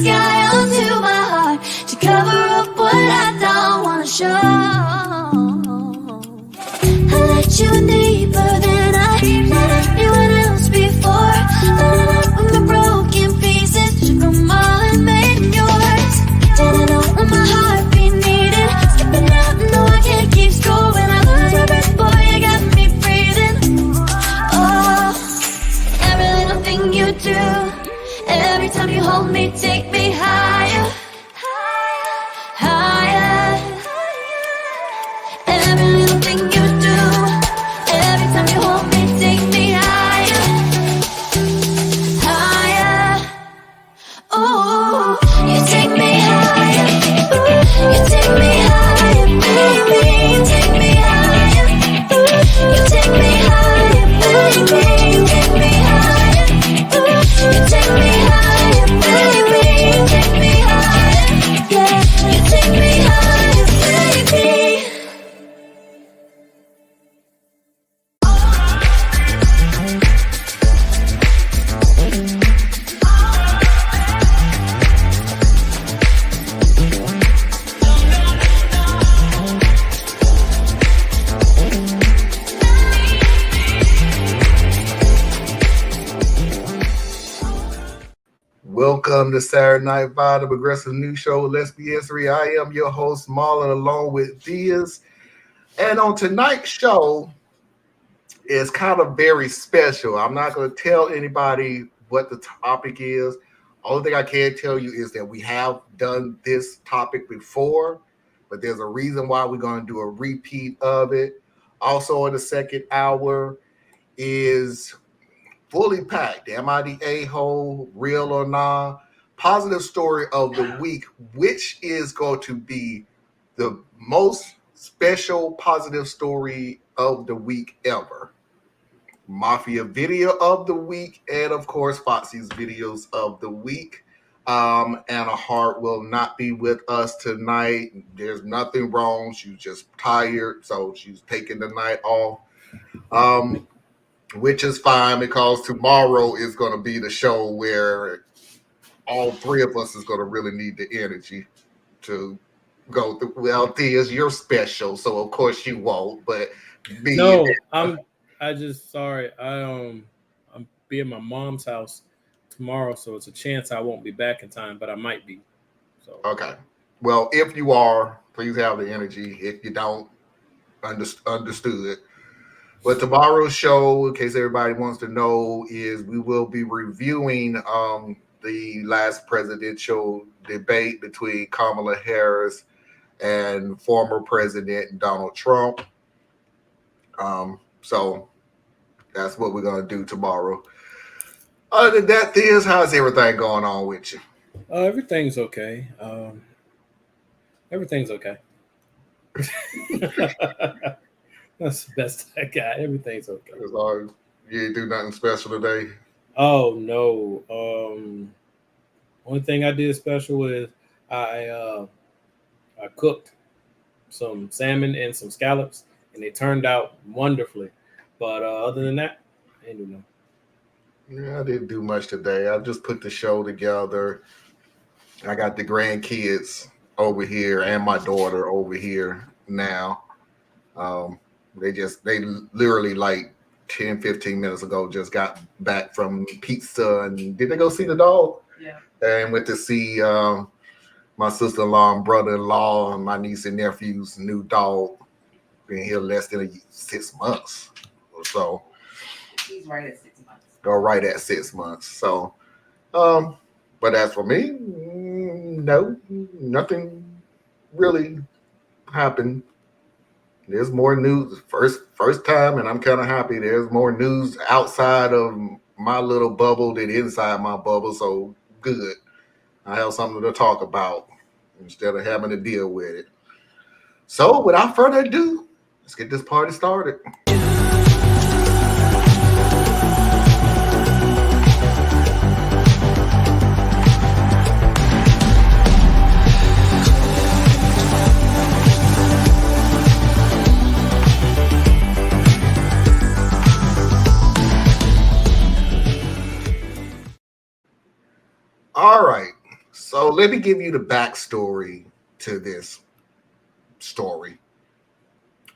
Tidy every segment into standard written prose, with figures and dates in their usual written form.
sky onto my heart to cover up what I don't wanna show. I let you in deeper than I let anyone else before. Lining up with my broken pieces, took them all and made them yours. Didn't know what my heart be needed, skipping out, no I can't keep score. When I lose my breath, boy, you got me breathing. Oh, every little thing you do, every time you hold me, take me higher, higher. Every little thing you do, every time you hold me, take me higher, higher. Oh, you take me higher, you take me higher, baby. You take me higher, you take me higher, baby. You take me higher, you take me higher, baby. You take me higher, yeah. You take me higher, baby. Welcome to Saturday Night Vibe, the progressive news show with Let's Be History. I am your host, Marlon, along with Diaz. And on tonight's show, it's kind of very special. I'm not going to tell anybody what the topic is. Only thing I can tell you is that we have done this topic before, but there's a reason why we're going to do a repeat of it. Also in the second hour is fully packed. Am I the a-hole, real or not? Positive story of the week, which is going to be the most special positive story of the week ever. Mafia video of the week, and of course, Foxy's videos of the week. Anna Hart will not be with us tonight. There's nothing wrong. She's just tired, so she's taking the night off. Which is fine because tomorrow is going to be the show where all three of us is going to really need the energy to go through. Well, Tia's, you're special, so of course you won't. But no, I'm be at my mom's house tomorrow, so it's a chance I won't be back in time, but I might be. So okay. Well, if you are, please have the energy. If you don't, understood. But tomorrow's show, in case everybody wants to know, is we will be reviewing the last presidential debate between Kamala Harris and former President Donald Trump. So that's what we're going to do tomorrow. Other than that, Thiz, how's everything going on with you? Everything's okay. Everything's okay. That's the best I got. Everything's okay. As long as you didn't do nothing special today. Oh no. Only thing I did special is I cooked some salmon and some scallops, and they turned out wonderfully. But other than that, I didn't do nothing. Yeah, I didn't do much today. I just put the show together. I got the grandkids over here and my daughter over here now. They literally like 10, 15 minutes ago just got back from pizza. And did they go see the dog? Yeah. And went to see my sister-in-law and brother-in-law and my niece and nephew's new dog. Been here less than 6 months or so. He's right at 6 months. Or right at 6 months. So, but as for me, no, nothing really happened. There's more news. First time, and I'm kind of happy. There's more news outside of my little bubble than inside my bubble. So good. I have something to talk about instead of having to deal with it. So without further ado, let's get this party started. All right. So So let me give you the backstory to this story.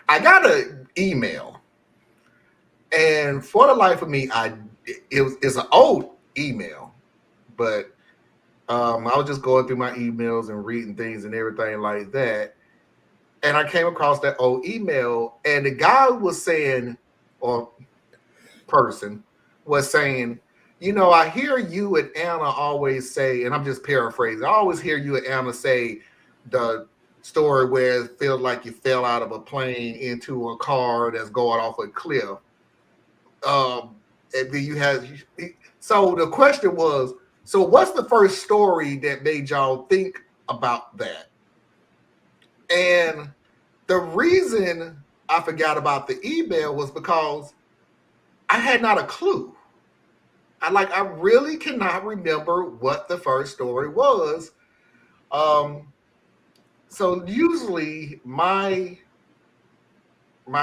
I got an email, and for the life of me, it's an old email, but I was just going through my emails and reading things and everything like that, and I came across that old email, and the guy was saying, or person was saying, I hear you and Anna always say, and I'm just paraphrasing, I always hear you and Anna say the story where it feels like you fell out of a plane into a car that's going off a cliff. And then you had, so the question was, so what's the first story that made y'all think about that? And the reason I forgot about the email was because I had not a clue. I really cannot remember what the first story was. So usually my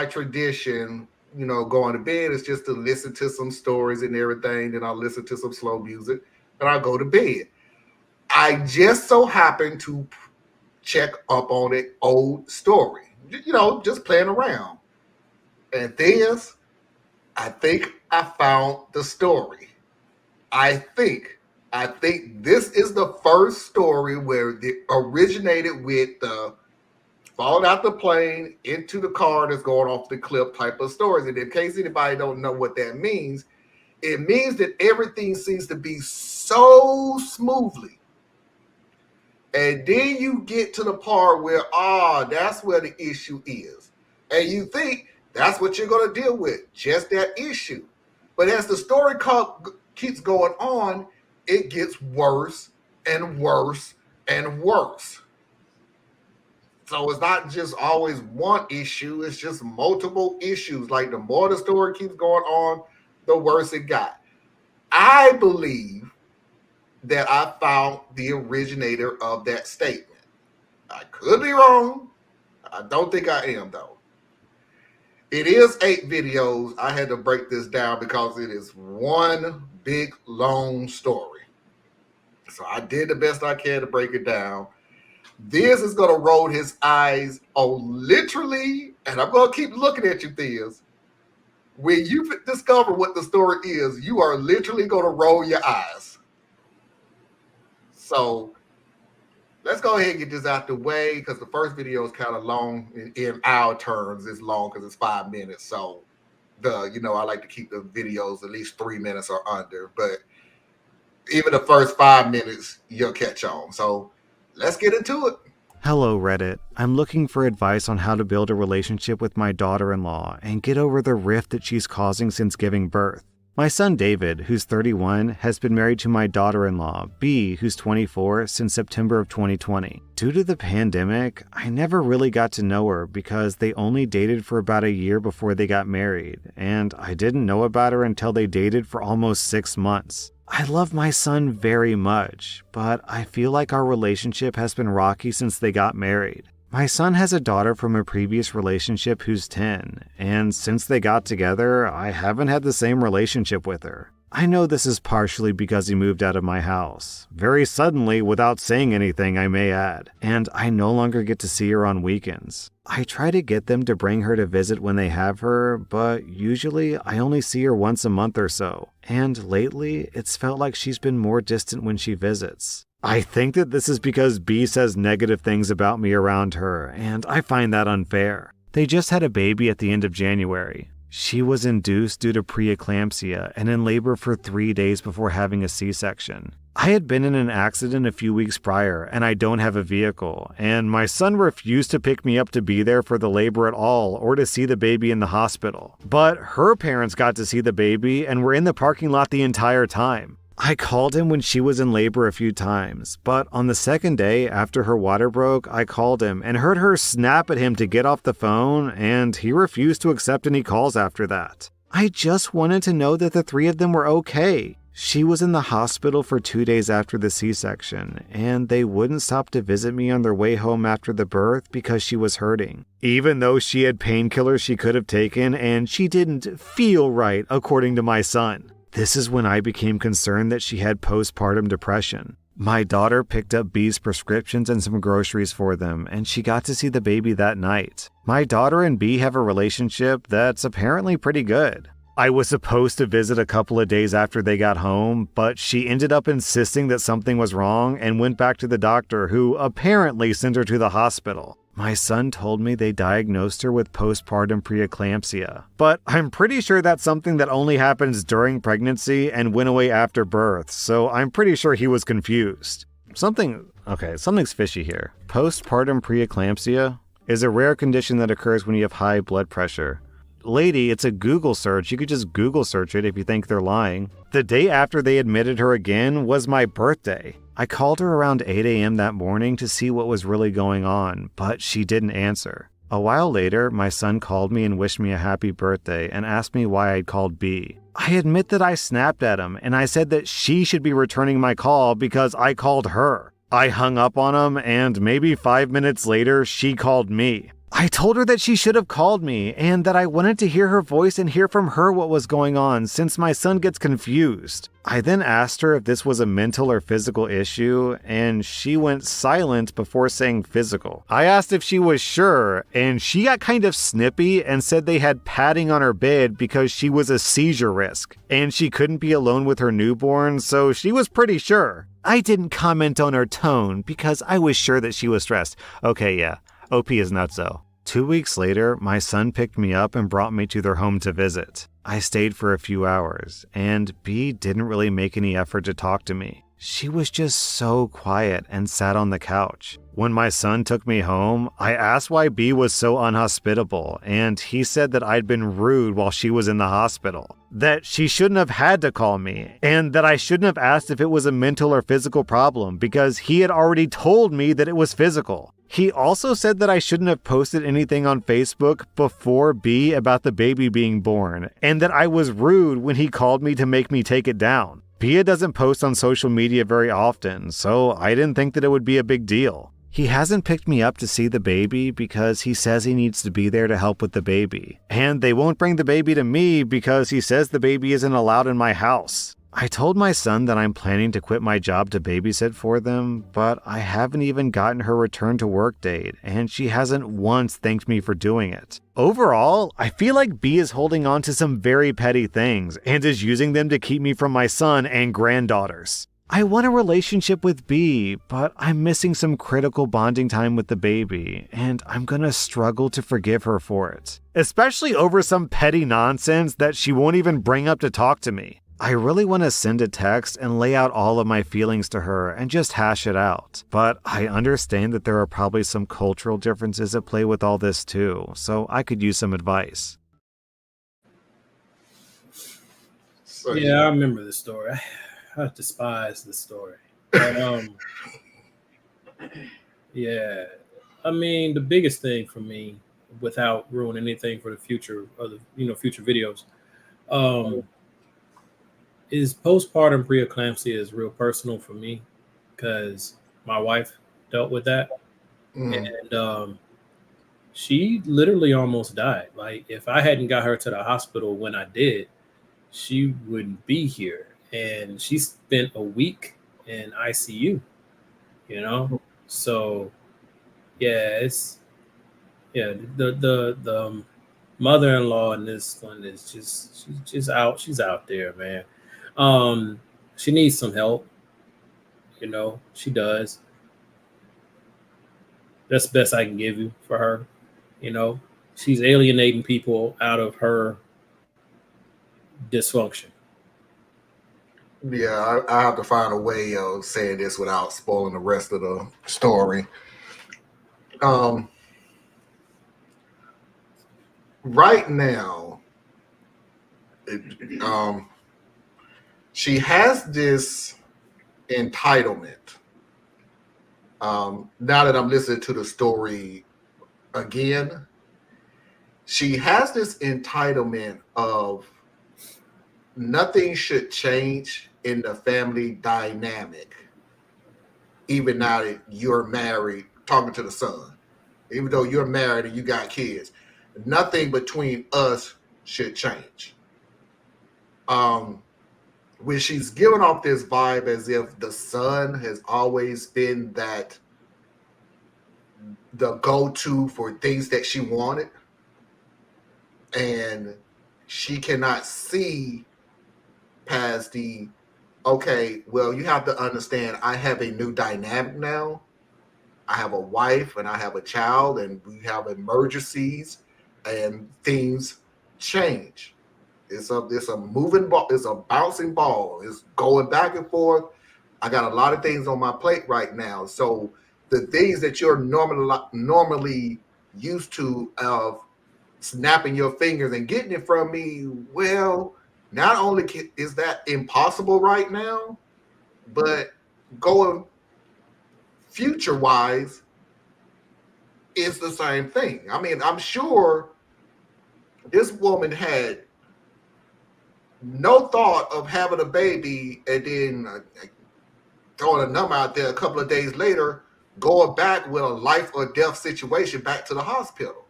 tradition, going to bed is just to listen to some stories and everything. Then I'll listen to some slow music and I'll go to bed. I just so happened to check up on an old story, just playing around. And this, I think I found the story. I think this is the first story where it originated with the falling out the plane into the car that's going off the cliff type of stories. And in case anybody don't know what that means, it means that everything seems to be so smoothly. And then you get to the part where, that's where the issue is. And you think that's what you're going to deal with, just that issue. But as the story keeps going on, it gets worse and worse and worse. So it's not just always one issue, it's just multiple issues. Like the more the story keeps going on, the worse it got. I believe that I found the originator of that statement. I could be wrong. I don't think I am, though. It is 8 videos. I had to break this down because it is one big, long story. So I did the best I can to break it down. This is going to roll his eyes on literally, and I'm going to keep looking at you, Theas. When you discover what the story is, you are literally going to roll your eyes. So let's go ahead and get this out the way because the first video is kind of long. In our terms, it's long because it's 5 minutes. So, I like to keep the videos at least 3 minutes or under. But even the first 5 minutes, you'll catch on. So let's get into it. Hello, Reddit. I'm looking for advice on how to build a relationship with my daughter-in-law and get over the rift that she's causing since giving birth. My son David, who's 31, has been married to my daughter-in-law, B, who's 24, since September of 2020. Due to the pandemic, I never really got to know her because they only dated for about a year before they got married, and I didn't know about her until they dated for almost 6 months. I love my son very much, but I feel like our relationship has been rocky since they got married. My son has a daughter from a previous relationship who's 10, and since they got together, I haven't had the same relationship with her. I know this is partially because he moved out of my house, very suddenly without saying anything, I may add, and I no longer get to see her on weekends. I try to get them to bring her to visit when they have her, but usually I only see her once a month or so, and lately it's felt like she's been more distant when she visits. I think that this is because B says negative things about me around her, and I find that unfair. They just had a baby at the end of January. She was induced due to preeclampsia and in labor for 3 days before having a C-section. I had been in an accident a few weeks prior, and I don't have a vehicle, and my son refused to pick me up to be there for the labor at all or to see the baby in the hospital. But her parents got to see the baby and were in the parking lot the entire time. I called him when she was in labor a few times, but on the second day after her water broke, I called him and heard her snap at him to get off the phone, and he refused to accept any calls after that. I just wanted to know that the 3 of them were okay. She was in the hospital for 2 days after the C-section, and they wouldn't stop to visit me on their way home after the birth because she was hurting. Even though she had painkillers she could have taken, and she didn't feel right, according to my son. This is when I became concerned that she had postpartum depression. My daughter picked up B's prescriptions and some groceries for them, and she got to see the baby that night. My daughter and B have a relationship that's apparently pretty good. I was supposed to visit a couple of days after they got home, but she ended up insisting that something was wrong and went back to the doctor, who apparently sent her to the hospital. My son told me they diagnosed her with postpartum preeclampsia, but I'm pretty sure that's something that only happens during pregnancy and went away after birth, so I'm pretty sure he was confused. Something's fishy here. Postpartum preeclampsia is a rare condition that occurs when you have high blood pressure. Lady, it's a Google search. You could just Google search it if you think they're lying. The day after they admitted her again was my birthday. I called her around 8 a.m. that morning to see what was really going on, but she didn't answer. A while later, my son called me and wished me a happy birthday and asked me why I'd called B. I admit that I snapped at him and I said that she should be returning my call because I called her. I hung up on him, and maybe 5 minutes later, she called me. I told her that she should have called me and that I wanted to hear her voice and hear from her what was going on since my son gets confused. I then asked her if this was a mental or physical issue, and she went silent before saying physical. I asked if she was sure, and she got kind of snippy and said they had padding on her bed because she was a seizure risk, and she couldn't be alone with her newborn, so she was pretty sure. I didn't comment on her tone because I was sure that she was stressed. Okay, yeah. OP is nutso. 2 weeks later, my son picked me up and brought me to their home to visit. I stayed for a few hours, and B didn't really make any effort to talk to me. She was just so quiet and sat on the couch. When my son took me home, I asked why B was so unhospitable, and he said that I'd been rude while she was in the hospital. That she shouldn't have had to call me, and that I shouldn't have asked if it was a mental or physical problem because he had already told me that it was physical. He also said that I shouldn't have posted anything on Facebook before B about the baby being born, and that I was rude when he called me to make me take it down. Pia doesn't post on social media very often, so I didn't think that it would be a big deal. He hasn't picked me up to see the baby because he says he needs to be there to help with the baby. And they won't bring the baby to me because he says the baby isn't allowed in my house. I told my son that I'm planning to quit my job to babysit for them, but I haven't even gotten her return to work date, and she hasn't once thanked me for doing it. Overall, I feel like B is holding on to some very petty things and is using them to keep me from my son and granddaughters. I want a relationship with B, but I'm missing some critical bonding time with the baby, and I'm gonna struggle to forgive her for it. Especially over some petty nonsense that she won't even bring up to talk to me. I really want to send a text and lay out all of my feelings to her and just hash it out. But I understand that there are probably some cultural differences at play with all this too, so I could use some advice. Yeah, I remember this story. I despise this story. But, yeah, I mean, the biggest thing for me, without ruining anything for the future of the future videos, is postpartum preeclampsia is real personal for me because my wife dealt with that, and she literally almost died. Like, if I hadn't got her to the hospital when I did, she wouldn't be here. And she spent a week in ICU, So, yeah, the mother-in-law in this one is she's out there, man. She needs some help, she does. That's the best I can give you for her. She's alienating people out of her dysfunction. Yeah, I have to find a way of saying this without spoiling the rest of the story. Right now, she has this entitlement. Now that I'm listening to the story again, she has this entitlement of nothing should change in the family dynamic, even now that you're married, talking to the son. Even though you're married and you got kids, nothing between us should change. when she's giving off this vibe as if the son has always been the go-to for things that she wanted, and she cannot see past the, okay, well, you have to understand, I have a new dynamic now. I have a wife and I have a child, and we have emergencies, and things change. It's a moving ball, it's a bouncing ball, it's going back and forth. I got a lot of things on my plate right now. So the things that you're normally used to of snapping your fingers and getting it from me, well, not only is that impossible right now, but going future wise is the same thing. I mean, I'm sure this woman had no thought of having a baby and then throwing a number out there a couple of days later, going back with a life or death situation back to the hospital.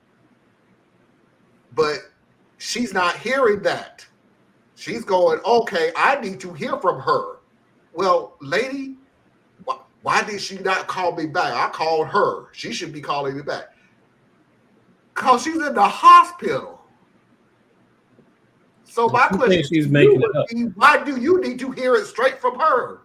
But she's not hearing that. She's going, okay, I need to hear from her. Well, lady, why did she not call me back? I called her. She should be calling me back. Because she's in the hospital. So my question she's making it up. Why do you need to hear it straight from her?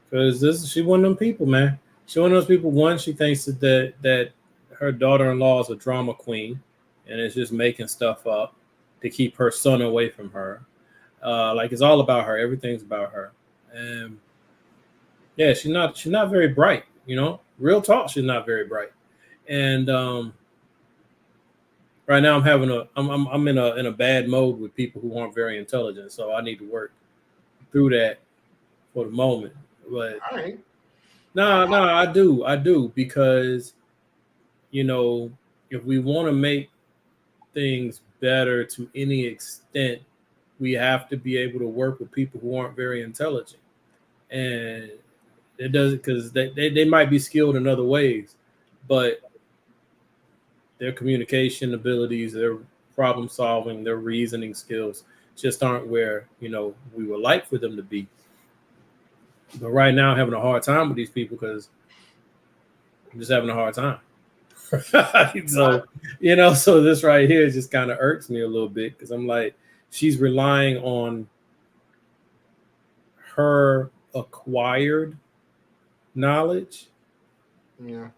Because she one of them people, man. She one of those people. One, she thinks that her daughter-in-law is a drama queen and is just making stuff up to keep her son away from her. Like it's all about her. Everything's about her. And yeah, she's not very bright. You know, real talk. She's not very bright. And right now I'm in a bad mode with people who aren't very intelligent. So I need to work through that for the moment. But right. no, I do because, you know, if we want to make things better to any extent, we have to be able to work with people who aren't very intelligent, and it doesn't, because they might be skilled in other ways, but their communication abilities, their problem solving, their reasoning skills just aren't where, you know, we would like for them to be. But right now, I'm having a hard time with these people because I'm just having a hard time. So, you know, so this right here just kind of irks me a little bit because I'm like, she's relying on her acquired knowledge, Yeah,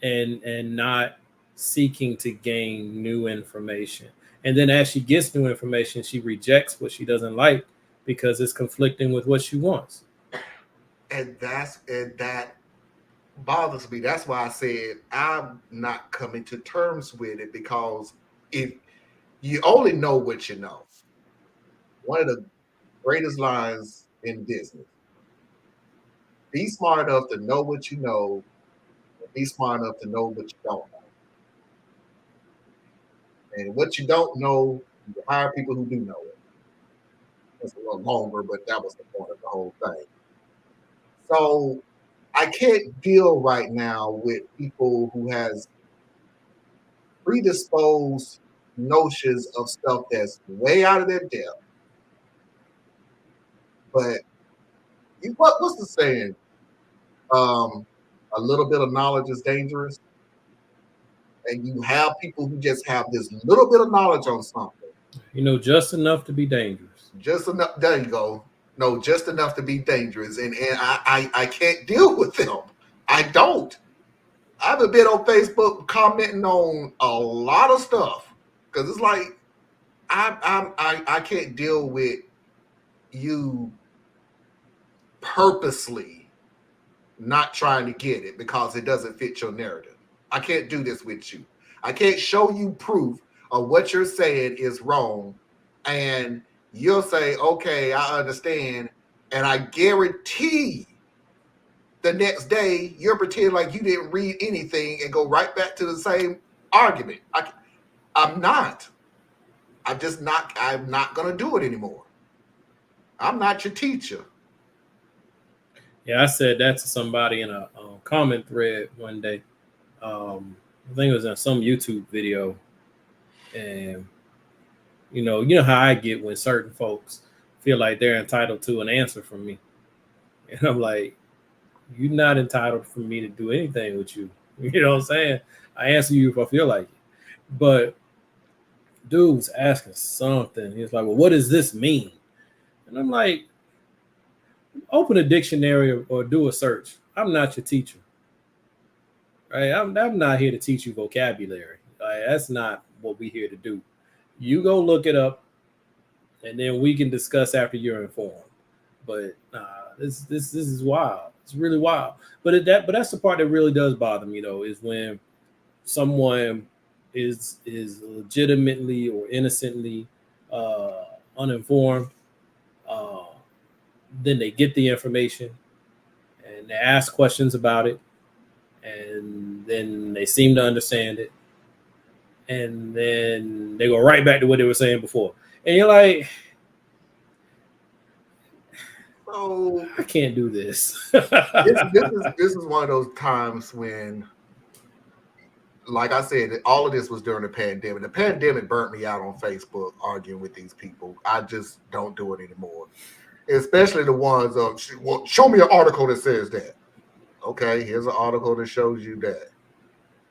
and not seeking to gain new information. And then as she gets new information, she rejects what she doesn't like because it's conflicting with what she wants. and that bothers me. That's why I said I'm not coming to terms with it, because if you only know what you know, one of the greatest lines in business: be smart enough to know what you know, and be smart enough to know what you don't know. And what you don't know, you hire people who do know it. It's a little longer, but that was the point of the whole thing. So I can't deal right now with people who has predisposed notions of stuff that's way out of their depth. But what's the saying? A little bit of knowledge is dangerous. And you have people who just have this little bit of knowledge on something. You know, just enough to be dangerous. Just enough. There you go. No, just enough to be dangerous. And I can't deal with them. I don't. I haven't been on Facebook commenting on a lot of stuff because it's like I can't deal with you purposely not trying to get it because it doesn't fit your narrative. I can't do this with you. I can't show you proof of what you're saying is wrong, and you'll say, okay, I understand, and I guarantee the next day you're pretending like you didn't read anything and go right back to the same argument. I'm not going to do it anymore. I'm not your teacher. Yeah, I said that to somebody in a comment thread one day. I think it was in some YouTube video, and you know how I get when certain folks feel like they're entitled to an answer from me. And I'm like, you're not entitled for me to do anything with you. You know what I'm saying? I answer you if I feel like it. But dude's asking something. He's like, well, what does this mean? And I'm like, open a dictionary or do a search. I'm not your teacher. Right? I'm not here to teach you vocabulary. That's not what we're here to do. You go look it up, and then we can discuss after you're informed. But this is wild. It's really wild. But that's the part that really does bother me, though, is when someone is legitimately or innocently uninformed. Then they get the information and they ask questions about it, and then they seem to understand it, and then they go right back to what they were saying before. And you're like, So I can't do this. this is one of those times when, like I said, all of this was during the pandemic. The pandemic burnt me out on Facebook arguing with these people. I just don't do it anymore. Especially the ones of, well, show me an article that says that. Okay, here's an article that shows you that.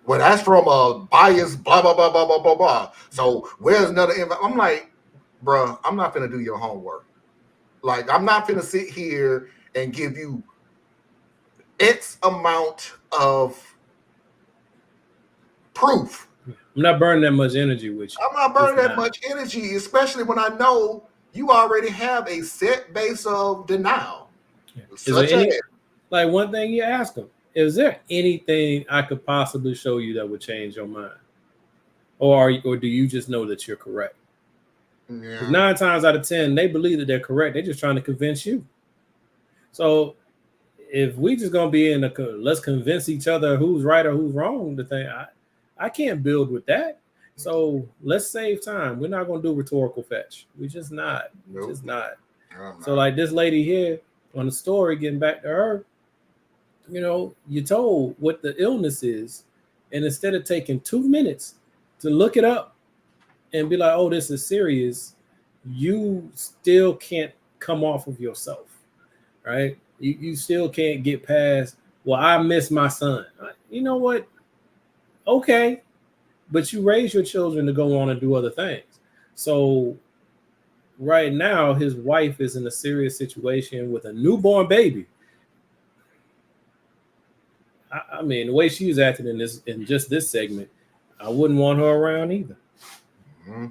Well, that's from a biased blah, blah, blah, blah, blah, blah, blah. So where's another invite? I'm like, bruh, I'm not going to do your homework. Like, I'm not going to sit here and give you X amount of proof. I'm not burning that much energy with you. I'm not burning that much energy, especially when I know you already have a set base of denial. Yeah. Like, one thing you ask them, is there anything I could possibly show you that would change your mind? Or do you just know that you're correct? Yeah. 9 times out of 10, they believe that they're correct. They're just trying to convince you. So if we just going to be let's convince each other who's right or who's wrong, the thing, I can't build with that. So let's save time. We're not going to do rhetorical fetch. We're just not. Nope. We're just not. So like this lady here on the story, getting back to her, you told what the illness is, and instead of taking 2 minutes to look it up and be like, oh, this is serious, you still can't come off of yourself, right? You still can't get past, well, I miss my son. You know what? Okay. But you raise your children to go on and do other things. So right now, his wife is in a serious situation with a newborn baby. I mean, the way she's acting in just this segment, I wouldn't want her around either. Mm-hmm.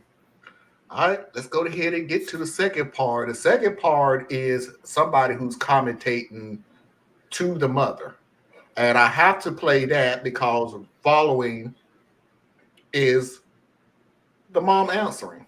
All right, let's go ahead and get to the second part. The second part is somebody who's commentating to the mother. And I have to play that because following is the mom answering.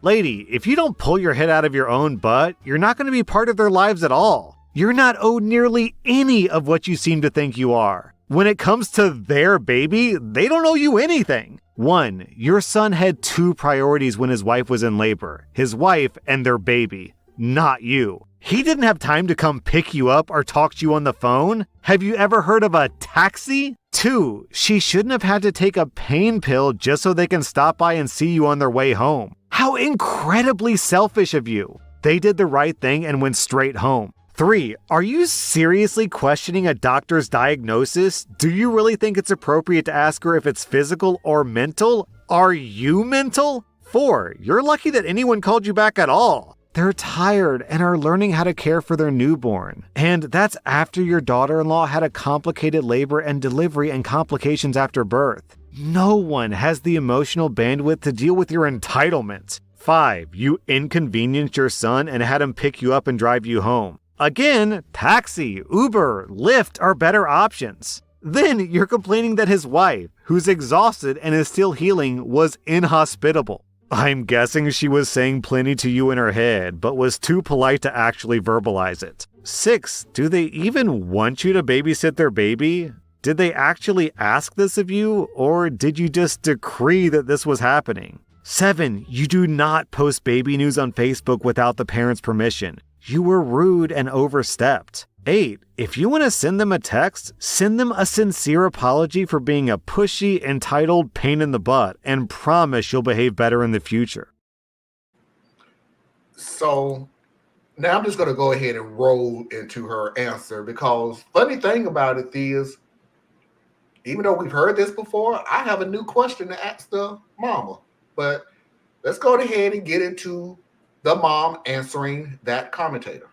Lady, if you don't pull your head out of your own butt, you're not going to be part of their lives at all. You're not owed nearly any of what you seem to think you are. When it comes to their baby, they don't owe you anything. 1, your son had 2 priorities when his wife was in labor: his wife and their baby, not you. He didn't have time to come pick you up or talk to you on the phone. Have you ever heard of a taxi? 2, she shouldn't have had to take a pain pill just so they can stop by and see you on their way home. How incredibly selfish of you. They did the right thing and went straight home. 3, are you seriously questioning a doctor's diagnosis? Do you really think it's appropriate to ask her if it's physical or mental? Are you mental? 4, you're lucky that anyone called you back at all. They're tired and are learning how to care for their newborn. And that's after your daughter-in-law had a complicated labor and delivery and complications after birth. No one has the emotional bandwidth to deal with your entitlement. 5, you inconvenienced your son and had him pick you up and drive you home. Again, taxi, Uber, Lyft are better options. Then you're complaining that his wife, who's exhausted and is still healing, was inhospitable. I'm guessing she was saying plenty to you in her head, but was too polite to actually verbalize it. 6, do they even want you to babysit their baby? Did they actually ask this of you, or did you just decree that this was happening? 7, you do not post baby news on Facebook without the parents' permission. You were rude and overstepped. 8, if you want to send them a text, send them a sincere apology for being a pushy, entitled pain in the butt, and promise you'll behave better in the future. So Now I'm just going to go ahead and roll into her answer because funny thing about it is, even though we've heard this before, I have a new question to ask the mama. But let's go ahead and get into the mom answering that commentator.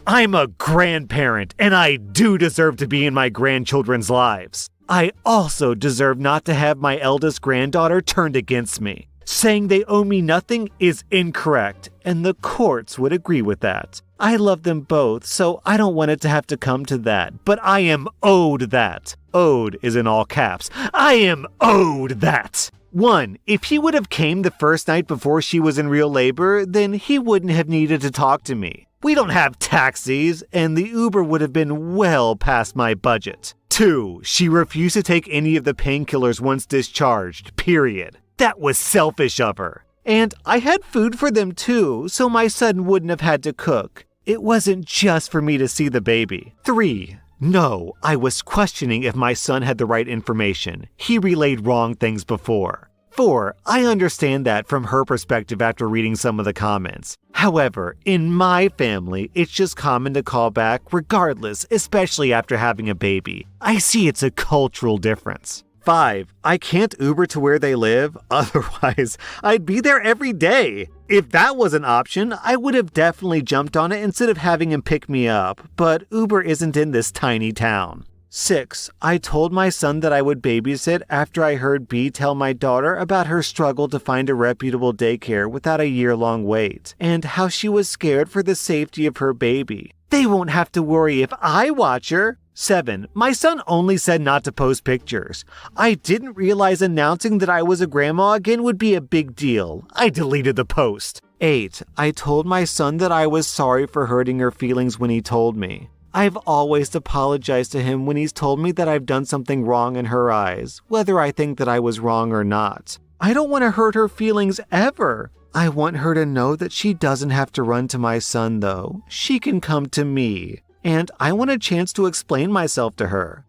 I'm a grandparent, and I do deserve to be in my grandchildren's lives. I also deserve not to have my eldest granddaughter turned against me. Saying they owe me nothing is incorrect, and the courts would agree with that. I love them both, so I don't want it to have to come to that, but I am owed that. Owed is in all caps. I am owed that. 1. If he would have came the first night before she was in real labor, then he wouldn't have needed to talk to me. We don't have taxis, and the Uber would have been well past my budget. 2. She refused to take any of the painkillers once discharged, period. That was selfish of her. And I had food for them too, so my son wouldn't have had to cook. It wasn't just for me to see the baby. 3. No, I was questioning if my son had the right information. He relayed wrong things before. 4. I understand that from her perspective after reading some of the comments. However, in my family, it's just common to call back regardless, especially after having a baby. I see it's a cultural difference. 5. I can't Uber to where they live, otherwise I'd be there every day. If that was an option, I would have definitely jumped on it instead of having him pick me up, but Uber isn't in this tiny town. 6. I told my son that I would babysit after I heard B tell my daughter about her struggle to find a reputable daycare without a year-long wait, and how she was scared for the safety of her baby. They won't have to worry if I watch her. 7. My son only said not to post pictures. I didn't realize announcing that I was a grandma again would be a big deal. I deleted the post. 8. I told my son that I was sorry for hurting her feelings when he told me. I've always apologized to him when he's told me that I've done something wrong in her eyes, whether I think that I was wrong or not. I don't want to hurt her feelings ever. I want her to know that she doesn't have to run to my son, though. She can come to me. And I want a chance to explain myself to her.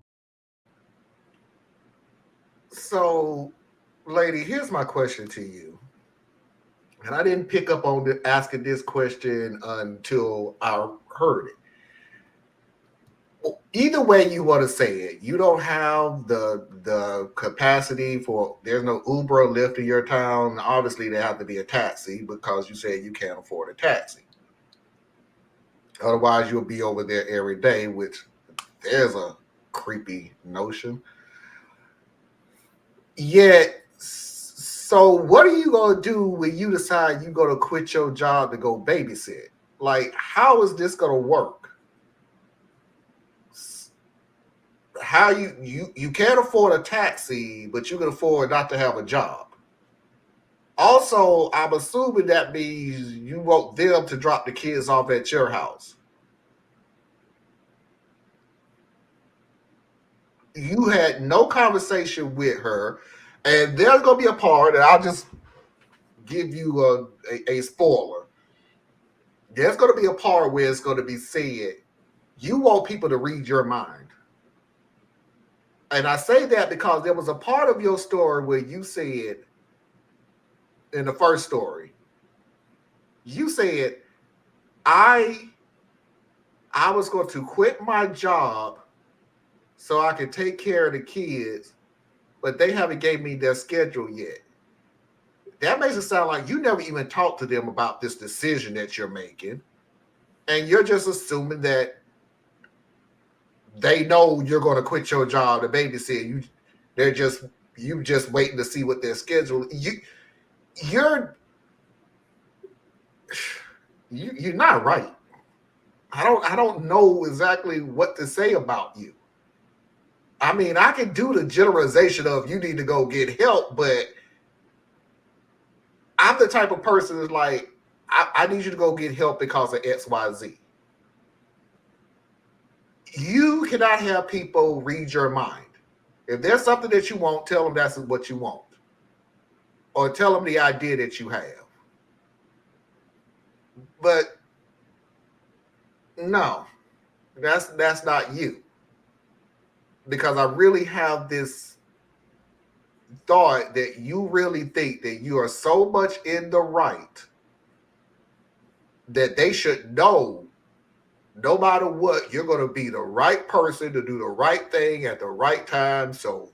So, lady, here's my question to you. And I didn't pick up on asking this question until I heard it. Either way you want to say it, you don't have the capacity for, there's no Uber or Lyft in your town. Obviously, there have to be a taxi because you said you can't afford a taxi. Otherwise, you'll be over there every day, which there's a creepy notion. Yet, so what are you going to do when you decide you're going to quit your job to go babysit? Like, how is this going to work? How you can't afford a taxi, but you can afford not to have a job. Also, I'm assuming that means you want them to drop the kids off at your house. You had no conversation with her, and there's going to be a part, and I'll just give you a spoiler. There's going to be a part where it's going to be said, you want people to read your mind. And I say that because there was a part of your story where you said, in the first story, you said, I was going to quit my job so I could take care of the kids, but they haven't gave me their schedule yet. That makes it sound like you never even talked to them about this decision that you're making. And you're just assuming that they know you're going to quit your job to babysit. You just waiting to see what their schedule. You're not right. I don't know exactly what to say about you. I mean, I can do the generalization of you need to go get help, but I'm the type of person that's like, I need you to go get help because of X, Y, Z. You cannot have people read your mind. If there's something that you want, tell them that's what you want. Or tell them the idea that you have. But no, that's not you. Because I really have this thought that you really think that you are so much in the right that they should know, no matter what, you're going to be the right person to do the right thing at the right time. So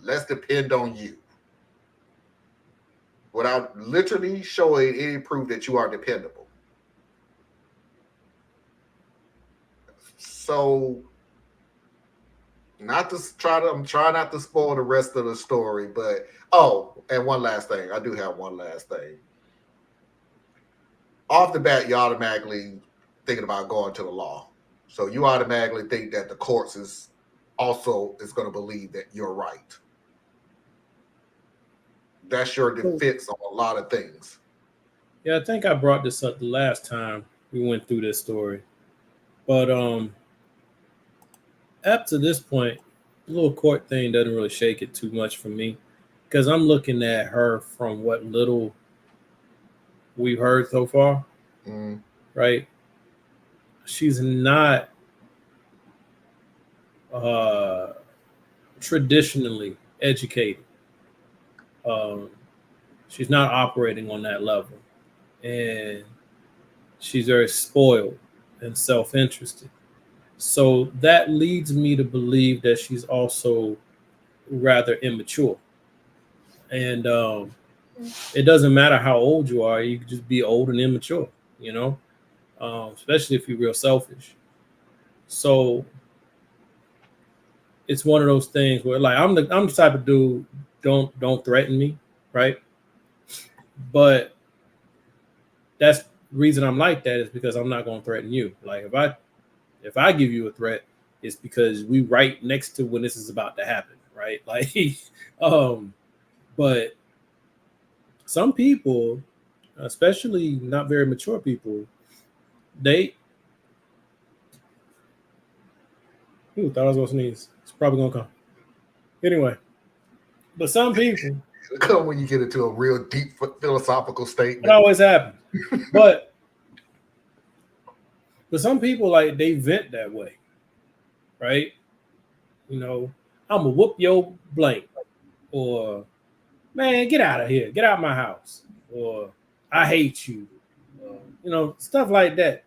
let's depend on you, without literally showing any proof that you are dependable. So I'm trying not to spoil the rest of the story, but and one last thing. I do have one last thing. Off the bat, you automatically thinking about going to the law. So you automatically think that the courts is going to believe that you're right. That's your defense on a lot of things. Yeah, I think I brought this up the last time we went through this story. But up to this point, the little court thing doesn't really shake it too much for me, because I'm looking at her from what little we've heard so far, right? She's not traditionally educated. She's not operating on that level, and she's very spoiled and self-interested. So that leads me to believe that she's also rather immature. And it doesn't matter how old you are; you can just be old and immature, especially if you're real selfish. So it's one of those things where, like, I'm the type of dude, don't threaten me, right? But that's the reason I'm like that, is because I'm not going to threaten you. Like, if I give you a threat, it's because we right next to when this is about to happen, right? Like, but some people, especially not very mature people, thought I was going to sneeze. It's probably going to come. Anyway, but some people, It'll come when you get into a real deep philosophical statement. it always happens. But some people, like, they vent that way, right? I'm gonna whoop your blank, or, man, get out of here, get out of my house, or I hate you, stuff like that.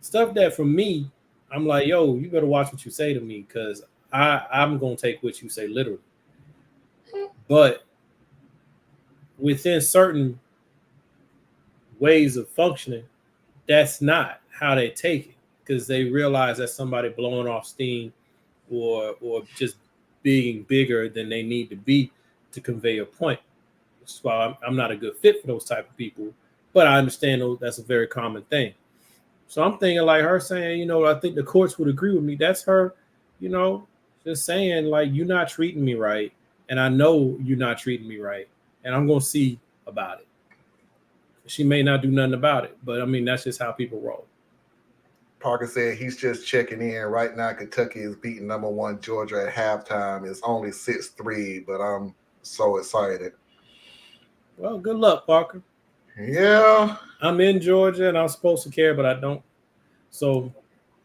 Stuff that, for me, I'm like, yo, you better watch what you say to me, because I'm gonna take what you say literally. But within certain ways of functioning, that's not how they take it, because they realize that somebody blowing off steam or just being bigger than they need to be to convey a point. That's why I'm not a good fit for those type of people, but I understand that's a very common thing. So I'm thinking, like, her saying, I think the courts would agree with me. That's her, just saying, like, you're not treating me right, and I know you're not treating me right, and I'm going to see about it. She may not do nothing about it, but I mean, that's just how people roll. Parker said he's just checking in. Right now, Kentucky is beating #1 Georgia at halftime. It's only 6-3, but I'm so excited. Well, good luck, Parker. Yeah. I'm in Georgia, and I'm supposed to care, but I don't. So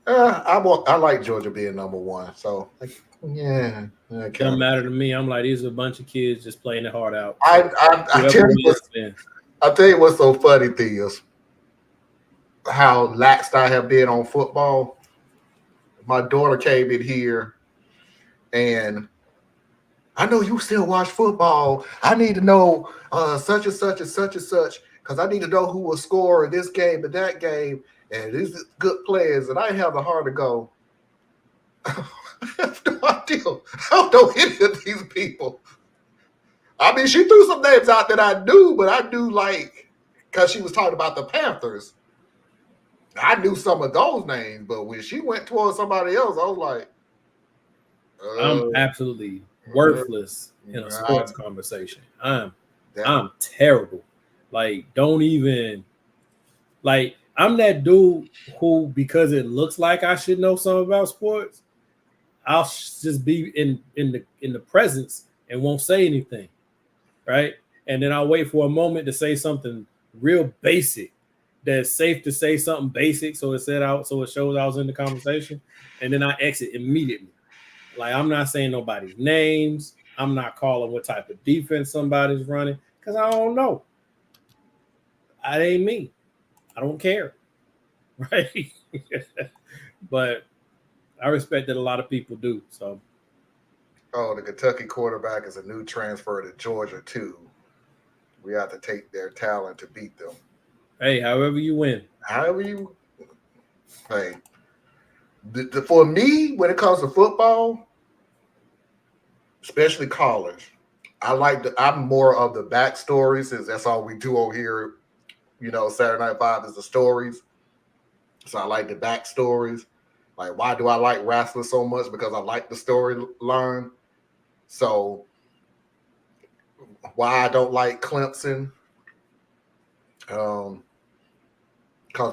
I like Georgia being #1. So, yeah. It doesn't matter to me. I'm like, these are a bunch of kids just playing their heart out. So I'll tell you what's so funny, Theus. How laxed I have been on football. My daughter came in here, and I know you still watch football. I need to know such and such and such and such, because I need to know who will score in this game and that game, and these are good players. And I have the heart to go, I have no idea. I don't know any of these people. I mean, she threw some names out that I knew, but I knew, like, because she was talking about the Panthers. I knew some of those names, but when she went towards somebody else, I was like, I'm absolutely worthless in a sports conversation. I'm terrible. Like, don't even, like, I'm that dude who, because it looks like I should know something about sports, I'll just be in the presence and won't say anything, right? And then I'll wait for a moment to say something real basic that's safe to say, something basic, so it shows I was in the conversation, and then I exit immediately. Like, I'm not saying nobody's names. I'm not calling what type of defense somebody's running, because I don't know. I ain't me. I don't care. Right. But I respect that a lot of people do. So Oh, the Kentucky quarterback is a new transfer to Georgia too. We have to take their talent to beat them. hey, however you win. However you, hey, for me, when it comes to football, especially college, I'm more of the backstories, since that's all we do over here. Saturday Night Five is the stories. So I like the backstories. Like, why do I like wrestling so much? Because I like the storyline. So why I don't like Clemson? Because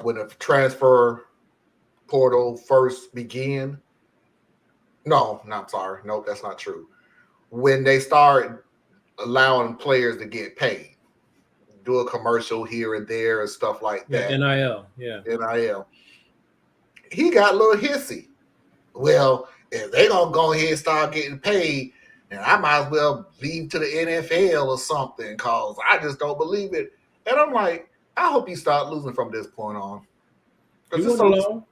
when the transfer portal first began, I'm sorry. Nope, that's not true. When they start allowing players to get paid, do a commercial here and there and stuff like that. NIL, yeah. NIL. He got a little hissy. Well, if they gonna go ahead and start getting paid, then I might as well leave to the NFL or something, cause I just don't believe it. And I'm like, I hope you start losing from this point on. You went along.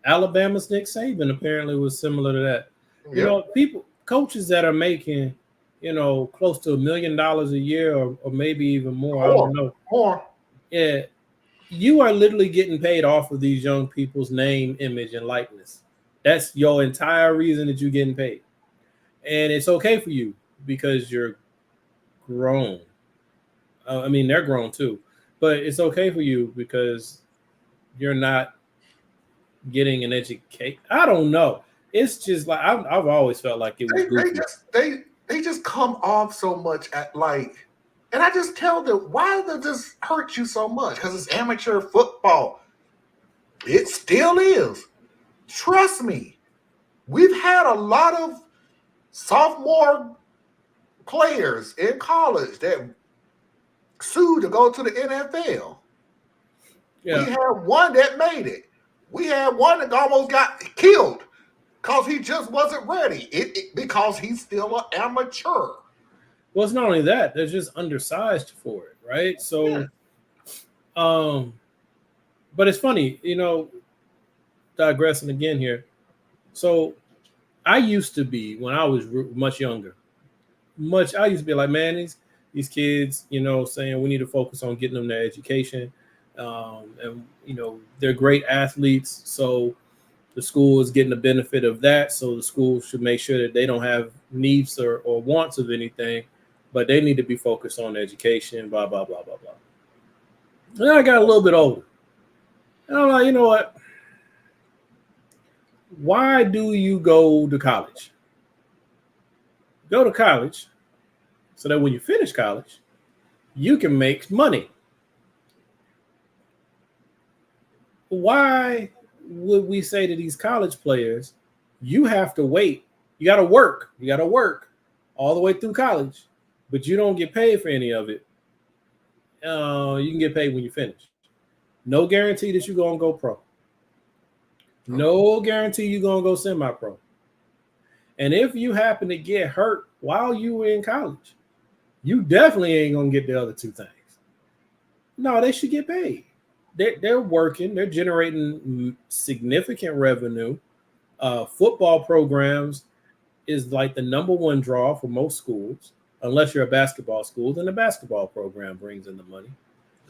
Alabama's Nick Saban apparently was similar to that. Yep. Coaches that are making, close to $1 million a year or maybe even more. I don't know. More. Yeah. You are literally getting paid off of these young people's name, image, and likeness. That's your entire reason that you're getting paid. And it's okay for you because you're grown. They're grown too. But it's okay for you because you're not getting an education. I don't know. It's just like I've always felt like it was goofy. They just come off so much at like, and I just tell them, why does this hurt you so much? Because it's amateur football. It still is. Trust me. We've had a lot of sophomore players in college that sued to go to the NFL. Yeah. We had one that made it. We had one that almost got killed because he just wasn't ready. Because he's still an amateur. Well, it's not only that; they're just undersized for it, right? So, but it's funny, digressing again here. So, I used to be, when I was much younger, I used to be like, man, these kids, saying we need to focus on getting them their education. And they're great athletes, so the school is getting the benefit of that. So the school should make sure that they don't have needs or wants of anything, but they need to be focused on education, blah, blah, blah, blah, blah. And then I got a little bit older. And I'm like, you know what? Why do you go to college? Go to college so that when you finish college, you can make money. Why would we say to these college players, you have to wait? You got to work. You got to work all the way through college, but you don't get paid for any of it. You can get paid when you finish. No guarantee that you're going to go pro. No guarantee you're going to go semi-pro. And if you happen to get hurt while you were in college, you definitely ain't going to get the other two things. No, they should get paid. They're working. They're generating significant revenue. Football programs is like the number one draw for most schools. Unless you're a basketball school, then the basketball program brings in the money.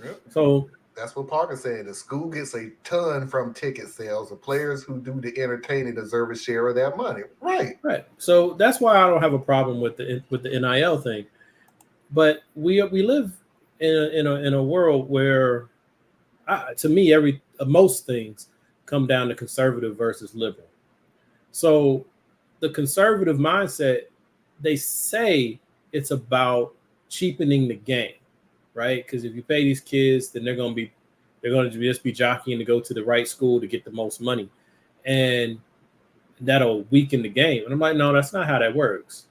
Yep. So that's what Parker said. The school gets a ton from ticket sales. The players who do the entertaining deserve a share of that money. Right. So that's why I don't have a problem with the NIL thing. But we live in a world where, to me, most things come down to conservative versus liberal. So the conservative mindset, they say it's about cheapening the game, right? Because if you pay these kids, then they're going to just be jockeying to go to the right school to get the most money, and that'll weaken the game. And I'm like, no, that's not how that works.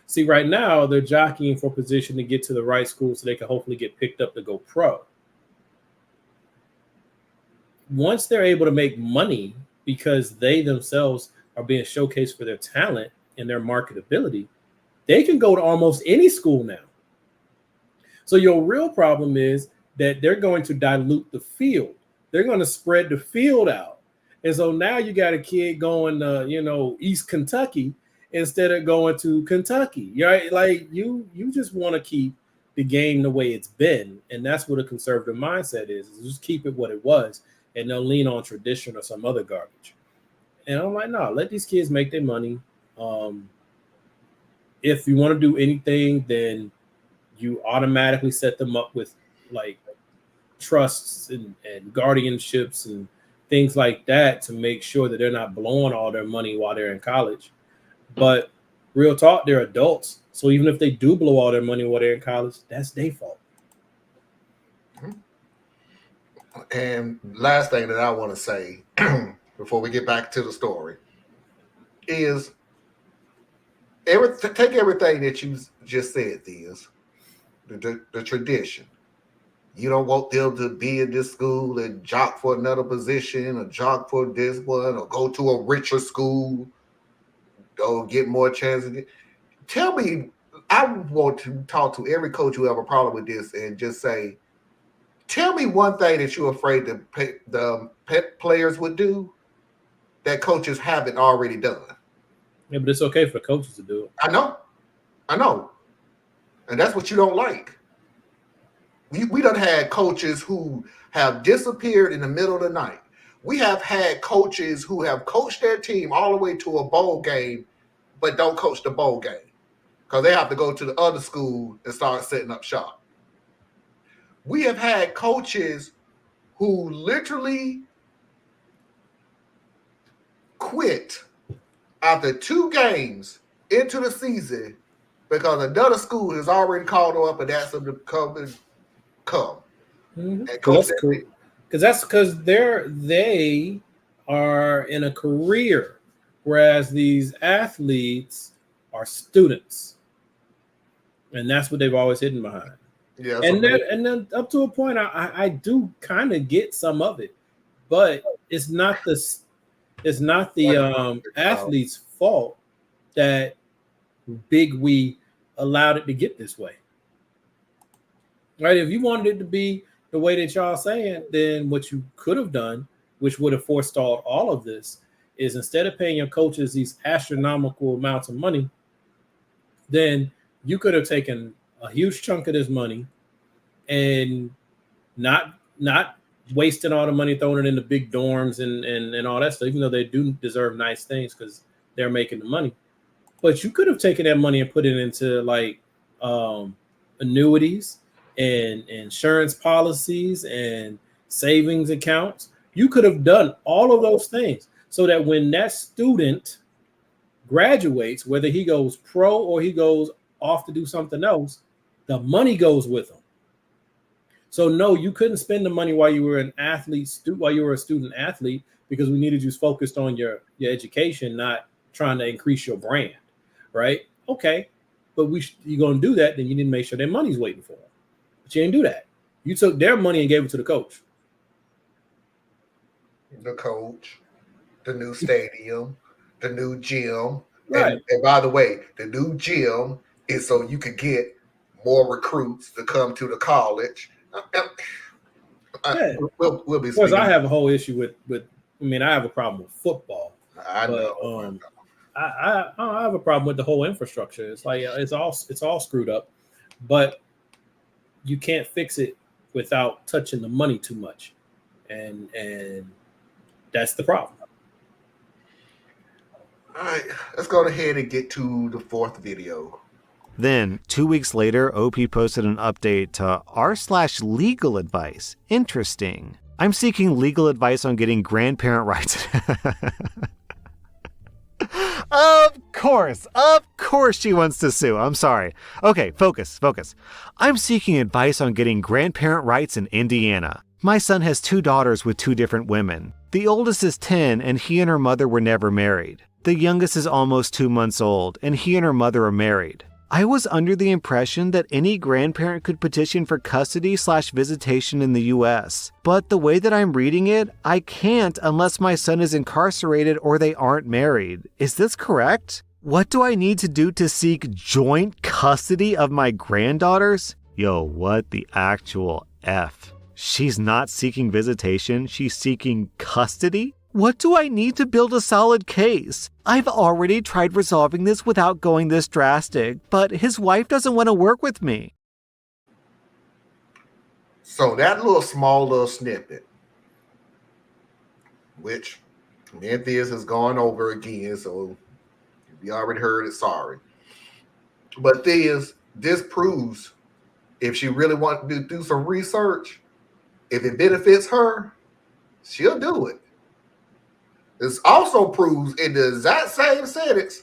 See, right now they're jockeying for position to get to the right school so they can hopefully get picked up to go pro. Once they're able to make money because they themselves are being showcased for their talent and their marketability, they can go to almost any school now. So your real problem is that they're going to dilute the field. They're going to spread the field out. And so now you got a kid going to, East Kentucky instead of going to Kentucky. Right? Like you just want to keep the game the way it's been. And that's what a conservative mindset is just keep it what it was. And they'll lean on tradition or some other garbage. And I'm like, no, let these kids make their money. If you want to do anything, then you automatically set them up with like trusts and guardianships and things like that to make sure that they're not blowing all their money while they're in college. But real talk, they're adults. So even if they do blow all their money while they're in college, that's their fault. And last thing that I want to say before we get back to the story is take everything that you just said, Theus, the tradition. You don't want them to be in this school and jock for another position or jock for this one or go to a richer school or get more chances. Tell me, I want to talk to every coach who have a problem with this and just say, tell me one thing that you're afraid the players would do that coaches haven't already done. Yeah, but it's okay for coaches to do it. I know. And that's what you don't like. We done had coaches who have disappeared in the middle of the night. We have had coaches who have coached their team all the way to a bowl game, but don't coach the bowl game because they have to go to the other school and start setting up shop. We have had coaches who literally quit after 2 games into the season because another school has already called them up and asked them to come. Mm-hmm. That's cool. Because they are in a career, whereas these athletes are students, and that's what they've always hidden behind. Yeah, and then up to a point, I do kind of get some of it, but it's not the athlete's fault that we allowed it to get this way. Right? If you wanted it to be the way that y'all saying, then what you could have done, which would have forestalled all of this, is instead of paying your coaches these astronomical amounts of money, then you could have taken a huge chunk of this money and not wasting all the money, throwing it into big dorms and all that stuff, even though they do deserve nice things because they're making the money. But you could have taken that money and put it into like annuities and insurance policies and savings accounts. You could have done all of those things so that when that student graduates, whether he goes pro or he goes off to do something else, the money goes with him. So no, you couldn't spend the money while you were while you were a student athlete, because we needed you focused on your education, not trying to increase your brand, right? Okay, but you're going to do that, then you need to make sure their money's waiting for them. But you didn't do that. You took their money and gave it to the coach. The coach, the new stadium, the new gym. Right. And by the way, the new gym is so you could get more recruits to come to the college. We'll be. Of course, I have a whole issue with. I mean, I have a problem with football. I know. I have a problem with the whole infrastructure. It's like it's all screwed up, but you can't fix it without touching the money too much, and that's the problem. All right, let's go ahead and get to the 4th video. Then, 2 weeks later, OP posted an update to r/legal advice. Interesting. I'm seeking legal advice on getting grandparent rights. Of course she wants to sue. I'm sorry. Okay, focus. I'm seeking advice on getting grandparent rights in Indiana. My son has 2 daughters with 2 different women. The oldest is 10, and he and her mother were never married. The youngest is almost 2 months old, and he and her mother are married. I was under the impression that any grandparent could petition for custody/visitation in the US. But the way that I'm reading it, I can't unless my son is incarcerated or they aren't married. Is this correct? What do I need to do to seek joint custody of my granddaughters? Yo, what the actual F. She's not seeking visitation, she's seeking custody? What do I need to build a solid case? I've already tried resolving this without going this drastic, but his wife doesn't want to work with me. So that small little snippet, which me and Theus has gone over again, so if you already heard it, sorry. But Theus, this proves if she really wants to do some research, if it benefits her, she'll do it. This also proves in the exact same sentence,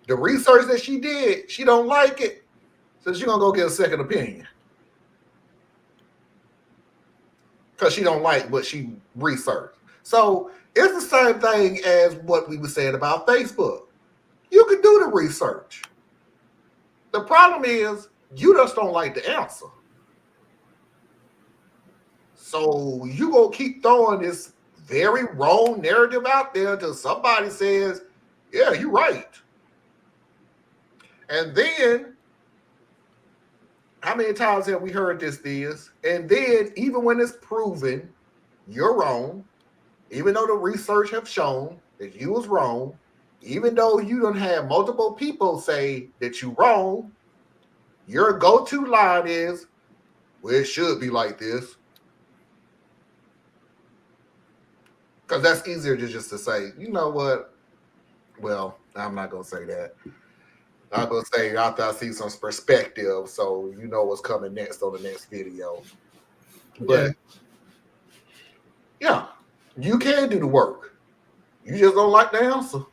the research that she did, she don't like it, so she's gonna go get a second opinion. Because she don't like what she researched. So it's the same thing as what we were saying about Facebook. You can do the research. The problem is you just don't like the answer. So you gonna keep throwing this very wrong narrative out there until somebody says, yeah, you're right. And then, how many times have we heard this, Theus? And then, even when it's proven you're wrong, even though the research have shown that you was wrong, even though you don't have multiple people say that you're wrong, your go-to line is, well, it should be like this. Because that's easier just to say, you know what? Well, I'm not going to say that. I'm going to say, after I see some perspective, so you know what's coming next on the next video. But, yeah, you can do the work. You just don't like the answer.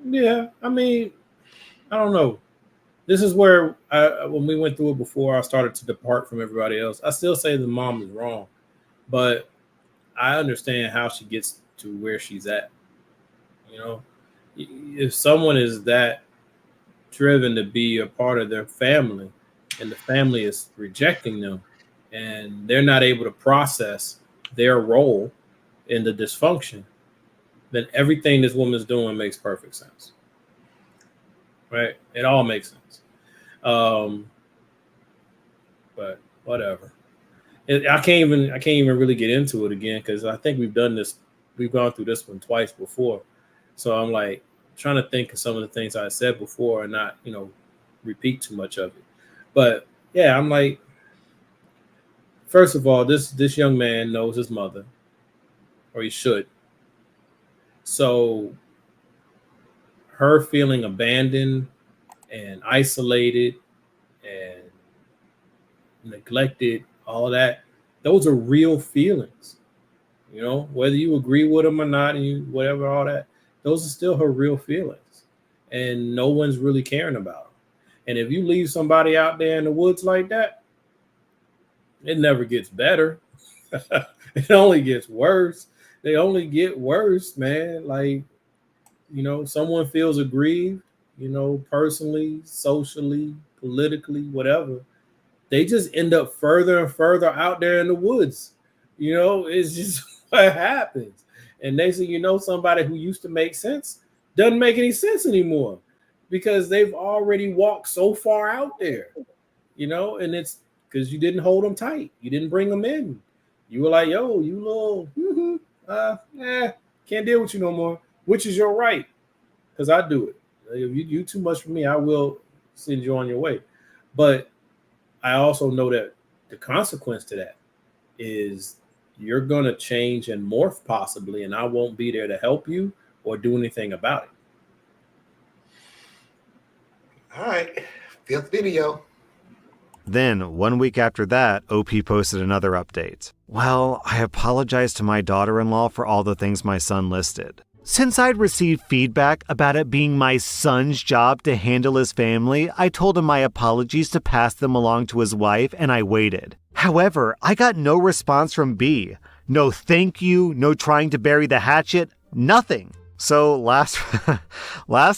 Yeah, I mean, I don't know. This is where, when we went through it before, I started to depart from everybody else. I still say the mom is wrong, but I understand how she gets to where she's at. You know, if someone is that driven to be a part of their family and the family is rejecting them and they're not able to process their role in the dysfunction, then everything this woman's doing makes perfect sense. Right? It all makes sense. But whatever. I can't even really get into it again because I think we've gone through this one twice before. So I'm like trying to think of some of the things I said before and not, repeat too much of it. But yeah, I'm like, first of all, this young man knows his mother, or he should. So her feeling abandoned and isolated and neglected, all that, those are real feelings. Whether you agree with them or not, and whatever, all that, those are still her real feelings. And no one's really caring about them. And if you leave somebody out there in the woods like that, it never gets better. It only gets worse. They only get worse, man. Like, someone feels aggrieved, personally, socially, politically, whatever. They just end up further and further out there in the woods. It's just what happens. And next thing you know, somebody who used to make sense doesn't make any sense anymore because they've already walked so far out there, and it's because you didn't hold them tight. You didn't bring them in. You were like, yo, you little, can't deal with you no more, which is your right because I do it. If you do too much for me, I will send you on your way. But I also know that the consequence to that is you're going to change and morph possibly, and I won't be there to help you or do anything about it. All right. 5th video. Then, 1 week after that, OP posted another update. Well, I apologize to my daughter-in-law for all the things my son listed. Since I'd received feedback about it being my son's job to handle his family, I told him my apologies to pass them along to his wife, and I waited. However, I got no response from B. No thank you, no trying to bury the hatchet, nothing. So last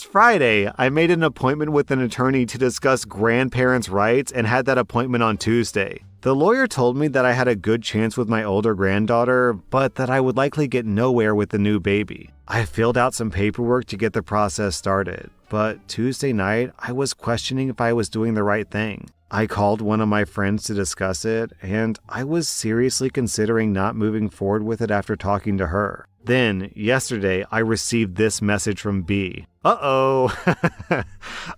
Friday, I made an appointment with an attorney to discuss grandparents' rights and had that appointment on Tuesday. The lawyer told me that I had a good chance with my older granddaughter, but that I would likely get nowhere with the new baby. I filled out some paperwork to get the process started, but Tuesday night, I was questioning if I was doing the right thing. I called one of my friends to discuss it, and I was seriously considering not moving forward with it after talking to her. Then, yesterday, I received this message from B. Uh-oh.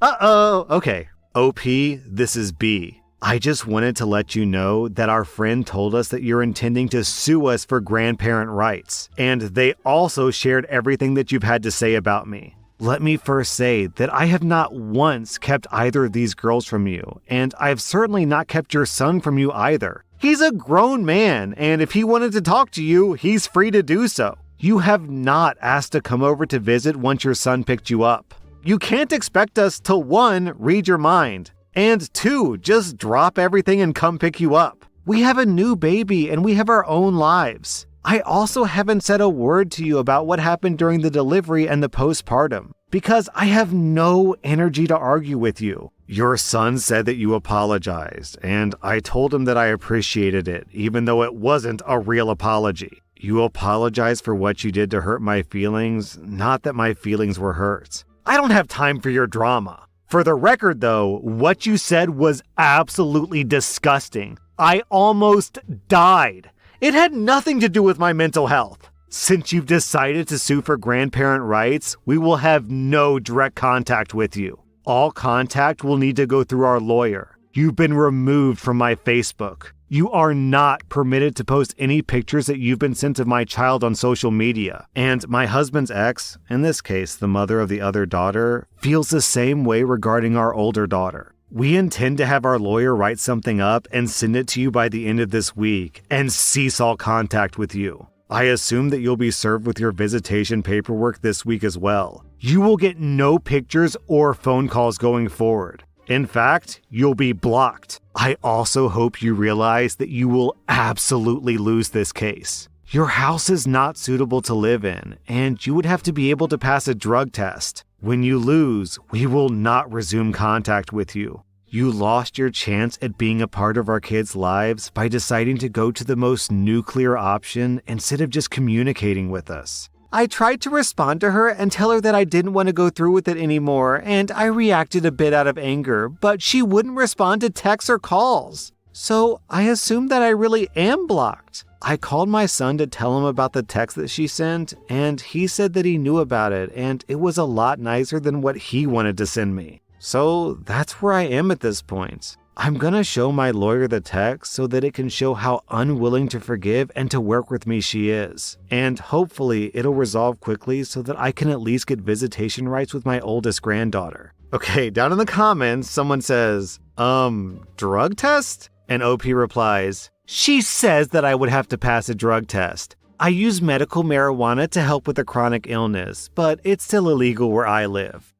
Uh-oh. Okay. OP, this is B. I just wanted to let you know that our friend told us that you're intending to sue us for grandparent rights, and they also shared everything that you've had to say about me. Let me first say that I have not once kept either of these girls from you, and I've certainly not kept your son from you either. He's a grown man, and if he wanted to talk to you, he's free to do so. You have not asked to come over to visit once your son picked you up. You can't expect us to 1, read your mind, and 2, just drop everything and come pick you up. We have a new baby and we have our own lives. I also haven't said a word to you about what happened during the delivery and the postpartum, because I have no energy to argue with you. Your son said that you apologized, and I told him that I appreciated it, even though it wasn't a real apology. You apologized for what you did to hurt my feelings, not that my feelings were hurt. I don't have time for your drama. For the record, though, what you said was absolutely disgusting. I almost died. It had nothing to do with my mental health. Since you've decided to sue for grandparent rights, we will have no direct contact with you. All contact will need to go through our lawyer. You've been removed from my Facebook. You are not permitted to post any pictures that you've been sent of my child on social media. And my husband's ex, in this case the mother of the other daughter, feels the same way regarding our older daughter. We intend to have our lawyer write something up and send it to you by the end of this week and cease all contact with you. I assume that you'll be served with your visitation paperwork this week as well. You will get no pictures or phone calls going forward. In fact, you'll be blocked. I also hope you realize that you will absolutely lose this case. Your house is not suitable to live in, and you would have to be able to pass a drug test. When you lose, we will not resume contact with you. You lost your chance at being a part of our kids' lives by deciding to go to the most nuclear option instead of just communicating with us. I tried to respond to her and tell her that I didn't want to go through with it anymore, and I reacted a bit out of anger, but she wouldn't respond to texts or calls. So I assumed that I really am blocked. I called my son to tell him about the text that she sent, and he said that he knew about it, and it was a lot nicer than what he wanted to send me. So that's where I am at this point. I'm gonna show my lawyer the text so that it can show how unwilling to forgive and to work with me she is. And hopefully it'll resolve quickly so that I can at least get visitation rights with my oldest granddaughter. Okay, down in the comments, someone says, drug test? And OP replies, she says that I would have to pass a drug test. I use medical marijuana to help with a chronic illness, but it's still illegal where I live.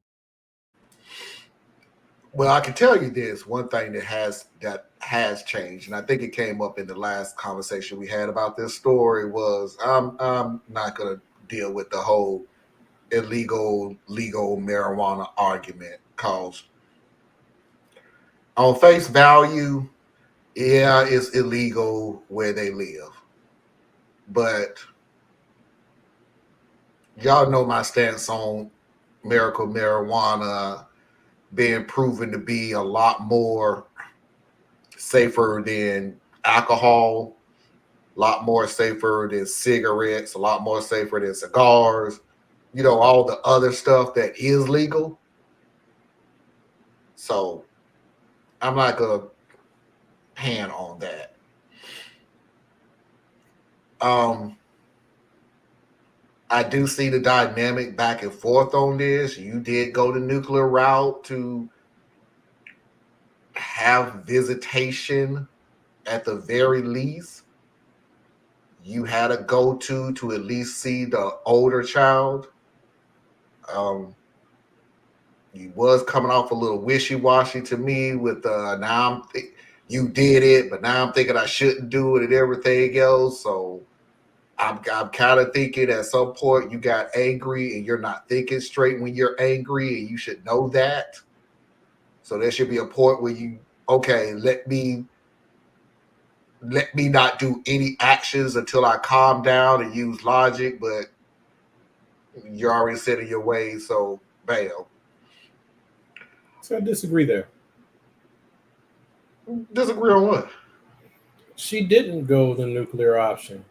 Well, I can tell you this one thing that has changed, and I think it came up in the last conversation we had about this story was I'm not gonna deal with the whole legal marijuana argument, cause on face value, yeah, it's illegal where they live, but y'all know my stance on medical marijuana being proven to be a lot more safer than alcohol, a lot more safer than cigarettes, a lot more safer than cigars, all the other stuff that is legal. So I'm not going to hand on that. I do see the dynamic back and forth on this. You did go the nuclear route to have visitation at the very least. You had a go-to to at least see the older child. You was coming off a little wishy-washy to me with now you did it, but now I'm thinking I shouldn't do it and everything else. So I'm kind of thinking at some point you got angry and you're not thinking straight when you're angry, and you should know that. So there should be a point where you, okay, let me not do any actions until I calm down and use logic, but you're already set in your ways, so bail. So I disagree there. Disagree on what? She didn't go the nuclear option.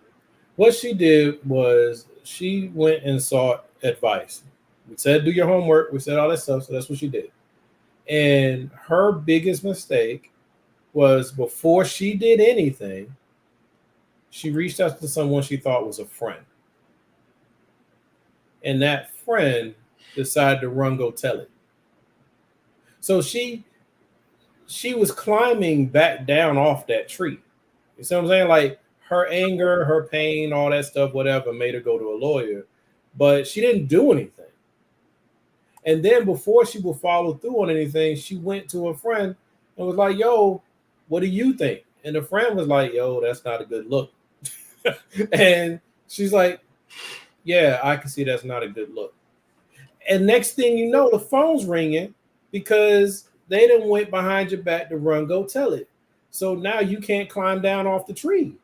What she did was she went and sought advice. We said do your homework. We said all that stuff. So that's what she did. And her biggest mistake was before she did anything, she reached out to someone she thought was a friend. And that friend decided to run go tell it. So she was climbing back down off that tree. You see what I'm saying? Like her anger, her pain, all that stuff, whatever, made her go to a lawyer, but she didn't do anything. And then before she would follow through on anything, she went to a friend and was like, yo, what do you think? And the friend was like, yo, that's not a good look. And she's like, yeah, I can see that's not a good look. And next thing you know, the phone's ringing because they done went behind your back to run, go tell it. So now you can't climb down off the tree,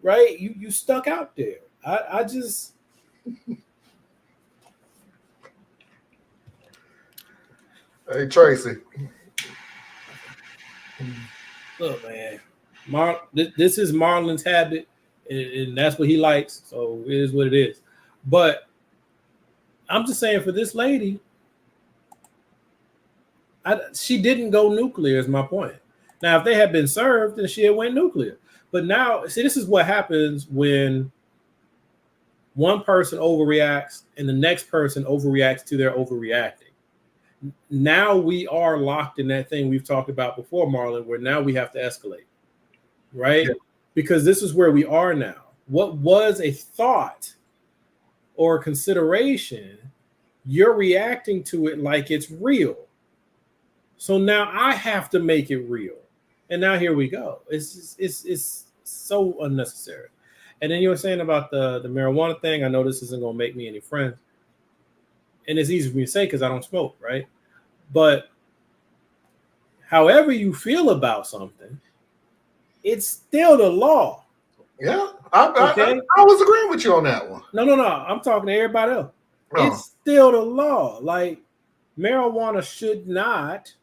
right? You stuck out there. I just... Hey, Tracy. Look, man, this is Marlon's habit, and that's what he likes. So it is what it is. But I'm just saying, for this lady, she didn't go nuclear. Is my point. Now, if they had been served, then she had went nuclear. But now, see, this is what happens when one person overreacts and the next person overreacts to their overreacting. Now we are locked in that thing we've talked about before, Marlon, where now we have to escalate, right? Yeah. Because this is where we are now. What was a thought or consideration, you're reacting to it like it's real. So now I have to make it real. And now here we go. It's so unnecessary. And then you were saying about the marijuana thing. I know this isn't going to make me any friends. And it's easy for me to say because I don't smoke, right? But however you feel about something, it's still the law. Yeah, I was agreeing with you on that one. No. I'm talking to everybody else. It's still the law. Like, marijuana should not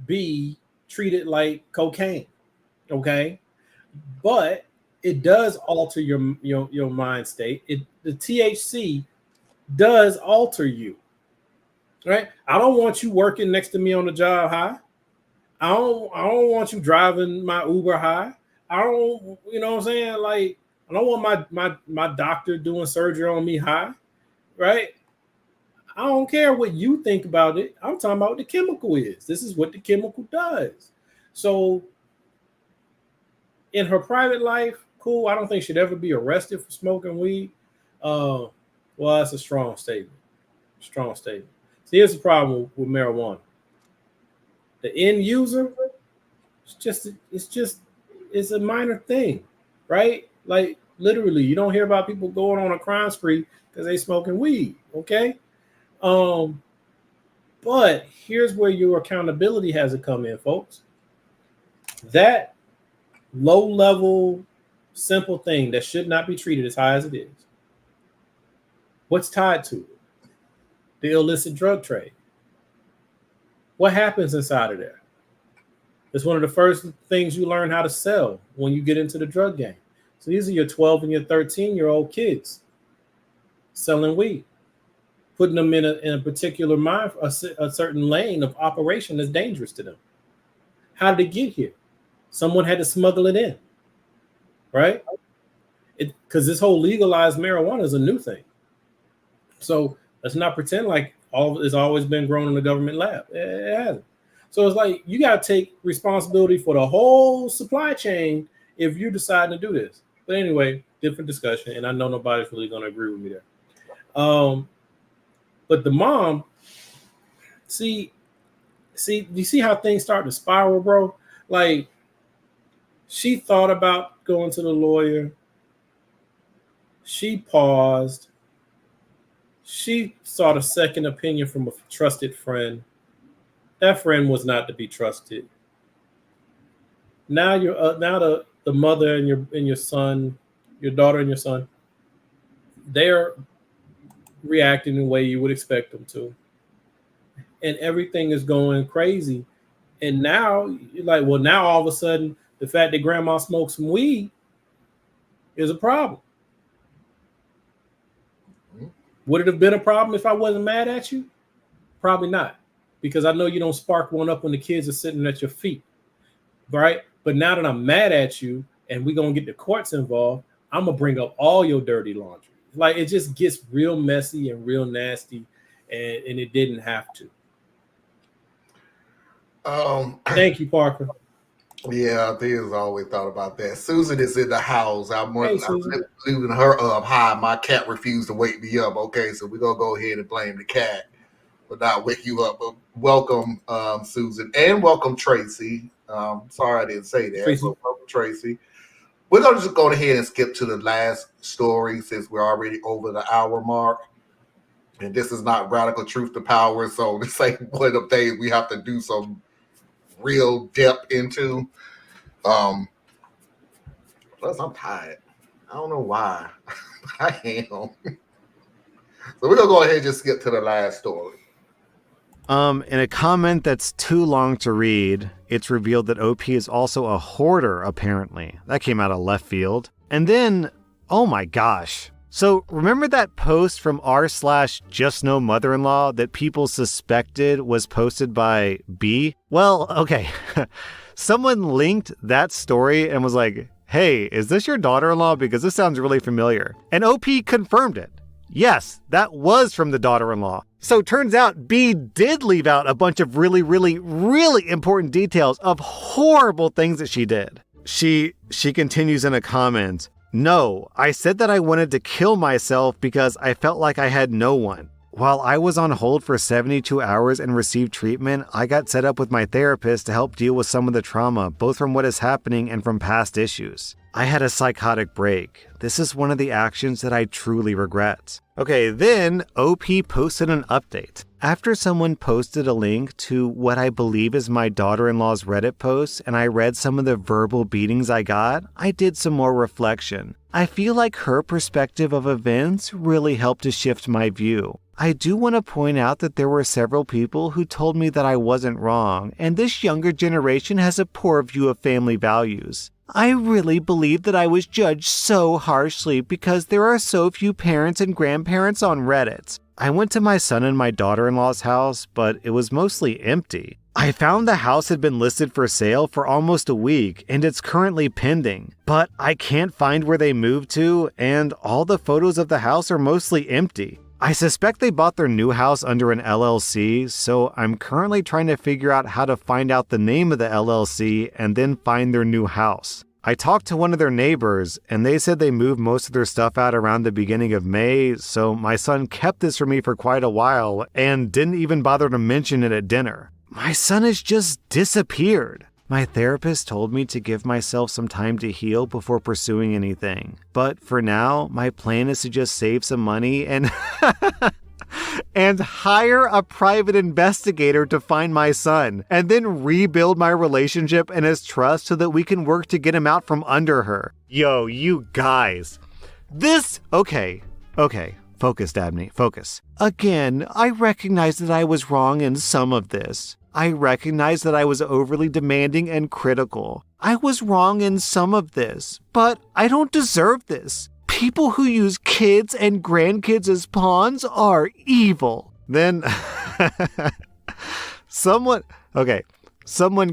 be treated like cocaine, okay? But it does alter your mind state. The THC does alter you, right? I don't want you working next to me on the job high. I don't want you driving my Uber high. I don't, you know what I'm saying? Like, I don't want my doctor doing surgery on me high, right? I don't care what you think about it. I'm talking about what the chemical is. This is what the chemical does. So in her private life, cool. I don't think she'd ever be arrested for smoking weed. Well, that's a strong statement. Strong statement. See, here's the problem with marijuana. The end user, it's a minor thing, right? Like, literally, you don't hear about people going on a crime spree because they smoking weed, okay? But here's where your accountability has to come in, folks. That low-level, simple thing that should not be treated as high as it is. What's tied to it? The illicit drug trade. What happens inside of there? It's one of the first things you learn how to sell when you get into the drug game. So these are your 12 and your 13-year-old kids selling weed, putting them in a particular mind, a certain lane of operation that's dangerous to them. How did it get here? Someone had to smuggle it in, right? Because this whole legalized marijuana is a new thing. So let's not pretend like it's always been grown in the government lab. It hasn't. So it's like you got to take responsibility for the whole supply chain if you decide to do this. But anyway, different discussion, and I know nobody's really going to agree with me there. But the mom, see, you see how things start to spiral, bro? Like, she thought about going to the lawyer. She paused. She sought a second opinion from a trusted friend. That friend was not to be trusted. Now the mother and your son, your daughter and your son, they're reacting the way you would expect them to, and everything is going crazy. And now you're like, well, now all of a sudden, the fact that grandma smokes some weed is a problem. Would it have been a problem if I wasn't mad at you? Probably not, because I know you don't spark one up when the kids are sitting at your feet, right? But now that I'm mad at you and we're going to get the courts involved, I'm going to bring up all your dirty laundry. Like, it just gets real messy and real nasty, and it didn't have to. Thank you, Parker. Yeah, Thea's always thought about that. Susan is in the house. I'm Susan. leaving her up high. My cat refused to wake me up. Okay, so we're going to go ahead and blame the cat for not wake you up. But welcome, Susan, and welcome, Tracy. Sorry I didn't say that. Tracy. But welcome, Tracy. We're going to just go ahead and skip to the last story since we're already over the hour mark. And this is not radical truth to power, so this ain't one of the things we have to do some real depth into. Plus, I'm tired. I don't know why. I am. So we're going to go ahead and just skip to the last story. In a comment that's too long to read, it's revealed that OP is also a hoarder, apparently. That came out of left field. And then, oh my gosh. So remember that post from r/justnomother-in-law that people suspected was posted by B? Well, okay. Someone linked that story and was like, hey, is this your daughter-in-law? Because this sounds really familiar. And OP confirmed it. Yes, that was from the daughter-in-law. So turns out B did leave out a bunch of really, really, really important details of horrible things that she did. She continues in a comment, no, I said that I wanted to kill myself because I felt like I had no one. While I was on hold for 72 hours and received treatment, I got set up with my therapist to help deal with some of the trauma, both from what is happening and from past issues. I had a psychotic break. This is one of the actions that I truly regret. Okay, then OP posted an update. After someone posted a link to what I believe is my daughter-in-law's Reddit post and I read some of the verbal beatings I got, I did some more reflection. I feel like her perspective of events really helped to shift my view. I do want to point out that there were several people who told me that I wasn't wrong, and this younger generation has a poor view of family values. I really believe that I was judged so harshly because there are so few parents and grandparents on Reddit. I went to my son and my daughter-in-law's house, but it was mostly empty. I found the house had been listed for sale for almost a week, and it's currently pending. But I can't find where they moved to, and all the photos of the house are mostly empty. I suspect they bought their new house under an LLC, so I'm currently trying to figure out how to find out the name of the LLC and then find their new house. I talked to one of their neighbors, and they said they moved most of their stuff out around the beginning of May, so my son kept this from me for quite a while and didn't even bother to mention it at dinner. My son has just disappeared. My therapist told me to give myself some time to heal before pursuing anything. But for now, my plan is to just save some money and and hire a private investigator to find my son, and then rebuild my relationship and his trust so that we can work to get him out from under her. Yo, you guys. Okay. Focus, Dabney, focus. Again, I recognize that I was wrong in some of this. I recognize that I was overly demanding and critical. I was wrong in some of this, but I don't deserve this. People who use kids and grandkids as pawns are evil. Then, someone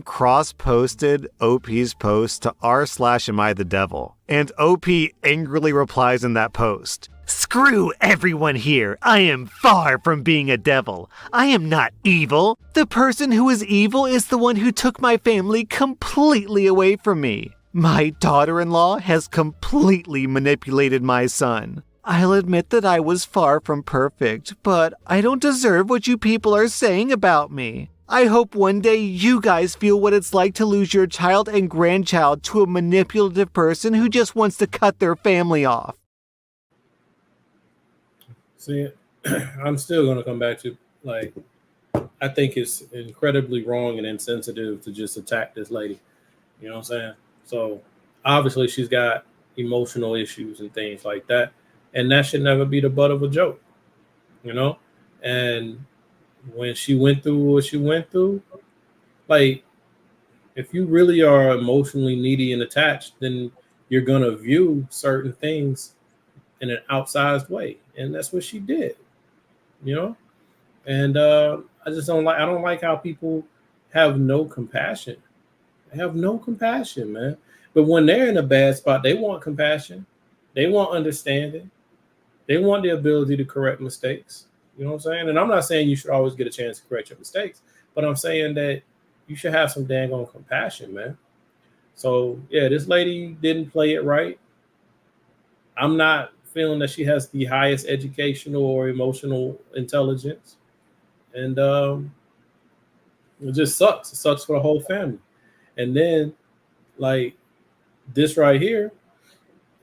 cross-posted OP's post to r/am I the devil, and OP angrily replies in that post, "Screw everyone here. I am far from being a devil. I am not evil. The person who is evil is the one who took my family completely away from me. My daughter-in-law has completely manipulated my son. I'll admit that I was far from perfect, but I don't deserve what you people are saying about me. I hope one day you guys feel what it's like to lose your child and grandchild to a manipulative person who just wants to cut their family off." See, I'm still going to come back to, like, I think it's incredibly wrong and insensitive to just attack this lady. You know what I'm saying? So obviously she's got emotional issues and things like that. And that should never be the butt of a joke, you know? And when she went through what she went through, like, If you really are emotionally needy and attached, then you're gonna view certain things in an outsized way, and that's what she did, you know. And I just don't like. I don't like how people have no compassion. They have no compassion, man. But when they're in a bad spot, they want compassion. They want understanding. They want the ability to correct mistakes. You know what I'm saying? And I'm not saying you should always get a chance to correct your mistakes, but I'm saying that you should have some dang on compassion, man. So yeah, this lady didn't play it right. I'm not feeling that she has the highest educational or emotional intelligence, and it just sucks. It sucks for the whole family. And then like this right here,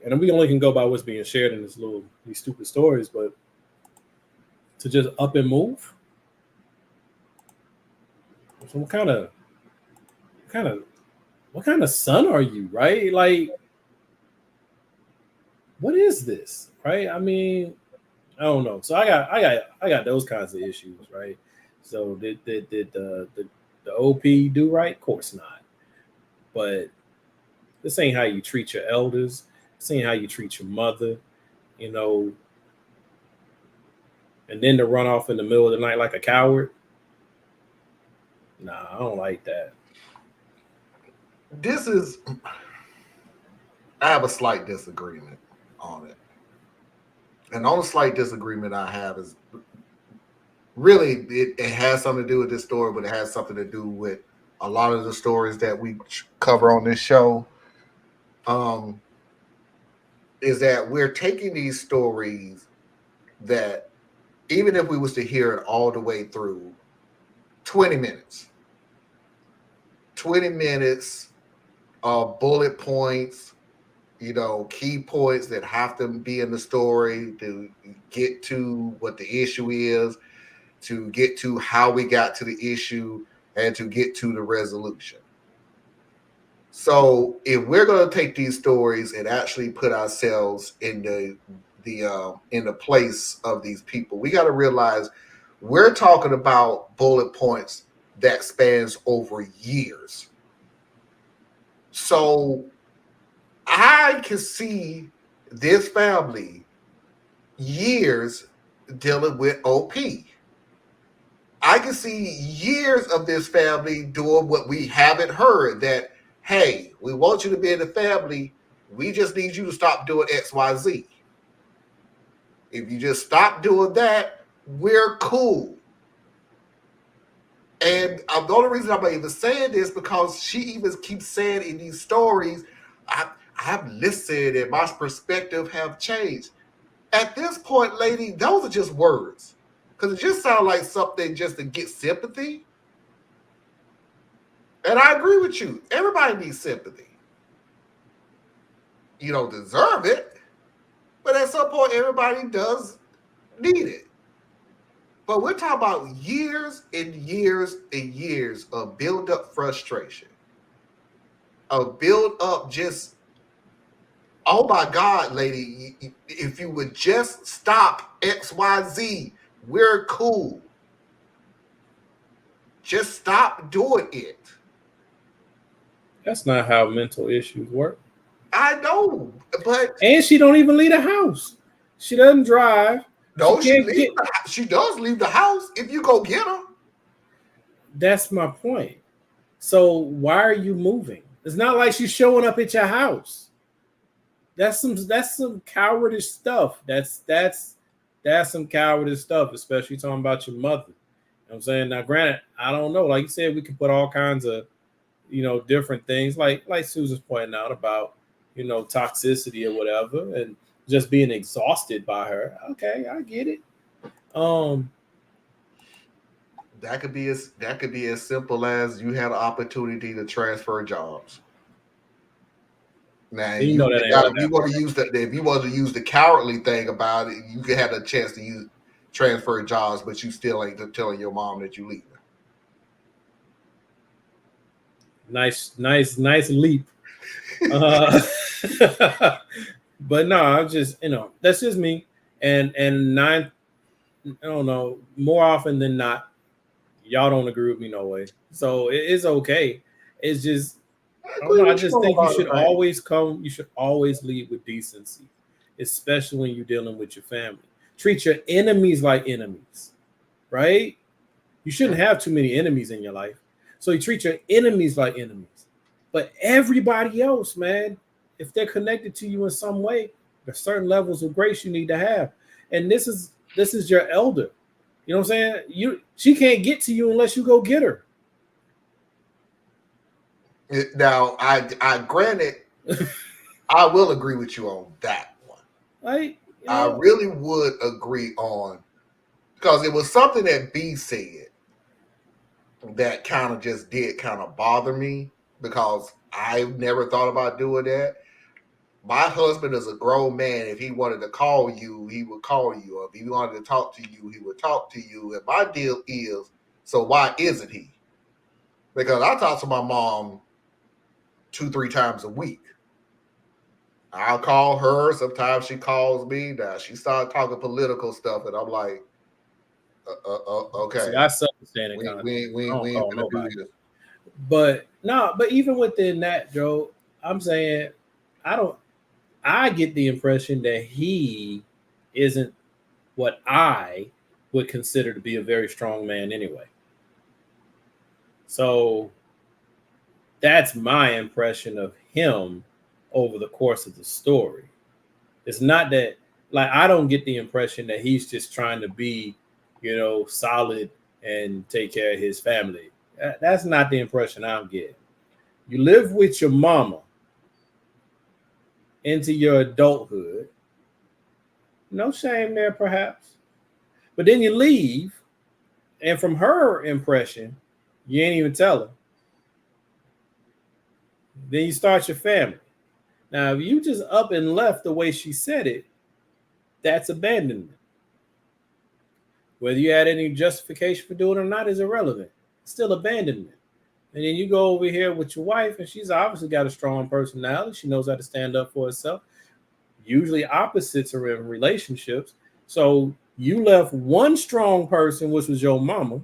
and we only can go by what's being shared in these stupid stories, but to just up and move. So kind of, what kind of son are you, right? Like, what is this, right? I mean, I don't know. So I got those kinds of issues, right? So did the OP do right? Of course not. But this ain't how you treat your elders. This ain't how you treat your mother, you know. And then to run off in the middle of the night like a coward. Nah, I don't like that. I have a slight disagreement on it. And the only slight disagreement I have is really it has something to do with this story, but it has something to do with a lot of the stories that we cover on this show. Is that we're taking these stories that even if we was to hear it all the way through, 20 minutes of bullet points, key points that have to be in the story to get to what the issue is, to get to how we got to the issue, and to get to the resolution. So if we're going to take these stories and actually put ourselves in the place of these people, we got to realize we're talking about bullet points that spans over years. So I can see this family years dealing with OP. I can see years of this family doing what we haven't heard, that, hey, we want you to be in the family. We just need you to stop doing XYZ. If you just stop doing that, we're cool. And the only reason I'm even saying this because she even keeps saying in these stories, I have listened and my perspective have changed. At this point, lady, those are just words. Because it just sounds like something just to get sympathy. And I agree with you. Everybody needs sympathy. You don't deserve it. But at some point, everybody does need it. But we're talking about years and years and years of build up frustration. Of build up just, oh my God, lady, if you would just stop XYZ, we're cool. Just stop doing it. That's not how mental issues work. I know, but and she don't even leave the house. She doesn't drive. No, she does leave the house if you go get her. That's my point. So why are you moving? It's not like she's showing up at your house. That's some cowardice stuff. That's some cowardice stuff, especially talking about your mother. You know what I'm saying? Now, granted, I don't know. Like you said, we can put all kinds of, different things, like Susan's pointing out about, toxicity or whatever, and just being exhausted by her. Okay, I get it. That could be as simple as you had an opportunity to transfer jobs. Now, if you want to use the cowardly thing about it, you could have a chance to transfer jobs, but you still ain't telling your mom that you leaving. Nice leap. But no, I'm just, that's just me. And I don't know, more often than not, y'all don't agree with me no way. So it's okay. It's just, I don't agree know. I with just on a think you lot of should things. always come. You should always lead with decency, especially when you're dealing with your family. Treat your enemies like enemies, right? You shouldn't have too many enemies in your life. So you treat your enemies like enemies. But everybody else, man, if they're connected to you in some way, there's certain levels of grace you need to have. And this is your elder. You know what I'm saying? She can't get to you unless you go get her. Now, I granted, I will agree with you on that one. Right? You I know, really would agree on, because it was something that B said that kind of just did kind of bother me, because I never thought about doing that. My husband is a grown man. If he wanted to call you, he would call you. If he wanted to talk to you, he would talk to you. And my deal is, so why isn't he? Because I talk to my mom 2-3 times a week. I'll call her. Sometimes she calls me. Now she started talking political stuff, and I'm like, okay. see, I understand it. We ain't gonna do this. But no, but even within that, Joe, I'm saying I get the impression that he isn't what I would consider to be a very strong man anyway. So that's my impression of him over the course of the story. It's not that, like, I don't get the impression that he's just trying to be, solid and take care of his family. That's not the impression I'm getting. You live with your mama into your adulthood. No shame there, perhaps. But then you leave, and from her impression, you ain't even tell her. Then you start your family. Now, if you just up and left the way she said it, that's abandonment. Whether you had any justification for doing it or not is irrelevant. It's still abandonment. And then you go over here with your wife, and she's obviously got a strong personality. She knows how to stand up for herself. Usually opposites are in relationships. So you left one strong person, which was your mama.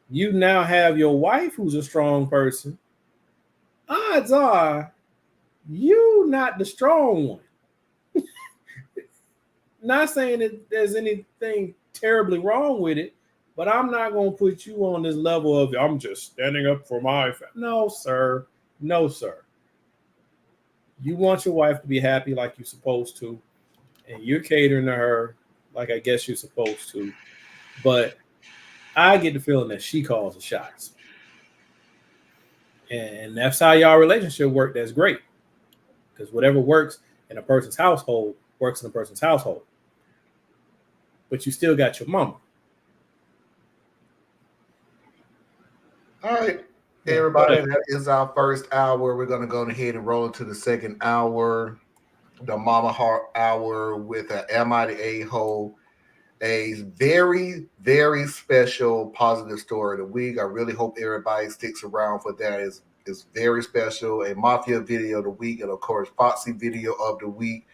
You now have your wife, who's a strong person. Odds are you not the strong one. Not saying that there's anything terribly wrong with it, but I'm not going to put you on this level of I'm just standing up for my family. No, sir. No, sir. You want your wife to be happy like you're supposed to, and you're catering to her like I guess you're supposed to. But I get the feeling that she calls the shots. And that's how y'all relationship work. That's great. Because whatever works in a person's household works in a person's household. But you still got your mama. All right, everybody, that is our first hour. We're going to go ahead and roll into the second hour, the Mama Heart Hour, with a Am I the A-Hole? A very, very special positive story of the week. I really hope everybody sticks around for that. It's very special. A Mafia video of the week, and of course, Foxy video of the week.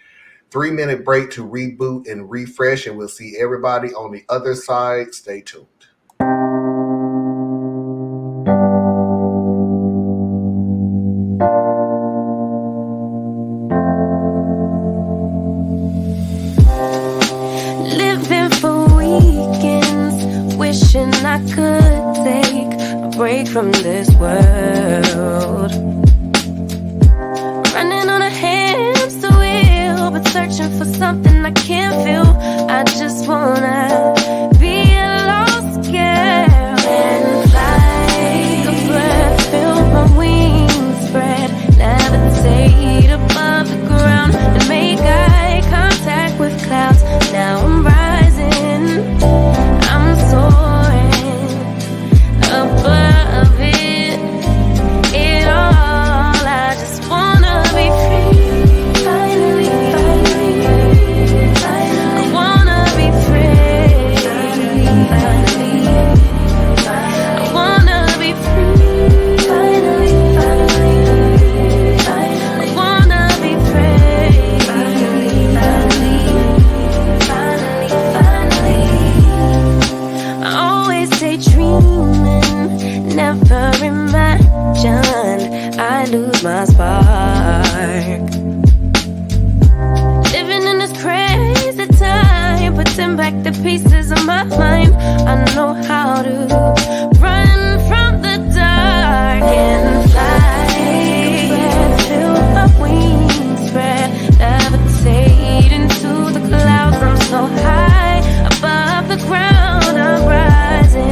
3-minute break to reboot and refresh, and we'll see everybody on the other side. Stay tuned. Living for weekends, wishing I could take a break from this world. Running on a hamster wheel, but searching for something I can't feel. I just wanna be a lost girl and fly. The breath, feel my wings spread, levitate above the ground and make eye contact with clouds. Now I'm rising, I'm soaring above it all. I just wanna be free, finally, finally. I wanna be free, finally. I wanna be free, finally, finally. I wanna be free, finally, finally. I always daydreaming, never imagine might lose my spark. Living in this crazy time, putting back the pieces of my mind. I know how to run from the dark and fly. Feel my wings spread, levitate into the clouds. I'm so high above the ground. I'm rising.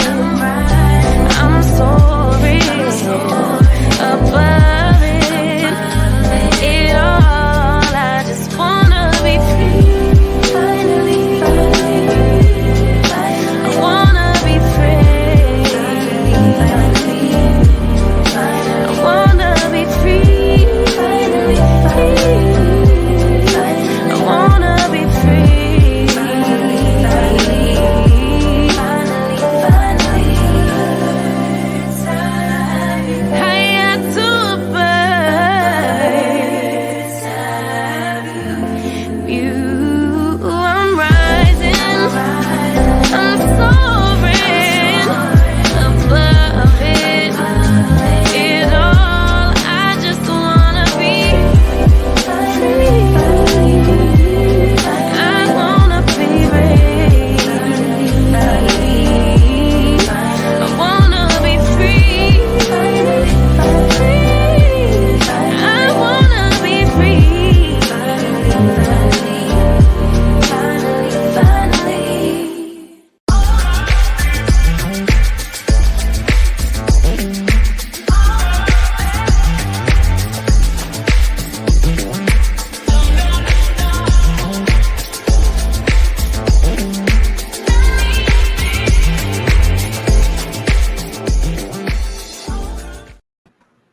I'm soaring above it. It all. I just wanna be free. Finally, I wanna be free. I wanna be free. I wanna be free.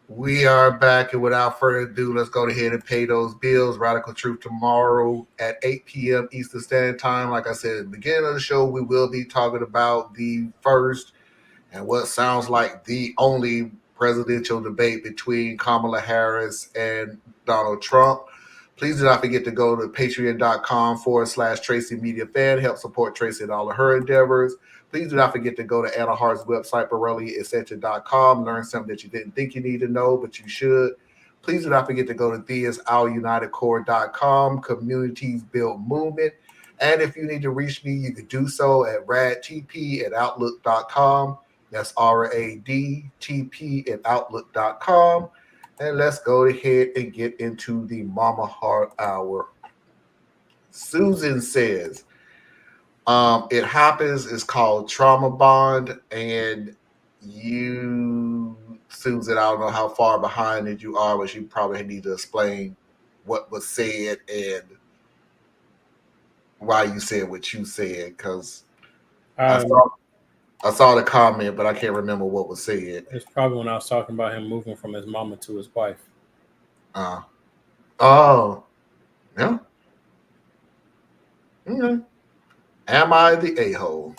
We are back, and without further ado, let's go ahead and pay those bills. Radical Truth tomorrow at 8 p.m. Eastern Standard Time. Like I said at the beginning of the show, we will be talking about the first and what sounds like the only presidential debate between Kamala Harris and Donald Trump. Please do not forget to go to patreon.com/Tracy Media Fan. Help support Tracy in all of her endeavors. Please do not forget to go to Anna Hart's website, BorelliAscension.com. Learn something that you didn't think you need to know, but you should. Please do not forget to go to TheisOurUnitedCore.com, Communities Build Movement. And if you need to reach me, you can do so at radtp@outlook.com. That's RADTP@outlook.com. And let's go ahead and get into the Mama Heart Hour. Susan says, it happens, it's called Trauma Bond, and you, Susan, I don't know how far behind it you are, but you probably need to explain what was said and why you said what you said, because I saw the comment, but I can't remember what was said. It's probably when I was talking about him moving from his mama to his wife. Oh, yeah. Okay. Am I the a-hole?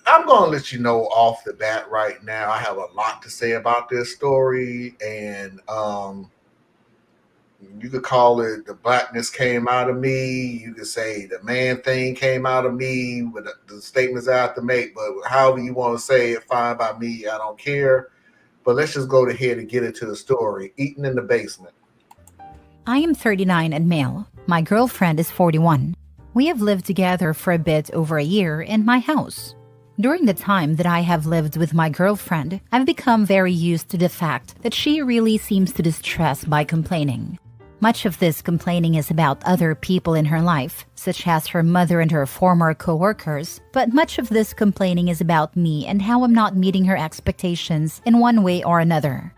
I'm going to let you know off the bat right now, I have a lot to say about this story, and you could call it the blackness came out of me. You could say the man thing came out of me with the statements I have to make, but however you want to say it, fine by me. I don't care. But let's just go ahead and get into the story. Eating in the basement. I am 39 and male. My girlfriend is 41. We have lived together for a bit over a year in my house. During the time that I have lived with my girlfriend, I've become very used to the fact that she really seems to distress by complaining. Much of this complaining is about other people in her life, such as her mother and her former co-workers, but much of this complaining is about me and how I'm not meeting her expectations in one way or another.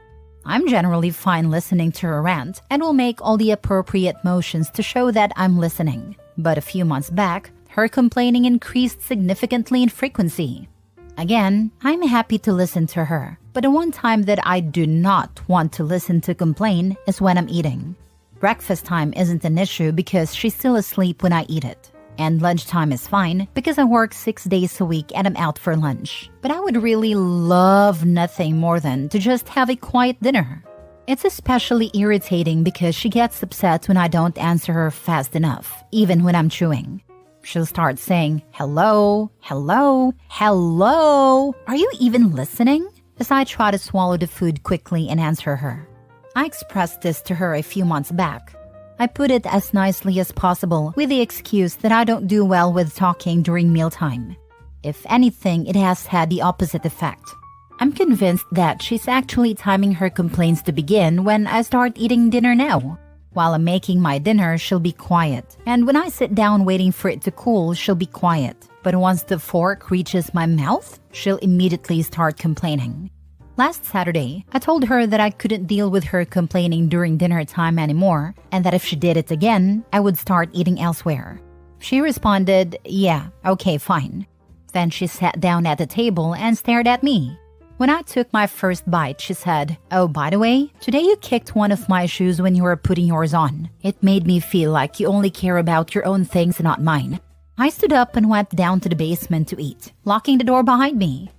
I'm generally fine listening to her rant and will make all the appropriate motions to show that I'm listening. But a few months back, her complaining increased significantly in frequency. Again, I'm happy to listen to her, but the one time that I do not want to listen to complain is when I'm eating. Breakfast time isn't an issue because she's still asleep when I eat it. And lunchtime is fine because I work 6 days a week and I'm out for lunch. But I would really love nothing more than to just have a quiet dinner. It's especially irritating because she gets upset when I don't answer her fast enough, even when I'm chewing. She'll start saying, hello, hello, hello. Are you even listening? As I try to swallow the food quickly and answer her. I expressed this to her a few months back. I put it as nicely as possible with the excuse that I don't do well with talking during mealtime. If anything, it has had the opposite effect. I'm convinced that she's actually timing her complaints to begin when I start eating dinner now. While I'm making my dinner, she'll be quiet. And when I sit down waiting for it to cool, she'll be quiet. But once the fork reaches my mouth, she'll immediately start complaining. Last Saturday, I told her that I couldn't deal with her complaining during dinner time anymore, and that if she did it again, I would start eating elsewhere. She responded, yeah, okay, fine. Then she sat down at the table and stared at me. When I took my first bite, she said, oh, by the way, today you kicked one of my shoes when you were putting yours on. It made me feel like you only care about your own things and not mine. I stood up and went down to the basement to eat, locking the door behind me.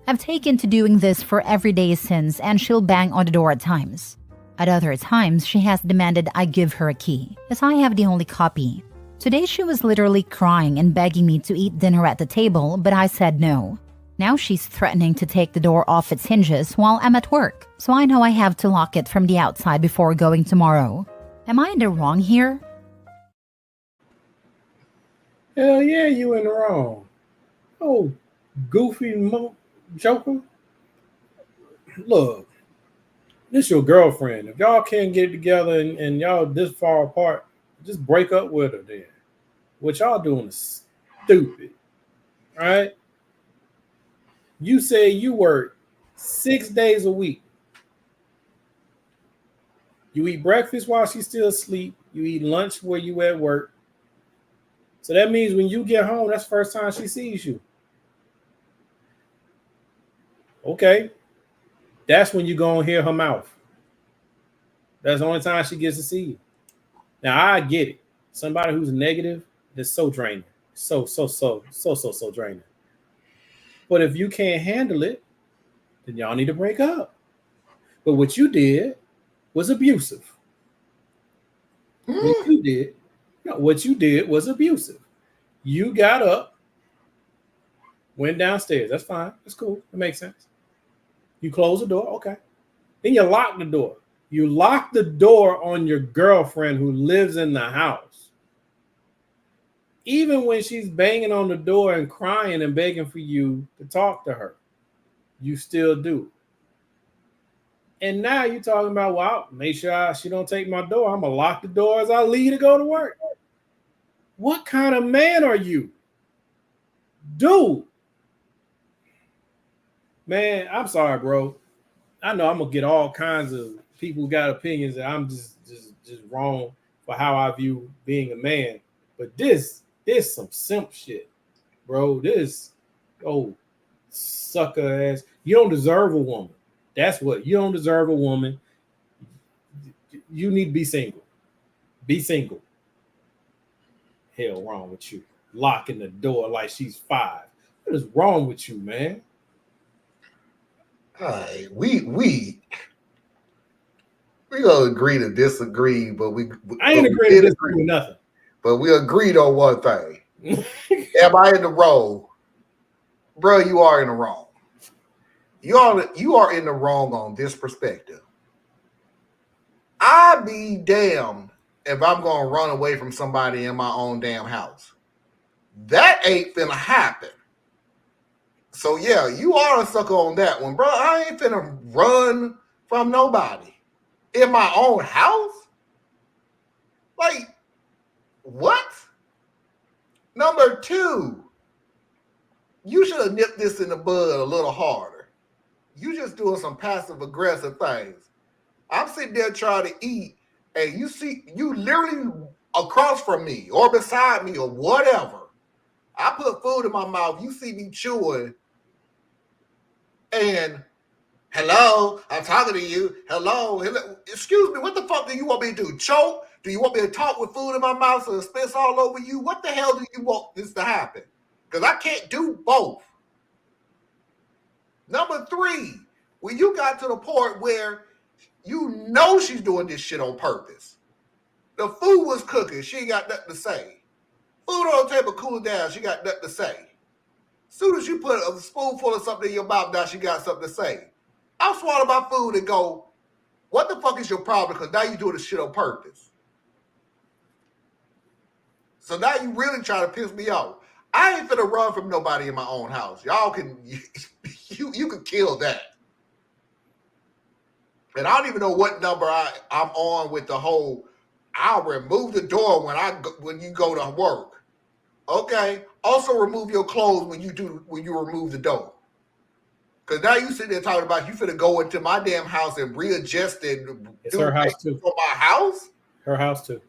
I've taken to doing this for every day since, and she'll bang on the door at times. At other times, she has demanded I give her a key, as I have the only copy. Today she was literally crying and begging me to eat dinner at the table, but I said no. Now she's threatening to take the door off its hinges while I'm at work, so I know I have to lock it from the outside before going tomorrow. Am I in the wrong here? Hell yeah, you in the wrong. Oh, goofy joker. Look, this your girlfriend. If y'all can't get together and y'all this far apart, just break up with her then. What y'all doing is stupid, right? You say you work 6 days a week. You eat breakfast while she's still asleep. You eat lunch where you at work. So that means when you get home, that's the first time she sees you. Okay. That's when you go and hear her mouth. That's the only time she gets to see you. Now, I get it. Somebody who's negative, that's so draining. So draining. But if you can't handle it, then y'all need to break up. But what you did was abusive. What you did was abusive. You got up, went downstairs. That's fine. That's cool. That makes sense. You close the door. Okay. Then you lock the door. You lock the door on your girlfriend who lives in the house. Even when she's banging on the door and crying and begging for you to talk to her, you still do. And now you're talking about, well, make sure she don't take my door. I'm going to lock the door as I leave to go to work. What kind of man are you? Dude. Man, I'm sorry, bro. I know I'm going to get all kinds of people who got opinions that I'm just wrong for how I view being a man. But this some simp shit, bro. Sucker ass. You don't deserve a woman. That's what. You don't deserve a woman. You need to be single. Be single. Hell wrong with you. Locking the door like she's 5. What is wrong with you, man? All right, we gonna agree to disagree, but I ain't agreeing to disagree with nothing. But we agreed on one thing. Am I in the wrong? Bro, you are in the wrong. You are in the wrong on this perspective. I be damned if I'm gonna run away from somebody in my own damn house. That ain't finna happen. So yeah, you are a sucker on that one, bro. I ain't finna run from nobody in my own house. Like, what? Number 2, you should have nipped this in the bud a little harder. You just doing some passive aggressive things. I'm sitting there trying to eat, and you literally across from me or beside me or whatever. I put food in my mouth. You see me chewing, and hello, I'm talking to you. Hello. Excuse me, what the fuck do you want me to do? Choke? Do you want me to talk with food in my mouth so it spits all over you? What the hell do you want this to happen? Because I can't do both. Number 3, when you got to the point where You know she's doing this shit on purpose. The food was cooking. She ain't got nothing to say. Food on the table cooling down. She got nothing to say. Soon as you put a spoonful of something in your mouth, now she got something to say. I'll swallow my food and go, what the fuck is your problem? Because now you doing this shit on purpose. So now you really trying to piss me off. I ain't finna run from nobody in my own house. Y'all can, you can kill that. And I don't even know what number I'm on with the whole, I'll remove the door when you go to work. Okay. Also remove your clothes when you remove the door. Because now you sitting there talking about you finna go into my damn house and readjust and It's her house too. For my house? Her house too.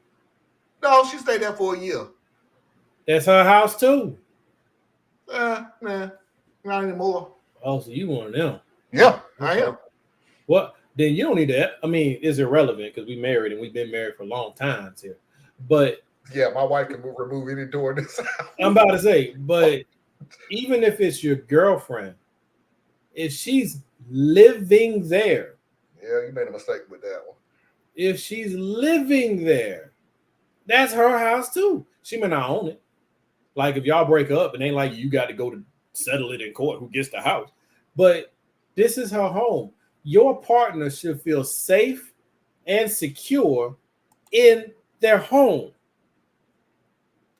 No, she stayed there for a year. That's her house too. Nah, not anymore. Oh, so you one of them? Yeah, I am. What? Then you don't need that. I mean, it's irrelevant because we married and we've been married for a long time here. But yeah, my wife can remove any door in this house. I'm about to say, but even if it's your girlfriend, if she's living there, yeah, you made a mistake with that one. If she's living there, that's her house too. She may not own it. Like if y'all break up and ain't like you got to go to settle it in court, who gets the house? But this is her home. Your partner should feel safe and secure in their home,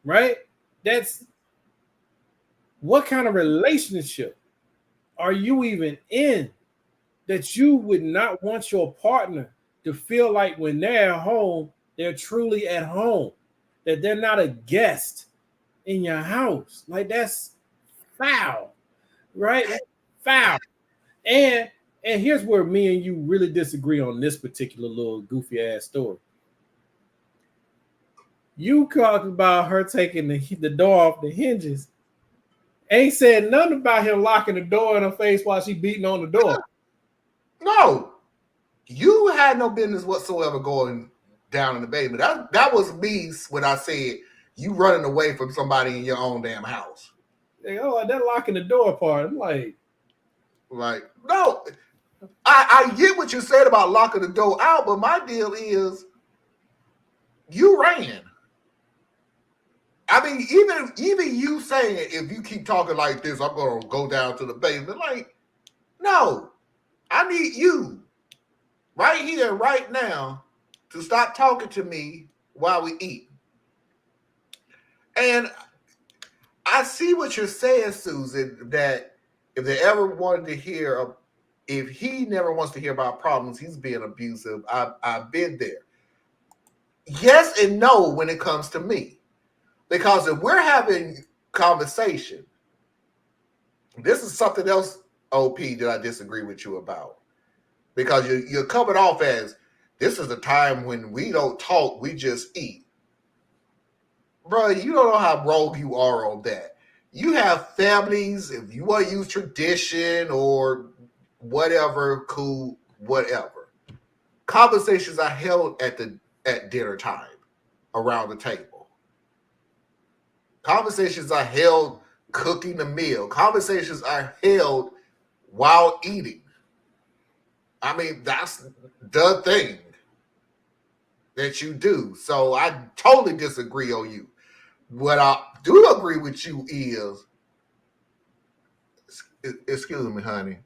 right? That's what kind of relationship are you even in that you would not want your partner to feel like when they're at home, they're truly at home, that they're not a guest in your house? Like that's foul, right? Foul. And here's where me and you really disagree on this particular little goofy ass story. You talked about her taking the door off the hinges. Ain't said nothing about him locking the door in her face while she beating on the door. No, you had no business whatsoever going down in the basement. That was me when I said you running away from somebody in your own damn house. Like, oh, that locking the door part. I'm like, no. I get what you said about locking the door out, but my deal is you ran. I mean, even you saying if you keep talking like this, I'm gonna go down to the basement. Like, no, I need you right here, right now, to stop talking to me while we eat. And I see what you're saying, Susan, that if they ever wanted to hear, if he never wants to hear about problems, he's being abusive. I've been there. Yes and no when it comes to me. Because if we're having conversation, this is something else, OP, that I disagree with you about. Because you're coming off as, this is a time when we don't talk, we just eat. Bro, you don't know how rogue you are on that. You have families, if you want to use tradition or whatever, cool, whatever. Conversations are held at dinner time around the table. Conversations are held cooking the meal. Conversations are held while eating. I mean, that's the thing that you do. So I totally disagree on you. What I do agree with you is, excuse me, honey.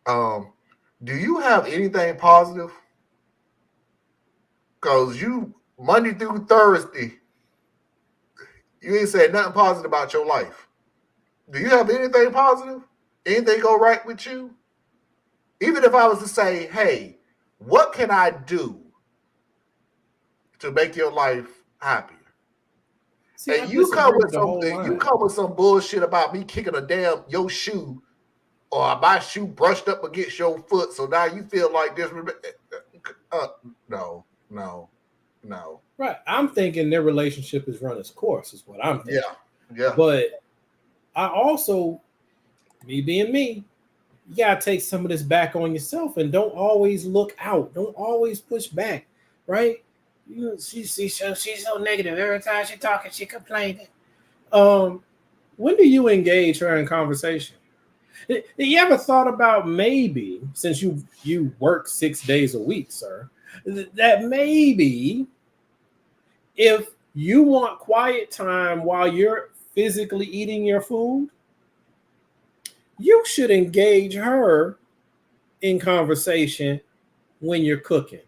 Do you have anything positive? Because you, Monday through Thursday, you ain't said nothing positive about your life. Do you have anything positive? Anything go right with you? Even if I was to say, hey, what can I do to make your life happier? See, and you come with some bullshit about me kicking your shoe, or my shoe brushed up against your foot, so now you feel like this. No. Right. I'm thinking their relationship has run its course, is what I'm thinking. Yeah. But I also, me being me, you gotta take some of this back on yourself and don't always look out. Don't always push back, right? You know, she's so negative. Every time she talking, she complaining. When do you engage her in conversation? You ever thought about maybe, since you work 6 days a week, sir, that maybe if you want quiet time while you're physically eating your food, you should engage her in conversation when you're cooking,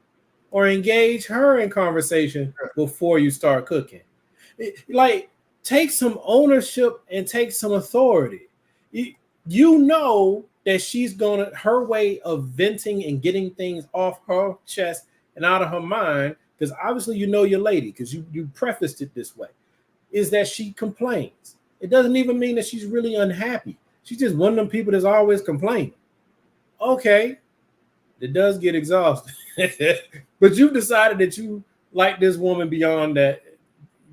or engage her in conversation before you start cooking. Like, take some ownership and take some authority. You know that she's gonna, her way of venting and getting things off her chest and out of her mind, because obviously you know your lady, because you prefaced it this way, is that she complains. It doesn't even mean that she's really unhappy. She's just one of them people that's always complaining. Okay, it does get exhausting. But you've decided that you like this woman beyond that,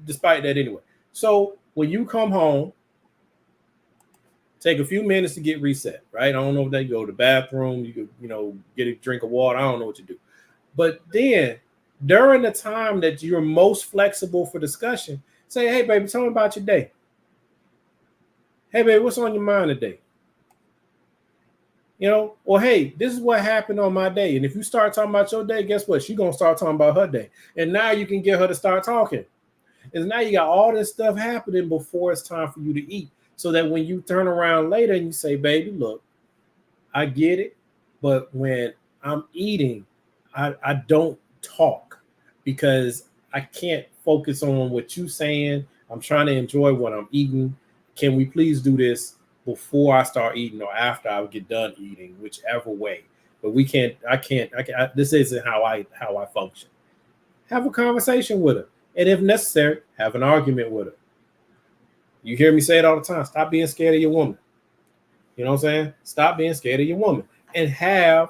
despite that anyway. So when you come home, take a few minutes to get reset, right? I don't know if they go to the bathroom, you could, get a drink of water. I don't know what you do. But then during the time that you're most flexible for discussion, say, hey, baby, tell me about your day. Hey, baby, what's on your mind today? Or hey, this is what happened on my day. And if you start talking about your day, guess what? She's going to start talking about her day. And now you can get her to start talking. And now you got all this stuff happening before it's time for you to eat. So that when you turn around later and you say, baby, look, I get it. But when I'm eating, I don't talk because I can't focus on what you're saying. I'm trying to enjoy what I'm eating. Can we please do this before I start eating or after I get done eating, whichever way? But I can't, this isn't how I function. Have a conversation with her. And if necessary, have an argument with her. You hear me say it all the time. Stop being scared of your woman. You know what I'm saying? Stop being scared of your woman and have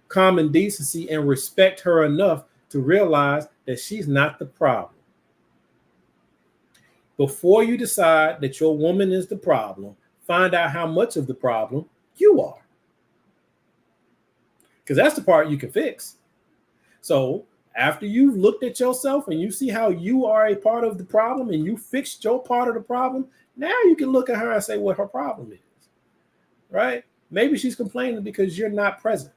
common decency and respect her enough to realize that she's not the problem. Before you decide that your woman is the problem, find out how much of the problem you are. Because that's the part you can fix. So after you've looked at yourself and you see how you are a part of the problem and you fixed your part of the problem, now you can look at her and say what her problem is, right? Maybe she's complaining because you're not present.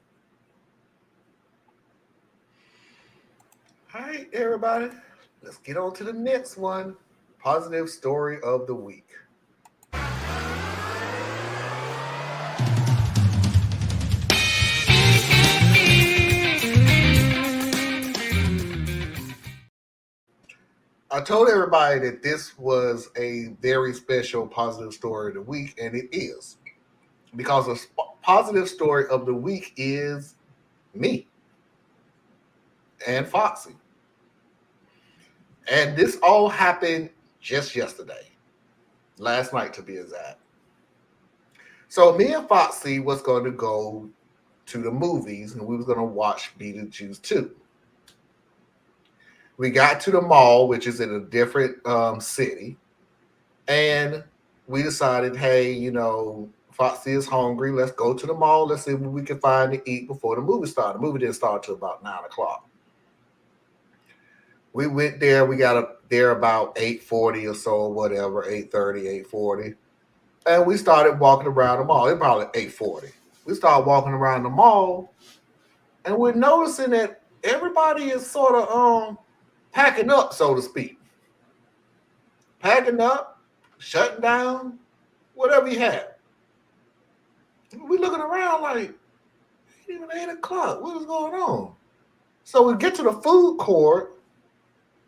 All right, everybody, let's get on to the next one. Positive story of the week. I told everybody that this was a very special positive story of the week, and it is. Because the positive story of the week is me and Foxy. And this all happened just yesterday. Last night, to be exact. So me and Foxy was going to go to the movies, and we was going to watch Beetlejuice 2. We got to the mall, which is in a different city, and we decided, hey, Foxy is hungry. Let's go to the mall. Let's see what we can find to eat before the movie started. The movie didn't start till about 9 o'clock. We went there. We got up there about 8:40 or so, or whatever, 8:30, 8:40. And we started walking around the mall. It probably 8:40. We started walking around the mall, and we're noticing that everybody is sort of packing up, so to speak. Packing up, shutting down, whatever you have. We're looking around like, it ain't even 8 o'clock. What is going on? So we get to the food court,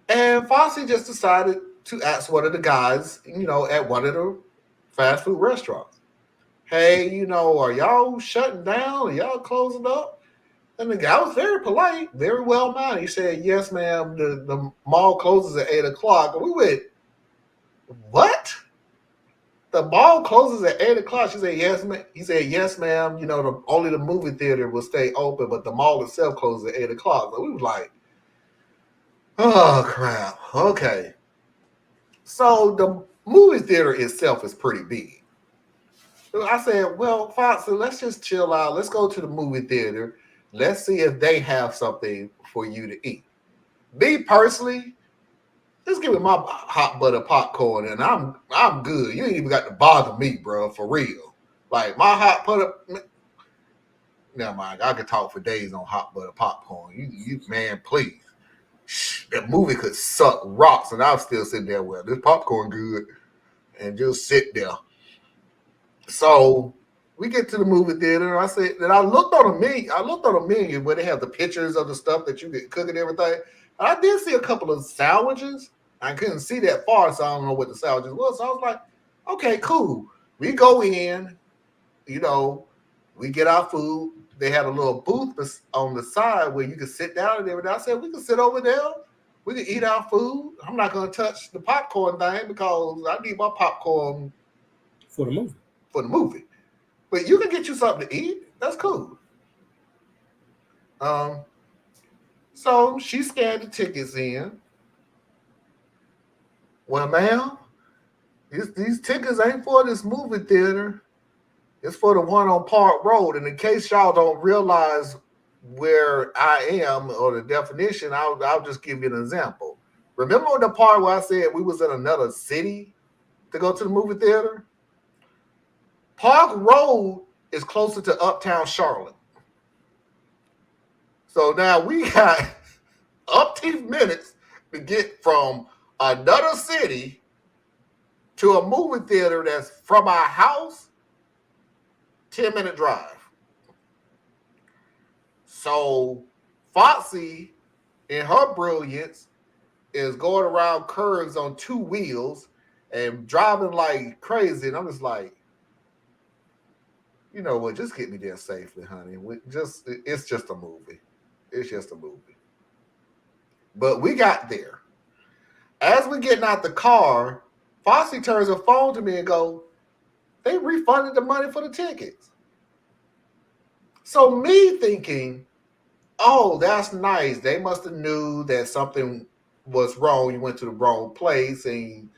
and Foxy just decided to ask one of the guys, at one of the fast food restaurants, hey, are y'all shutting down? Are y'all closing up? And the guy was very polite, very well-mannered. He said, yes, ma'am, the mall closes at 8 o'clock. And we went, what? The mall closes at 8 o'clock. She said, yes, ma'am. He said, yes, ma'am. Only the movie theater will stay open, but the mall itself closes at 8 o'clock. So we was like, oh, crap. Okay. So the movie theater itself is pretty big. So I said, well, Foxy, let's just chill out. Let's go to the movie theater. Let's see if they have something for you to eat. Me personally, just give me my hot butter popcorn and I'm good. You ain't even got to bother me, bro, for real. Like my hot butter. Never mind. I could talk for days on hot butter popcorn. You man, please. That movie could suck rocks, and I'm still sitting there. Well, this popcorn good, and just sit there. So we get to the movie theater. And I said that I looked on a menu. I looked on a menu where they have the pictures of the stuff that you get cook and everything. And I did see a couple of sandwiches. I couldn't see that far, so I don't know what the sandwiches was. So I was like, okay, cool. We go in, you know, we get our food. They had a little booth on the side where you could sit down and everything. I said, we can sit over there. We can eat our food. I'm not going to touch the popcorn thing because I need my popcorn for the movie. But you can get you something to eat. That's cool. So she scanned the tickets in. Well, ma'am, these tickets ain't for this movie theater. It's for the one on Park Road. And in case y'all don't realize where I am or the definition, I'll just give you an example. Remember the part where I said we was in another city to go to the movie theater? Park Road is closer to Uptown Charlotte. So now we got up to minutes to get from another city to a movie theater that's from our house, 10-minute drive. So Foxy, in her brilliance, is going around curves on 2 wheels and driving like crazy. And I'm just like, you know what? Just get me there safely, honey. It's just a movie. It's just a movie. But we got there. As we're getting out the car, Foxy turns her phone to me and goes, they refunded the money for the tickets. So me thinking, oh, that's nice. They must have knew that something was wrong. You went to the wrong place, and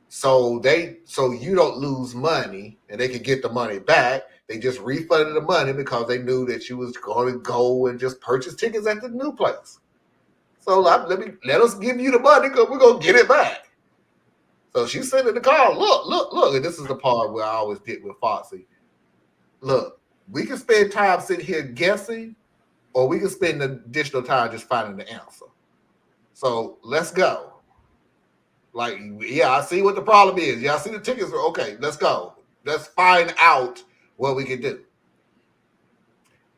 so you don't lose money, and they could get the money back. They just refunded the money because they knew that you was going to go and just purchase tickets at the new place. So let us give you the money because we're gonna get it back. So she said in the car, look, and this is the part where I always get with Foxy. Look, we can spend time sitting here guessing, or we can spend additional time just finding the answer. So let's go. Like, yeah, I see what the problem is. Yeah, I see the tickets. Okay, let's go. Let's find out what we can do.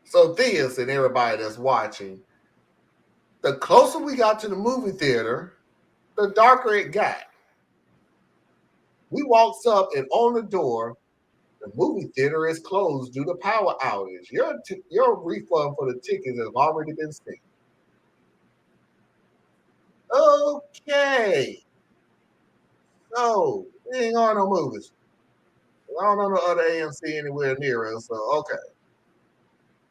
So this and everybody that's watching, the closer we got to the movie theater, the darker it got. We walked up and on the door, the movie theater is closed due to power outage. Your refund for the tickets has already been sent. Okay. So, we ain't on no movies. I don't know no other AMC anywhere near us, so okay.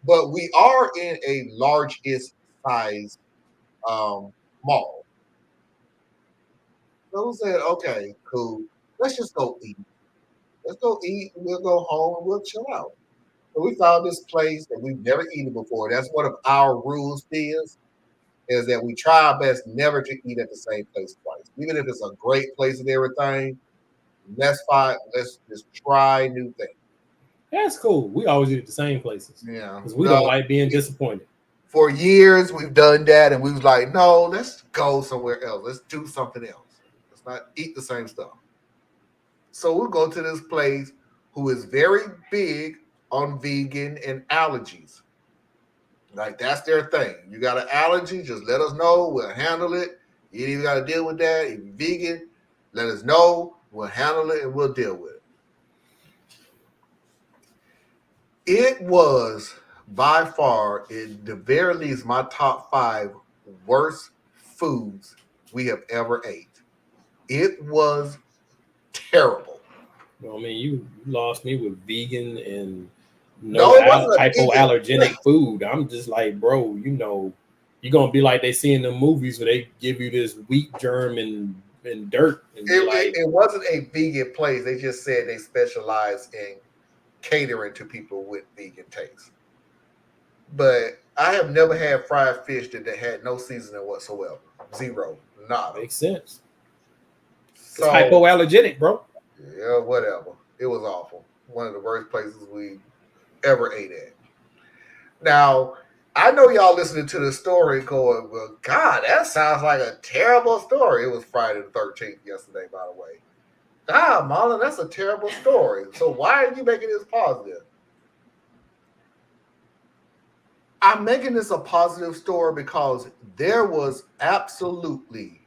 But we are in a largest size mall. So we said, okay, cool. Let's just go eat. Let's go eat, and we'll go home and we'll chill out. So we found this place that we've never eaten before. That's one of our rules is that we try our best never to eat at the same place twice. Even if it's a great place and everything, let's just try new things. That's cool. We always eat at the same places. Yeah. Because we don't like being disappointed. For years, we've done that, and we was like, no, let's go somewhere else. Let's do something else. Let's not eat the same stuff. So we'll go to this place who is very big on vegan and allergies. Like, that's their thing. You got an allergy, just let us know. We'll handle it. You ain't even got to deal with that. If you're vegan, let us know. We'll handle it, and we'll deal with it. It was by far, at the very least, my top 5 worst foods we have ever ate. It was terrible. Well, I mean, you lost me with vegan and hypoallergenic food. I'm just like, bro, you're going to be like they see in the movies where they give you this wheat germ and dirt. And it wasn't a vegan place. They just said they specialize in catering to people with vegan tastes. But I have never had fried fish that had no seasoning whatsoever. Zero. Nada. Makes sense. So, it's hypoallergenic, bro. Yeah, whatever. It was awful. one of the worst places we ever ate at. Now, I know y'all listening to the story going, well, God, that sounds like a terrible story. It was Friday the 13th yesterday, by the way. God, Marlon, that's a terrible story. So why are you making this positive? I'm making this a positive story because there was absolutely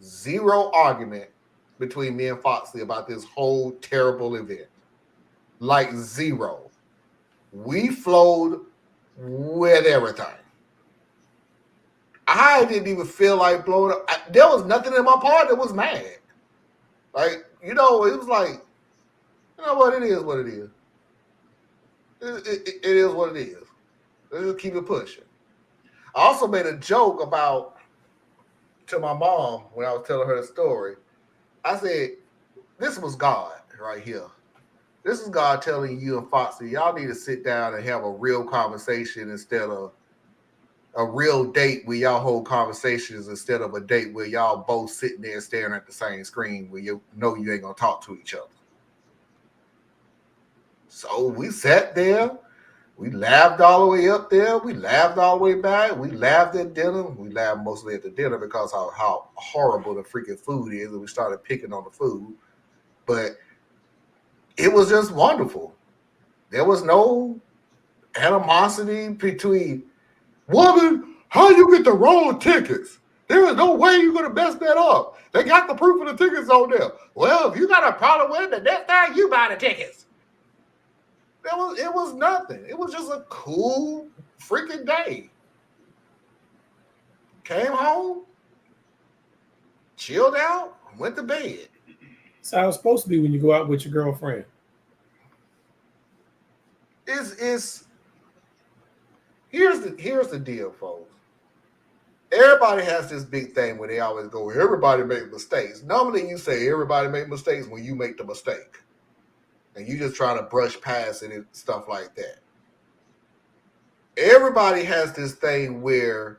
zero argument between me and Foxy about this whole terrible event. Like zero. We flowed with everything. I didn't even feel like blowing up. There was nothing in my part that was mad. Like, it was like, you know what, it is what it is. It is what it is. Let's just keep it pushing. I also made a joke to my mom when I was telling her the story. I said, this was God right here. This is God telling you and Foxy, y'all need to sit down and have a real conversation instead of a real date where y'all hold conversations instead of a date where y'all both sitting there staring at the same screen where you know you ain't gonna talk to each other. So we sat there, we laughed all the way up there, we laughed all the way back, we laughed at dinner, we laughed mostly at the dinner because how horrible the freaking food is, and we started picking on the food. But it was just wonderful. There was no animosity between, woman, how you get the wrong tickets? There is no way you're going to mess that up. They got the proof of the tickets on there. Well, if you got a problem with it, the next time you buy the tickets. It was nothing. It was just a cool freaking day. Came home, chilled out, went to bed. That's how it's supposed to be when you go out with your girlfriend. Here's the deal, folks. Everybody has this big thing where they always go, everybody make mistakes. Normally you say everybody make mistakes when you make the mistake. And you just trying to brush past it and stuff like that. Everybody has this thing where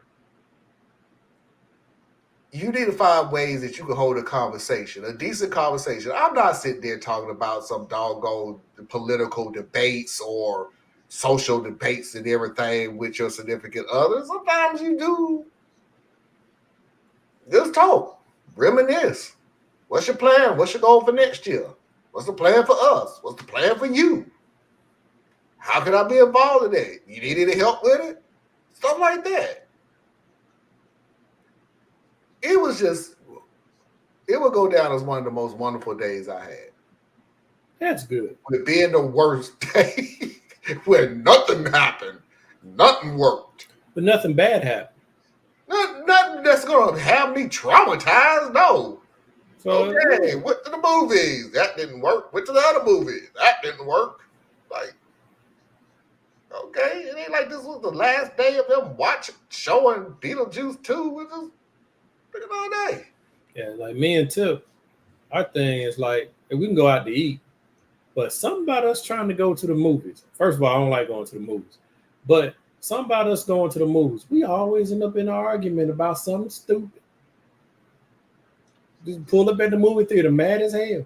you need to find ways that you can hold a conversation, a decent conversation. I'm not sitting there talking about some doggone political debates or social debates and everything with your significant other. Sometimes you do. Just talk, reminisce. What's your plan? What's your goal for next year? What's the plan for us? What's the plan for you? How can I be involved in that? You need any help with it? Stuff like that. It would go down as one of the most wonderful days I had. That's good. With being the worst day where nothing happened, nothing worked. But nothing bad happened. Nothing that's going to have me traumatized, no. So, okay, went to the movies. That didn't work. Went to the other movies. That didn't work. Like, okay, it ain't like this was the last day of them showing Beetlejuice 2. We just picking all day. Yeah, like me and Tip, our thing is like, if we can go out to eat, but something about us trying to go to the movies. First of all, I don't like going to the movies. But something about us going to the movies, we always end up in an argument about something stupid. Just pull up at the movie theater, mad as hell.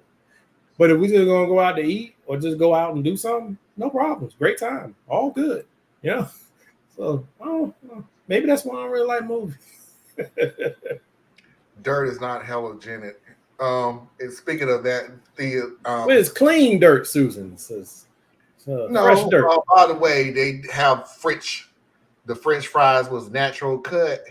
But if we just gonna go out to eat or just go out and do something, no problems. Great time. All good. Yeah. So I don't know. Maybe that's why I don't really like movies. Dirt is not halogenic. And speaking of that, Well, it's clean dirt, Susan. It's fresh dirt. By the way, they have the French fries was natural cut.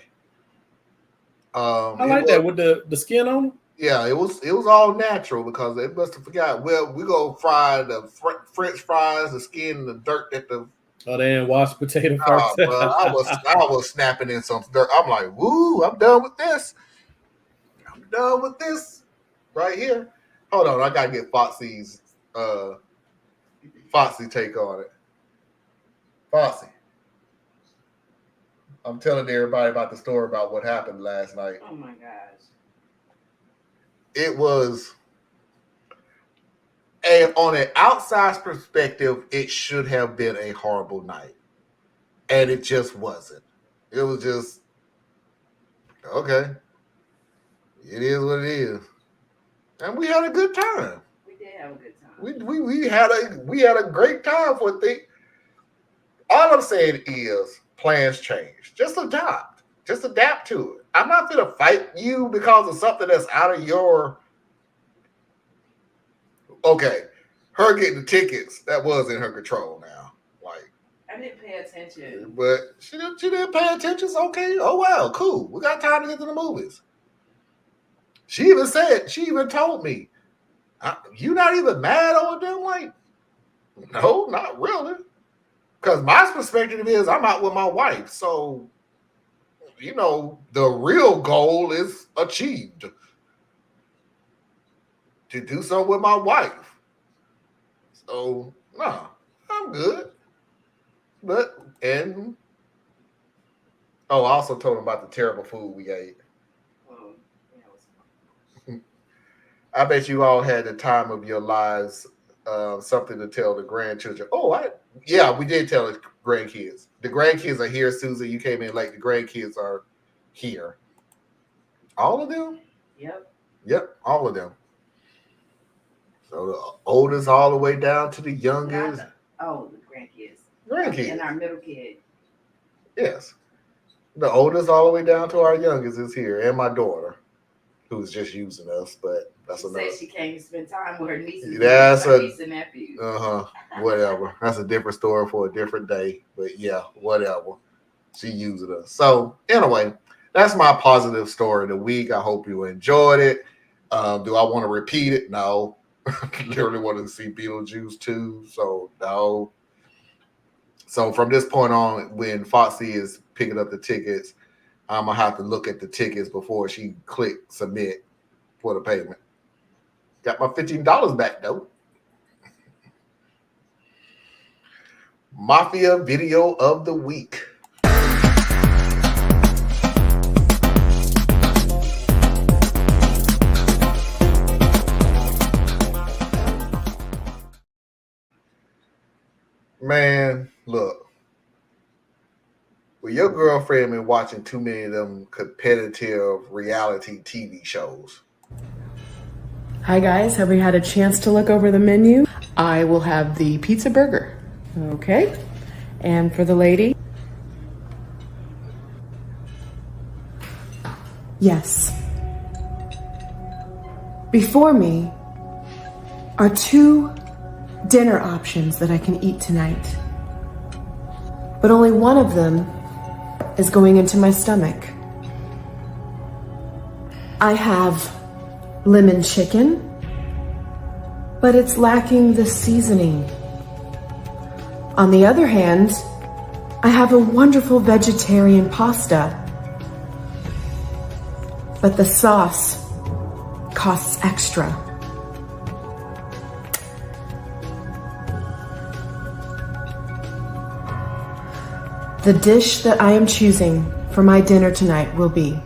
I like that with the skin on them. Yeah, it was all natural because they must have forgot. Well, we go fry the French fries, the skin, and the dirt that the. Oh, they didn't wash potato first. I was snapping in some dirt. I'm like, woo! I'm done with this. I'm done with this right here. Hold on, I gotta get Foxy's Foxy take on it. Foxy. I'm telling everybody about the story about what happened last night. Oh my gosh. It was, and on an outside perspective, it should have been a horrible night. And it just wasn't. It was just, okay. It is what it is. And we had a good time. We did have a good time. We had a great time for a thing. All I'm saying is plans change. Just adapt. Just adapt to it. I'm not gonna fight you because of something that's out of your. Okay, her getting the tickets, that was in her control now. Like, I didn't pay attention. but she didn't pay attention. It's okay. Oh wow, cool. We got time to get to the movies. She even told me, you not even mad over them? Like, no, not really. Because my perspective is I'm out with my wife. So, the real goal is achieved. To do something with my wife. So, nah, I'm good. I also told him about the terrible food we ate. Oh, yeah, it was fun. I bet you all had the time of your lives, something to tell the grandchildren. Yeah, we did tell the grandkids. The grandkids are here, Susan. You came in late. The grandkids are here. All of them? Yep, all of them. So the oldest all the way down to the youngest. The grandkids. Grandkids. And our middle kid. Yes. The oldest all the way down to our youngest is here, and my daughter, who's just using us, but that's another. She came to spend time with her nieces. Niece and nephews. Whatever. That's a different story for a different day. But yeah, whatever. She using us. So anyway, that's my positive story of the week. I hope you enjoyed it. Do I want to repeat it? No. Literally wanted to see Beetlejuice too. So no. So from this point on, when Foxy is picking up the tickets, I'm gonna have to look at the tickets before she click submit for the payment. Got my $15 back though. Mafia video of the week. Man, look. Well, your girlfriend been watching too many of them competitive reality TV shows. Hi guys, have we had a chance to look over the menu? I will have the pizza burger. Okay. And for the lady? Yes. Before me are 2 dinner options that I can eat tonight. But only one of them is going into my stomach. I have lemon chicken, but it's lacking the seasoning. On the other hand, I have a wonderful vegetarian pasta, but the sauce costs extra. The dish that I am choosing for my dinner tonight will be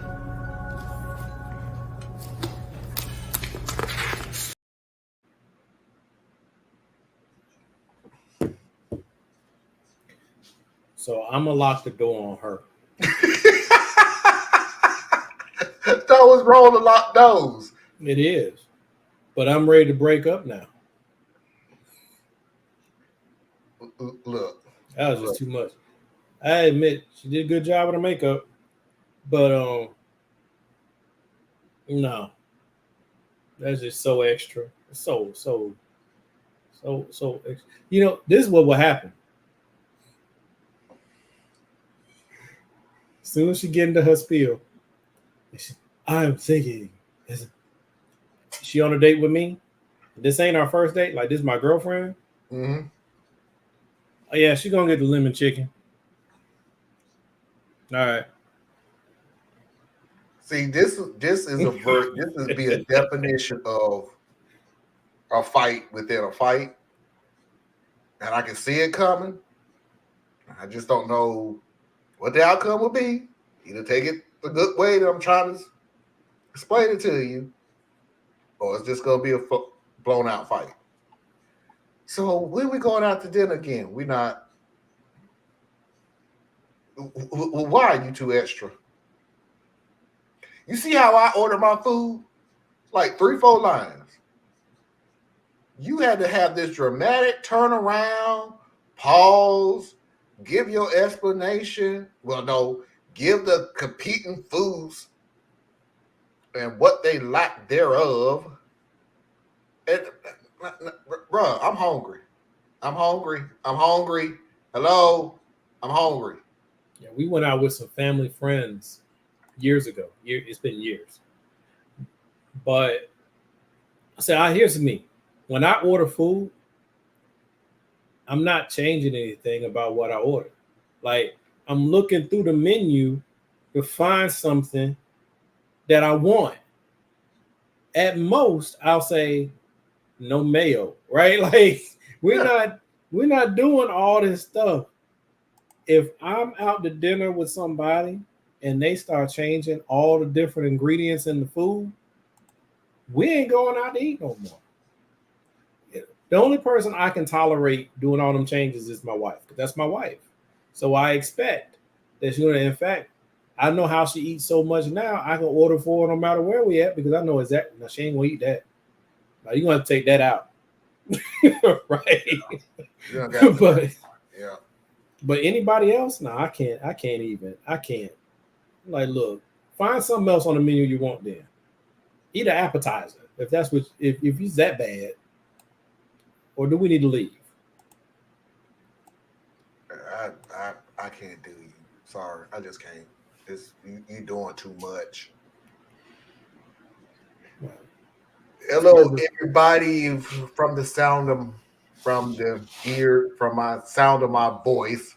So I'm gonna lock the door on her. That was wrong to lock doors. It is, but I'm ready to break up now. Look, that was just too much. I admit she did a good job with her makeup, but no, that's just so extra. So extra. This is what will happen. As soon as she get into her spiel, I'm thinking, is she on a date with me? This ain't our first date. Like, this is my girlfriend. Mm-hmm. Oh yeah, she gonna get the lemon chicken. All right. See, this is this is be a definition of a fight within a fight, and I can see it coming. I just don't know what the outcome will be. Either take it the good way that I'm trying to explain it to you, or it's just gonna be a blown out fight. So when we going out to dinner again? We not. Why are you too extra? You see how I order my food? Like 3-4 lines. you had to have this dramatic turnaround, pause, give your explanation. Well, no, give the competing foods and what they lack thereof. And, bruh, I'm hungry. I'm hungry. I'm hungry. Hello, I'm hungry. Yeah, we went out with some family friends years ago. It's been years. But I said, here's me. When I order food, I'm not changing anything about what I order. Like, I'm looking through the menu to find something that I want. At most, I'll say no mayo, right? Like, we're not doing all this stuff. If I'm out to dinner with somebody and they start changing all the different ingredients in the food, we ain't going out to eat no more. The only person I can tolerate doing all them changes is my wife, because that's my wife. So I expect that she's going to, in fact, I know how she eats so much now, I can order for her no matter where we at, because I know exactly. Now, she ain't going to eat that. Now, you're going to have to take that out. Right? But anybody else? No, I can't. I can't. Like, look, find something else on the menu you want then. Eat an appetizer if that's what, if it's that bad. Or do we need to leave? I can't do you. Sorry, I just can't. You doing too much. Hello, everybody, from the sound of from my sound of my voice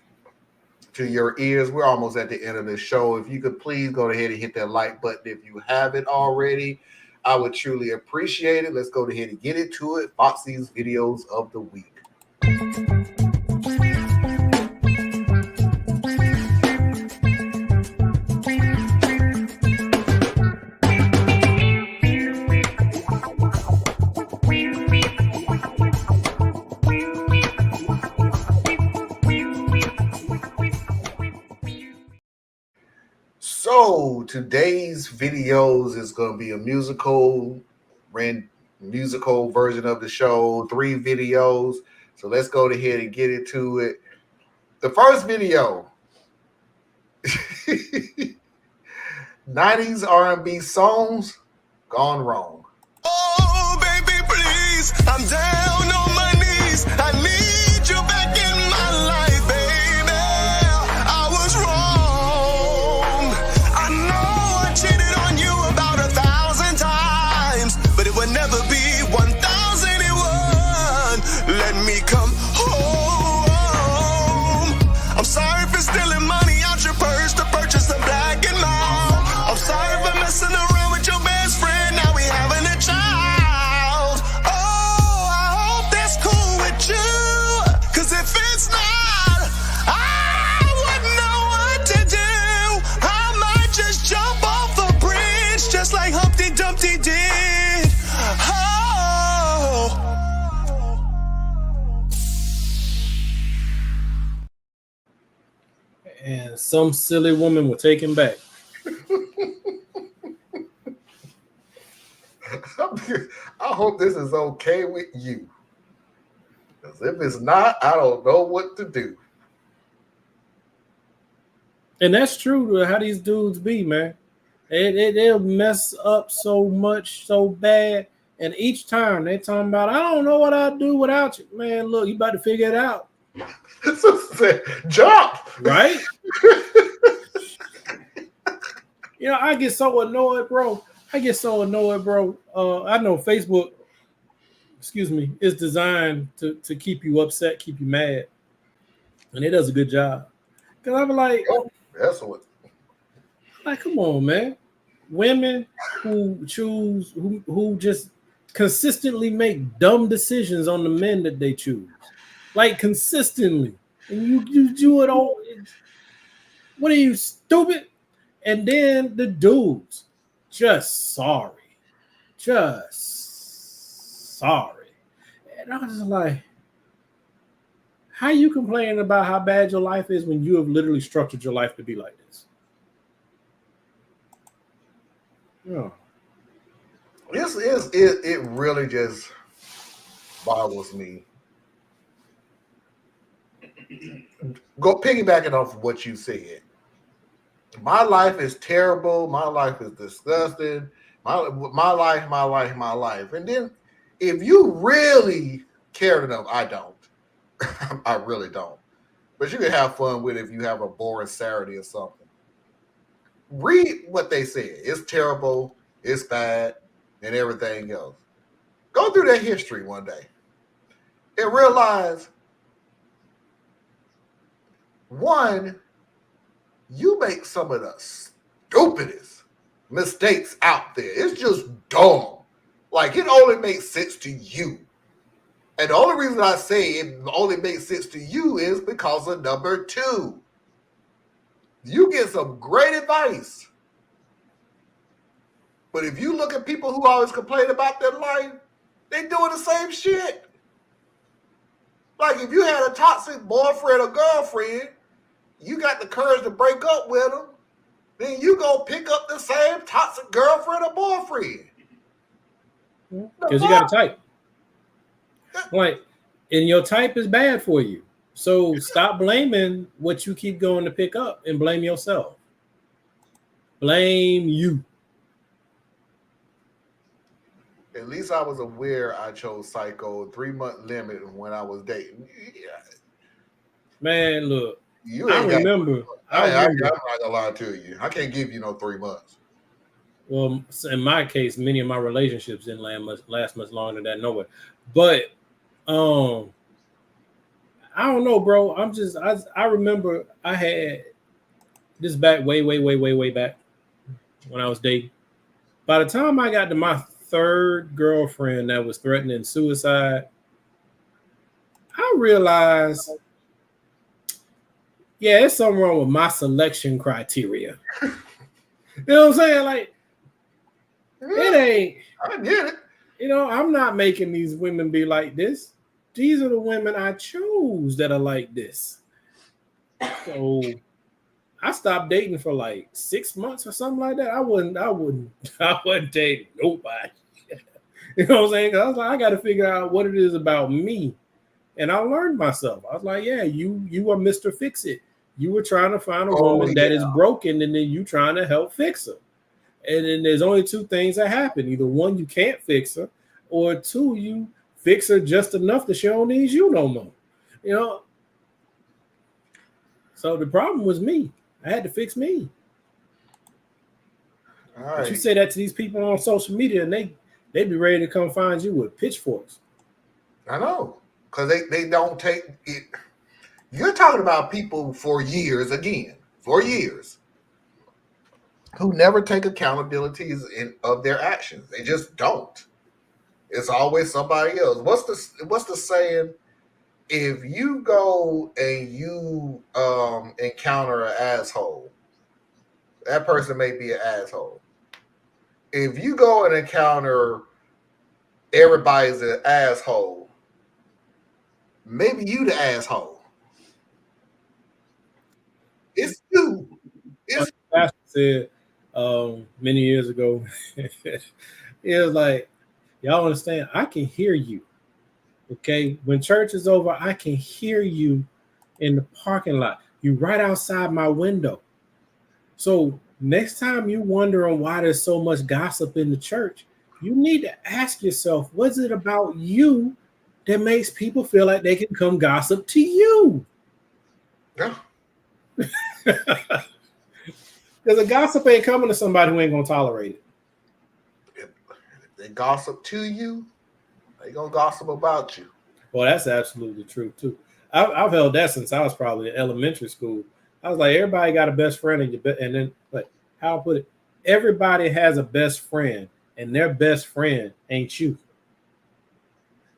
to your ears. We're almost at the end of the show. If you could please go ahead and hit that like button if you haven't already, I would truly appreciate it. Let's go ahead and get into it. Foxy's videos of the week. So today's videos is going to be a musical version of the show, 3 videos. So let's go ahead and get into it. The first video, 90s R&B songs gone wrong. Oh, baby, please, I'm down on my knees. I need you back in my life, baby. I was wrong. I know I cheated on you about 1,000 times, but it would never be 1,001. Let me come home. I'm sorry for stealing money out your purse to purchase a black and mild. I'm sorry for messing around with your best friend. Now we having a child. Oh, I hope that's cool with you. Cause if it's not, I wouldn't know what to do. I might just jump off the bridge just like Humpty Dumpty did. Oh. And some silly woman will take him back. I hope this is okay with you. Because if it's not, I don't know what to do. And that's true to how these dudes be, man. They'll mess up so much, so bad. And each time they talking about, I don't know what I'd do without you. Man, look, you about to figure it out. Jump! Right? You know, I get so annoyed, bro. I know Facebook, is designed to keep you upset, keep you mad. And it does a good job. Because I'm like, that's what. Like, come on, man. Women who just consistently make dumb decisions on the men that they choose. Like, consistently. And you do it all. What are you, stupid? And then the dudes, just sorry. And I was just like, how you complaining about how bad your life is when you have literally structured your life to be like this? Yeah. It really just, boggles me. Go piggybacking off of what you said. My life is terrible. My life is disgusting. My life. And then if you really care enough, I don't. I really don't. But you can have fun with it if you have a boring Saturday or something. Read what they said. It's terrible, it's bad, and everything else. Go through that history one day and realize, one, you make some of the stupidest mistakes out there. It's just dumb. Like, it only makes sense to you. And the only reason I say it only makes sense to you is because of number two. You get some great advice. But if you look at people who always complain about their life, they doing the same shit. Like, if you had a toxic boyfriend or girlfriend, you got the courage to break up with them, then you go pick up the same toxic girlfriend or boyfriend. Because you got a type. Like, and your type is bad for you. So stop blaming what you keep going to pick up and blame yourself. Blame you. At least I was aware I chose Psycho 3-month limit when I was dating. Yeah. Man, look. I remember. I'm not gonna lie to you. I can't give you no 3 months. Well, in my case, many of my relationships didn't last much longer than that. Nowhere. But I don't know, bro. I remember I had this back way back when I was dating. By the time I got to my third girlfriend that was threatening suicide, I realized, yeah, there's something wrong with my selection criteria. You know what I'm saying? Like, it ain't. I get it. You know, I'm not making these women be like this. These are the women I chose that are like this. So I stopped dating for like 6 months or something like that. I wasn't dating nobody. You know what I'm saying? 'Cause I was like, I got to figure out what it is about me. And I learned myself. I was like, yeah, you are Mr. Fix It. You were trying to find a woman that is broken, and then you trying to help fix her. And then there's only two things that happen. Either one, you can't fix her, or two, you fix her just enough that she don't need you no more. You know? So the problem was me. I had to fix me. All right. But you say that to these people on social media, and they be ready to come find you with pitchforks. I know. Because they don't take it. You're talking about people for years, who never take accountability of their actions. They just don't. It's always somebody else. What's the saying? If you go and you encounter an asshole, that person may be an asshole. If you go and encounter everybody's an asshole, maybe you the asshole. It's you. It's Pastor said many years ago, it was like, y'all understand, I can hear you. Okay, when church is over, I can hear you in the parking lot. You right outside my window. So next time you wondering why there's so much gossip in the church, you need to ask yourself, what's it about you that makes people feel like they can come gossip to you? Yeah. Because a gossip ain't coming to somebody who ain't gonna tolerate it. If they gossip to you, they gonna gossip about you. Well, that's absolutely true too. I've held that since I was probably in elementary school. I was like, everybody got a best friend, and then, like, how I put it, everybody has a best friend, and their best friend ain't you.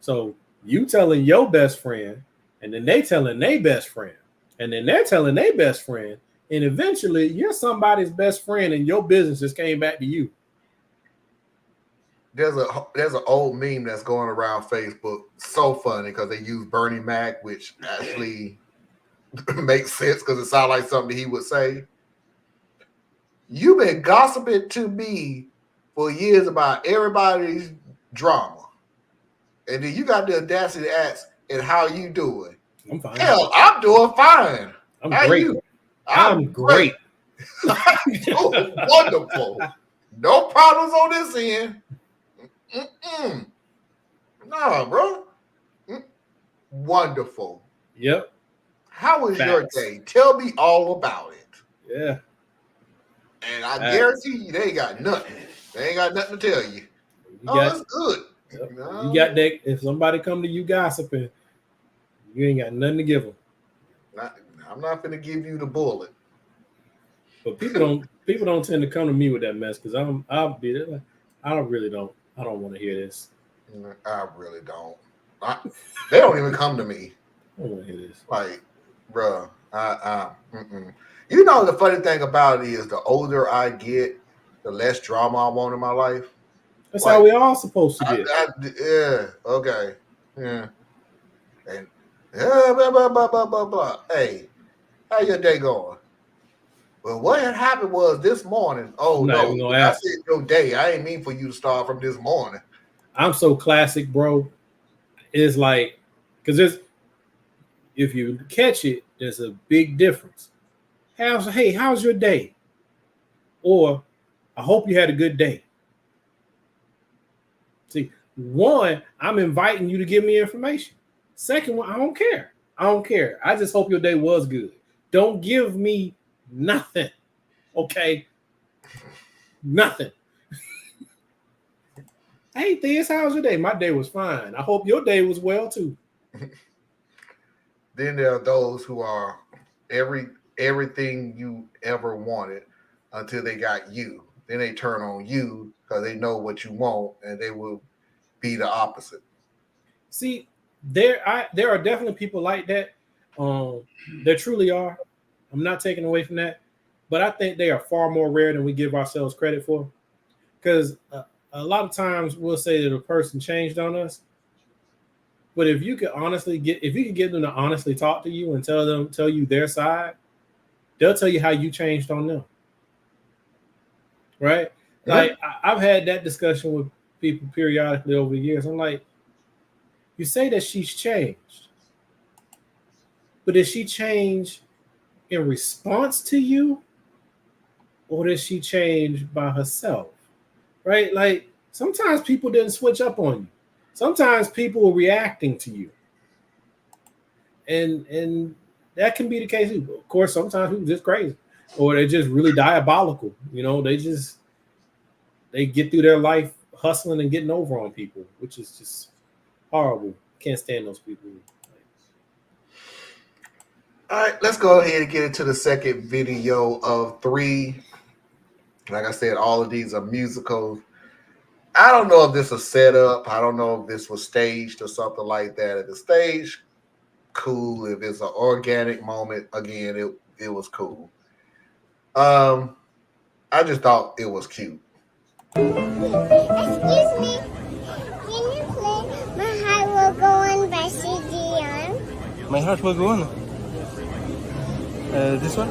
So you telling your best friend, and then they telling their best friend, and then they're telling their best friend, and eventually you're somebody's best friend, and your business just came back to you. There's an old meme that's going around Facebook. So funny because they use Bernie Mac, which actually makes sense because it sounds like something he would say. You've been gossiping to me for years about everybody's drama, And then you got the audacity to ask, and how you doing? I'm fine. Hell, I'm doing fine. I'm How great. you? I'm great. I'm doing wonderful. No problems on this end. Mm-mm. Nah, bro. Wonderful. Yep. How was your Facts. day? Tell me all about it. Yeah. And I Facts. guarantee you, they ain't got nothing. They ain't got nothing to tell you. That's good. Yep. No. You got that. If somebody come to you gossiping, you ain't got nothing to give them. I'm not gonna give you the bullet. But people don't tend to come to me with that mess because I'll be there. Like, I don't want to hear this. I really don't. They don't even come to me. I don't want to hear this. Like, bruh, You know, the funny thing about it is the older I get, the less drama I want in my life. That's how we all supposed to get. Yeah, okay. Yeah. And blah, blah, blah, blah, blah, blah. Hey, how your day going? Well, what had happened was this morning. Oh, no. I said your day. I ain't mean for you to start from this morning. I'm so classic, bro. It's like, because if you catch it, there's a big difference. Hey, how's your day? Or, I hope you had a good day. See, one, I'm inviting you to give me information. Second one, I don't care. I just hope your day was good. Don't give me nothing. Okay? Nothing. Hey, Theus, how's your day? My day was fine. I hope your day was well too. Then there are those who are everything you ever wanted until they got you. Then they turn on you because they know what you want, and they will be the opposite. See, there are definitely people like that. There truly are. I'm not taking away from that, but I think they are far more rare than we give ourselves credit for. Because a lot of times we'll say that a person changed on us, but if you could get them to honestly talk to you and tell you their side, they'll tell you how you changed on them. Right? Yeah. Like I've had that discussion with people periodically over the years. I'm like, you say that she's changed, but did she change in response to you, or did she change by herself? Right? Like sometimes people didn't switch up on you. Sometimes people were reacting to you. And that can be the case. Of course, sometimes people are just crazy. Or they're just really diabolical. You know, they get through their life hustling and getting over on people, which is just horrible. Can't stand those people. All right, let's go ahead and get into the second video of 3. Like I said, all of these are musicals. I don't know if this was set up. I don't know if this was staged or something like that. If it's staged, cool. If it's an organic moment, again, it was cool. I just thought it was cute. Excuse me, can you play My Heart Will Go On by CD on? My Heart Will Go On? This one?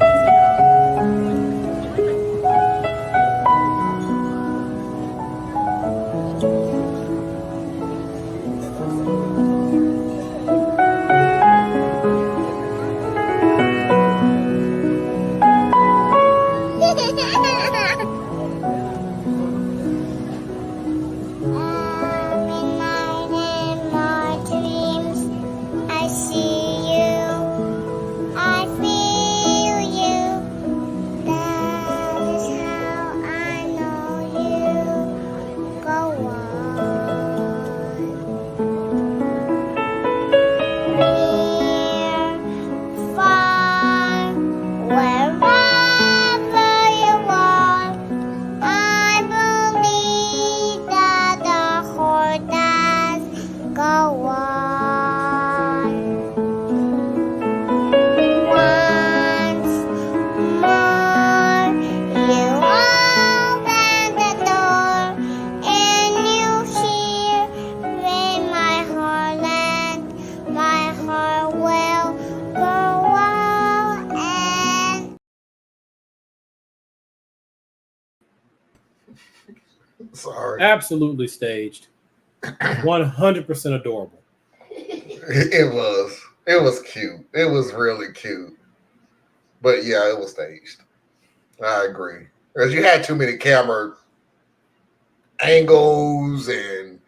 Sorry. Absolutely staged. 100% adorable. It was cute. It was really cute. But yeah, it was staged. I agree. Because you had too many camera angles and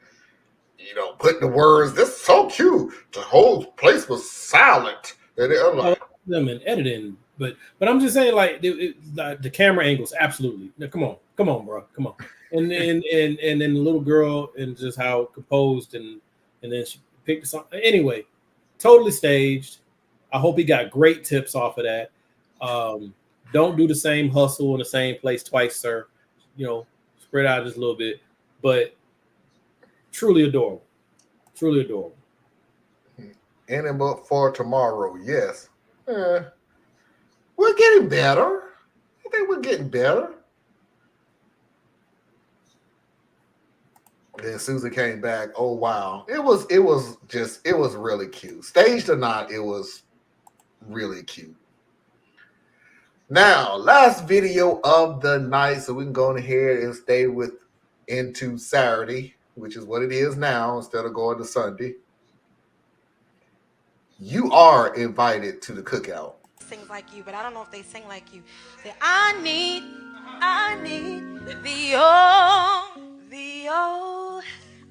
putting the words. This is so cute. The whole place was silent. And I'm like, Them and editing, but I'm just saying, like the camera angles, absolutely. Now, come on, bro, come on. And then and then the little girl and just how composed and then she picked the song. Anyway, totally staged. I hope he got great tips off of that. Don't do the same hustle in the same place twice, sir. Spread out just a little bit, but truly adorable. Truly adorable. in and but for tomorrow, yes. We're getting better. I think we're getting better. Then Susan came back. Oh wow. It was really cute. Staged or not, it was really cute. Now, last video of the night, so we can go ahead and stay into Saturday, which is what it is now, instead of going to Sunday. You are invited to the cookout. Sing like you, but I don't know if they sing like you. Say, I need thee, oh,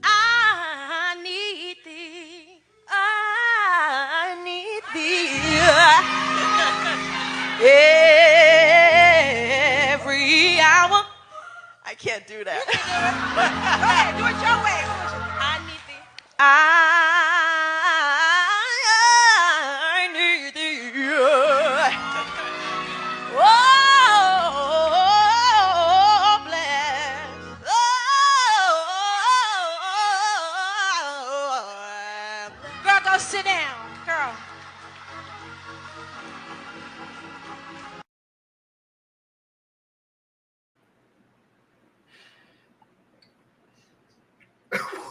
I need thee, I need thee. Every hour. I can't do that. Go ahead, do it your way. I need thee. I need thee. Oh, bless. Oh, girl, go sit down, girl.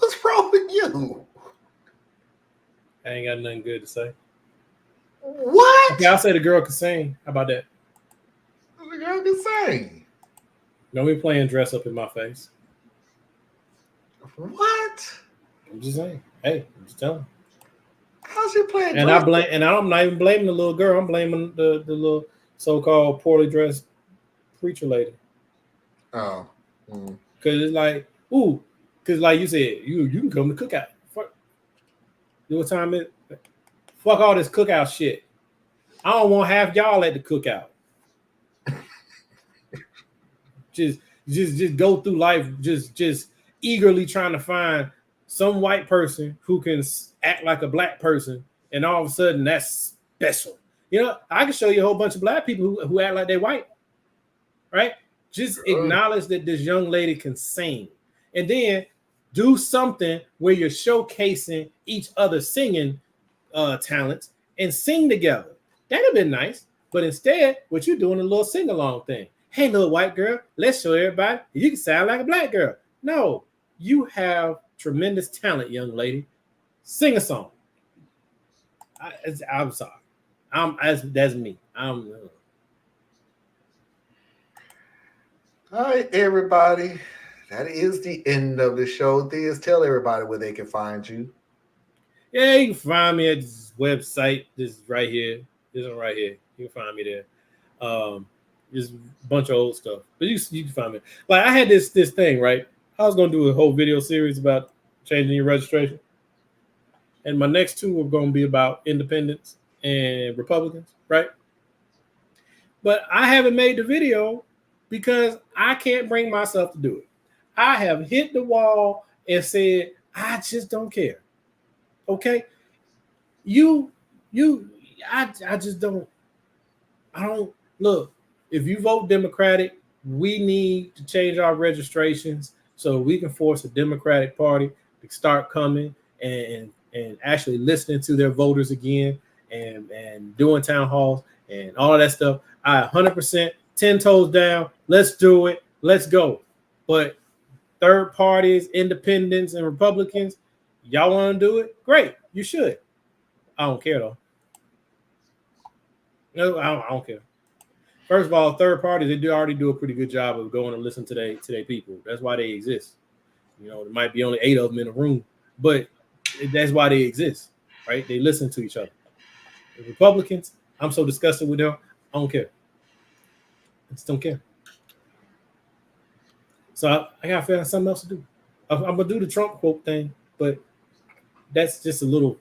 What's wrong with you? I ain't got nothing good to say. What? Okay, I'll say the girl can sing. How about that? The girl can sing. Don't be playing dress up in my face. What? I'm just saying. Hey, I'm just telling. How's she playing? And I'm not even blaming the little girl. I'm blaming the little so-called poorly dressed preacher lady. Oh. Because it's like, ooh, because like you said, you can come to cookout. Fuck. You know what time it is? Fuck all this cookout shit. I don't want half y'all at the cookout. just go through life just eagerly trying to find some white person who can act like a black person, and all of a sudden that's special. I can show you a whole bunch of black people who act like they're white, right? Just acknowledge that this young lady can sing, and then do something where you're showcasing each other's singing talents and sing together. That'd have been nice. But instead, what you're doing a little sing-along thing. Hey, little white girl, let's show everybody you can sound like a black girl. No, you have tremendous talent, young lady. Sing a song. I'm sorry. That's me. All right, everybody. That is the end of the show. Theus, tell everybody where they can find you. Yeah, you can find me at this website. This is right here. This one right here. You can find me there. There's a bunch of old stuff, but you can find me. Like I had this thing, right? I was gonna do a whole video series about changing your registration, and my next two are gonna be about independents and Republicans, right? But I haven't made the video because I can't bring myself to do it. I have hit the wall and said, I just don't care. Okay. I just don't. I don't look. If you vote Democratic, we need to change our registrations so we can force the Democratic Party to start coming and actually listening to their voters again and doing town halls and all of that stuff. I 100% 10 toes down. Let's do it. Let's go. But third parties, independents, and Republicans, y'all want to do it? Great. You should. I don't care, though. No, I don't care. First of all, third parties, they already do a pretty good job of going to listen to their people. That's why they exist. You know, there might be only 8 of them in a room, but that's why they exist, right? They listen to each other. The Republicans, I'm so disgusted with them. I don't care. I just don't care. So I gotta figure out something else to do. I'm gonna do the Trump quote thing, but that's just a little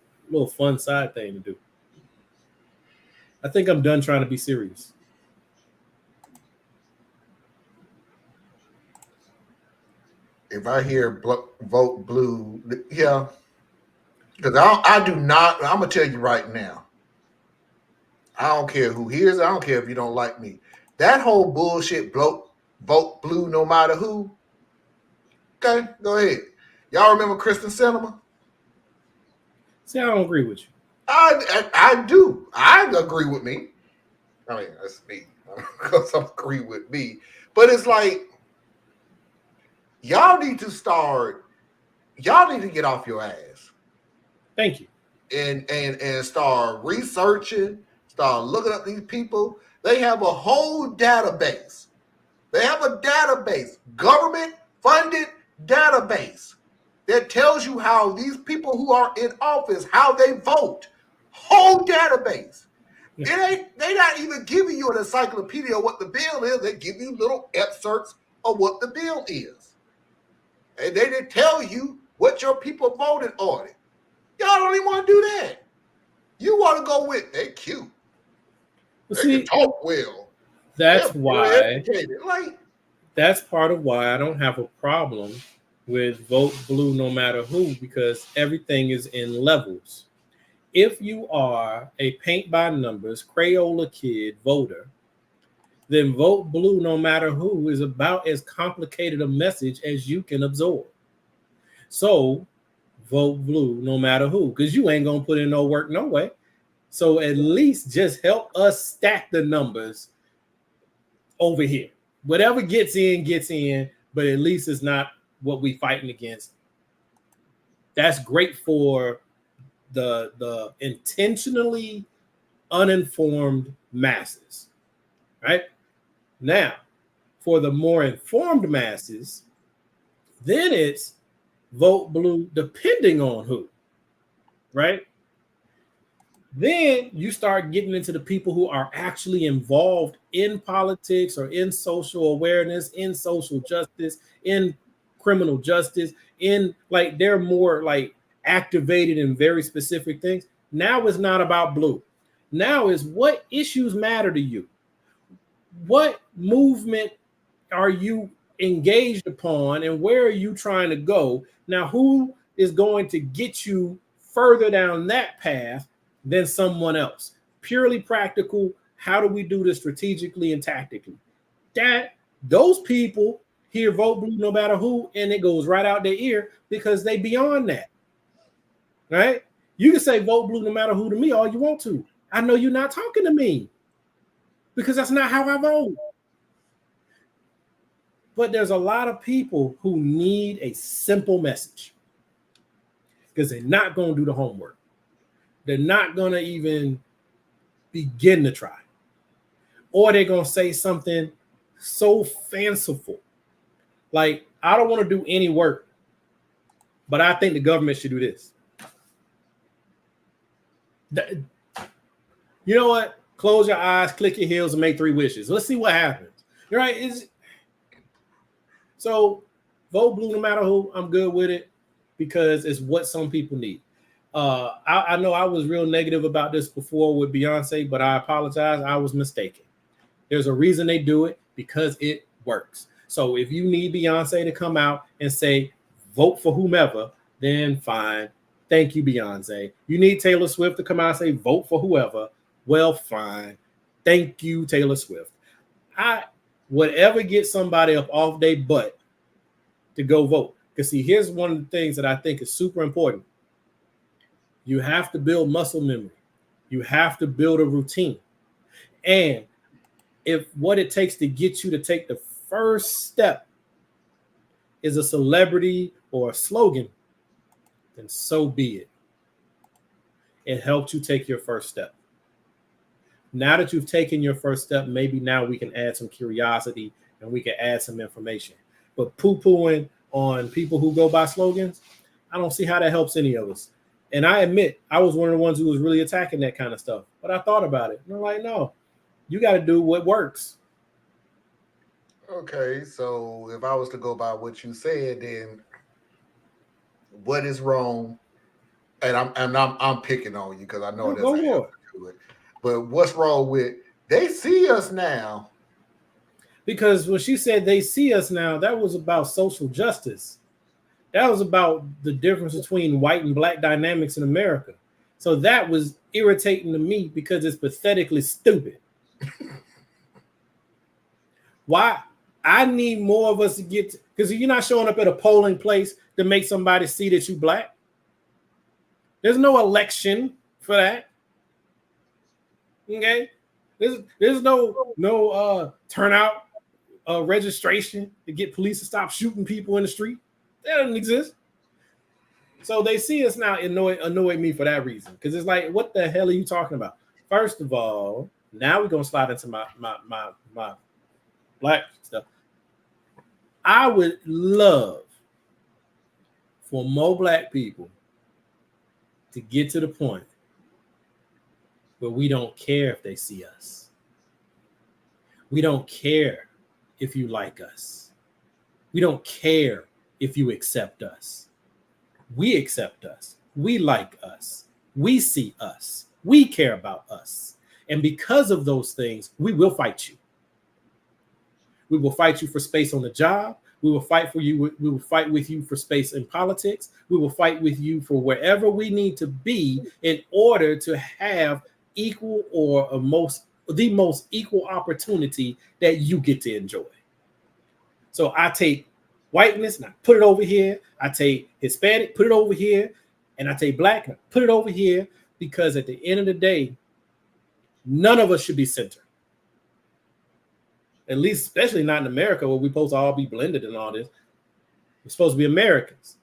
fun side thing to do. I think I'm done trying to be serious. If I hear vote blue, yeah, because I do not. I'm gonna tell you right now. I don't care who hears it. I don't care if you don't like me. That whole bullshit vote blue no matter who. Okay, go ahead. Y'all remember Kristen Sinema? See, I don't agree with you. I do. I agree with me. I mean, that's me. Because I agree with me. But it's like, y'all need to get off your ass. Thank you. And start researching, start looking up these people. They have a whole database. They have a database, government-funded database that tells you how these people who are in office, how they vote. Whole database. They not even giving you an encyclopedia of what the bill is. They give you little excerpts of what the bill is. And they didn't tell you what your people voted on it. Y'all don't even want to do that. You want to go with, they cute. They can talk well. That's why. Like, that's part of why I don't have a problem with vote blue no matter who, because everything is in levels. If you are a paint by numbers Crayola kid voter, then vote blue no matter who is about as complicated a message as you can absorb. So vote blue no matter who, because you ain't gonna put in no work no way. So at least just help us stack the numbers over here. Whatever gets in, but at least it's not what we fighting against. That's great for the intentionally uninformed masses, right? Now, for the more informed masses, then it's vote blue depending on who, right? Then you start getting into the people who are actually involved in politics or in social awareness, in social justice, in criminal justice, in like they're more like activated in very specific things. Now it's not about blue. Now is what issues matter to you? What movement are you engaged upon and where are you trying to go? Now, who is going to get you further down that path than someone else? Purely practical. How do we do this strategically and tactically? That those people hear vote blue no matter who, and it goes right out their ear because they beyond that. Right? You can say vote blue no matter who to me all you want to. I know you're not talking to me because that's not how I vote. But there's a lot of people who need a simple message because they're not going to do the homework. They're not going to even begin to try. Or they're going to say something so fanciful. Like, I don't want to do any work, but I think the government should do this. You know what? Close your eyes, click your heels, and make 3 wishes. Let's see what happens. You're right. So vote blue no matter who. I'm good with it because it's what some people need. I know I was real negative about this before with Beyonce, but I apologize. I was mistaken. There's a reason they do it because it works. So if you need Beyonce to come out and say, vote for whomever, then fine. Thank you, Beyonce. You need Taylor Swift to come out and say, vote for whoever. Well, fine. Thank you, Taylor Swift. Whatever gets somebody up off their butt to go vote. Because see, here's one of the things that I think is super important. You have to build muscle memory. You have to build a routine. And if what it takes to get you to take the first step is a celebrity or a slogan, then so be it. It helped you take your first step. Now that you've taken your first step, maybe now we can add some curiosity and we can add some information. But poo-pooing on people who go by slogans, I don't see how that helps any of us. And I admit, I was one of the ones who was really attacking that kind of stuff. But I thought about it. And I'm like, no, you got to do what works. Okay, so if I was to go by what you said, then what is wrong? And I'm picking on you because I know there's an answer to it. But what's wrong with they see us now? Because when she said they see us now, that was about social justice. That was about the difference between white and black dynamics in America. So that was irritating to me because it's pathetically stupid. Why? I need more of us to get because you're not showing up at a polling place to make somebody see that you black. There's no election for that. Okay, there's no turnout registration to get police to stop shooting people in the street. That doesn't exist. So they see us now annoy me for that reason because it's like, what the hell are you talking about? First of all, now we're gonna slide into my black stuff. I would love for more black people to get to the point where we don't care if they see us. We don't care if you like us. We don't care if you accept us. We accept us. We like us. We see us. We care about us. And because of those things, we will fight you. We will fight you for space on the job. We will fight for you. We will fight with you for space in politics. We will fight with you for wherever we need to be in order to have equal or the most equal opportunity that you get to enjoy. So I take whiteness and I put it over here. I take Hispanic, put it over here. And I take black and I put it over here because at the end of the day, none of us should be centered. At least, especially not in America where we're supposed to all be blended and all this. We're supposed to be Americans.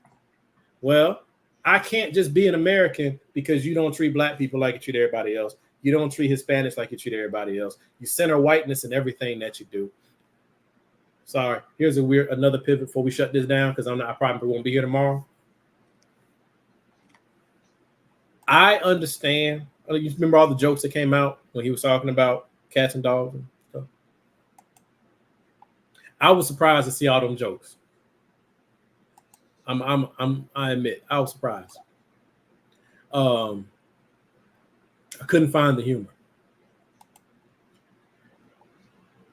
Well, I can't just be an American because you don't treat black people like you treat everybody else. You don't treat Hispanics like you treat everybody else. You center whiteness in everything that you do. Sorry, here's another pivot before we shut this down because I probably won't be here tomorrow. I understand. You remember all the jokes that came out when he was talking about cats and dogs and stuff? I was surprised to see all them jokes. I admit, I was surprised. I couldn't find the humor.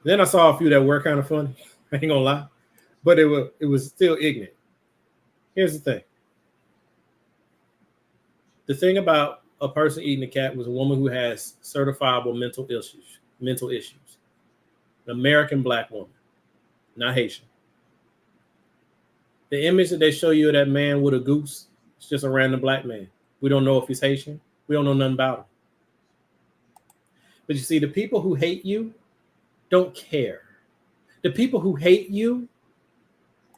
Then I saw a few that were kind of funny. I ain't gonna lie, but it was still ignorant. Here's the thing. The thing about a person eating a cat was a woman who has certifiable mental issues. An American black woman, not Haitian. The image that they show you of that man with a goose, it's just a random black man. We don't know if he's Haitian. We don't know nothing about him. But you see, the people who hate you don't care. The people who hate you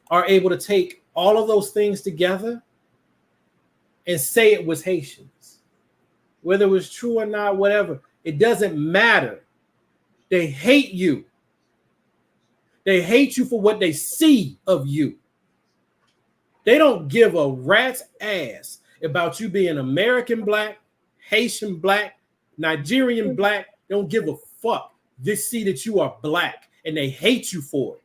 are able to take all of those things together and say it was Haitians. Whether it was true or not, whatever, it doesn't matter. They hate you. They hate you for what they see of you. They don't give a rat's ass about you being American black, Haitian black, Nigerian black. They don't give a fuck. They see that you are black and they hate you for it.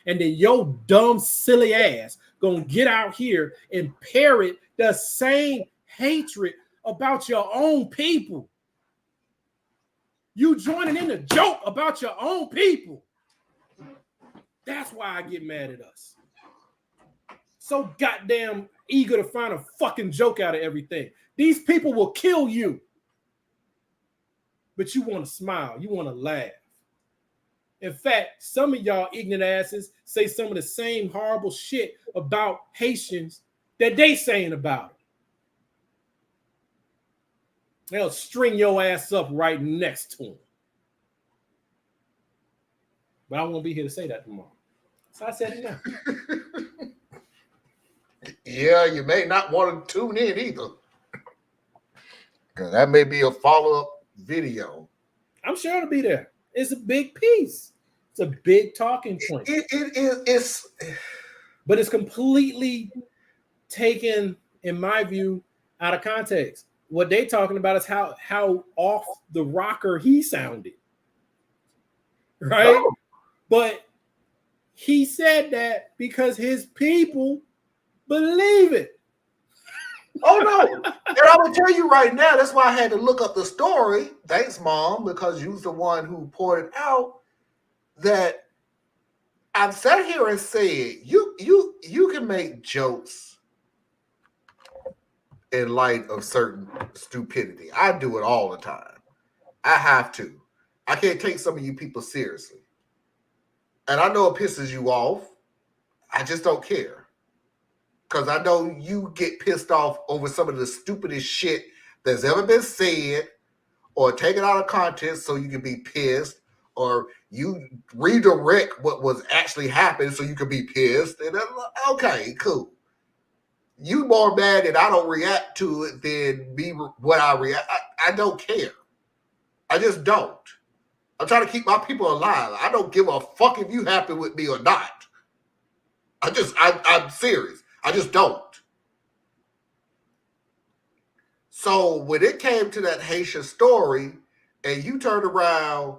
And then your dumb, silly ass gonna get out here and parrot the same hatred about your own people. You joining in the joke about your own people. That's why I get mad at us. So goddamn eager to find a fucking joke out of everything. These people will kill you. But you want to smile. You want to laugh. In fact, some of y'all ignorant asses say some of the same horrible shit about Haitians that they saying about them. They'll string your ass up right next to them. But I won't be here to say that tomorrow. So I said it now. Yeah, you may not want to tune in either. Because that may be a follow-up video. I'm sure it'll be there. It's a big piece. It's a big talking point. It's but it's completely taken, in my view, out of context. What they talking about is how off the rocker he sounded, right? Oh. But he said that because his people believe it. Oh no! And I will tell you right now, that's why I had to look up the story. Thanks, Mom, because you're the one who pointed out that I've sat here and said you can make jokes in light of certain stupidity. I do it all the time. I have to. I can't take some of you people seriously. And I know it pisses you off. I just don't care. Because I know you get pissed off over some of the stupidest shit that's ever been said or taken out of context so you can be pissed, or you redirect what was actually happening so you can be pissed. And okay, cool. You more mad that I don't react to it than me what I react. I don't care. I just don't. I'm trying to keep my people alive. I don't give a fuck if you happy with me or not. I'm serious. I just don't. So when it came to that Haitian story, and you turned around,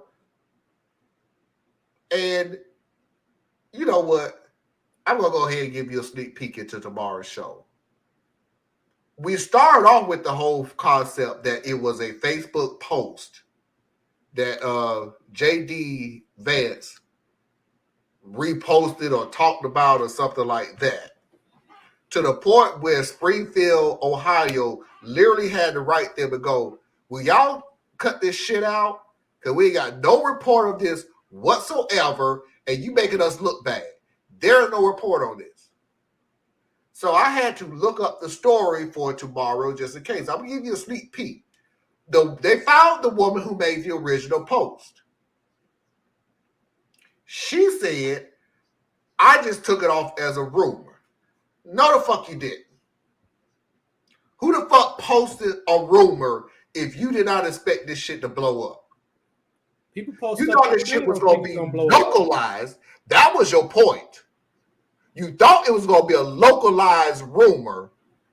and you know what? I'm going to go ahead and give you a sneak peek into tomorrow's show. We started off with the whole concept that it was a Facebook post that JD Vance reposted or talked about or something like that. To the point where Springfield, Ohio literally had to write them and go, will y'all cut this shit out? Because we ain't got no report of this whatsoever, and you making us look bad. There is no report on this. So I had to look up the story for tomorrow just in case. I'm going to give you a sneak peek. They found the woman who made the original post. She said, I just took it off as a rumor. No, the fuck you didn't. Who the fuck posted a rumor if you did not expect this shit to blow up? People post. You thought this shit was going to be localized. That was your point. You thought it was going to be a localized rumor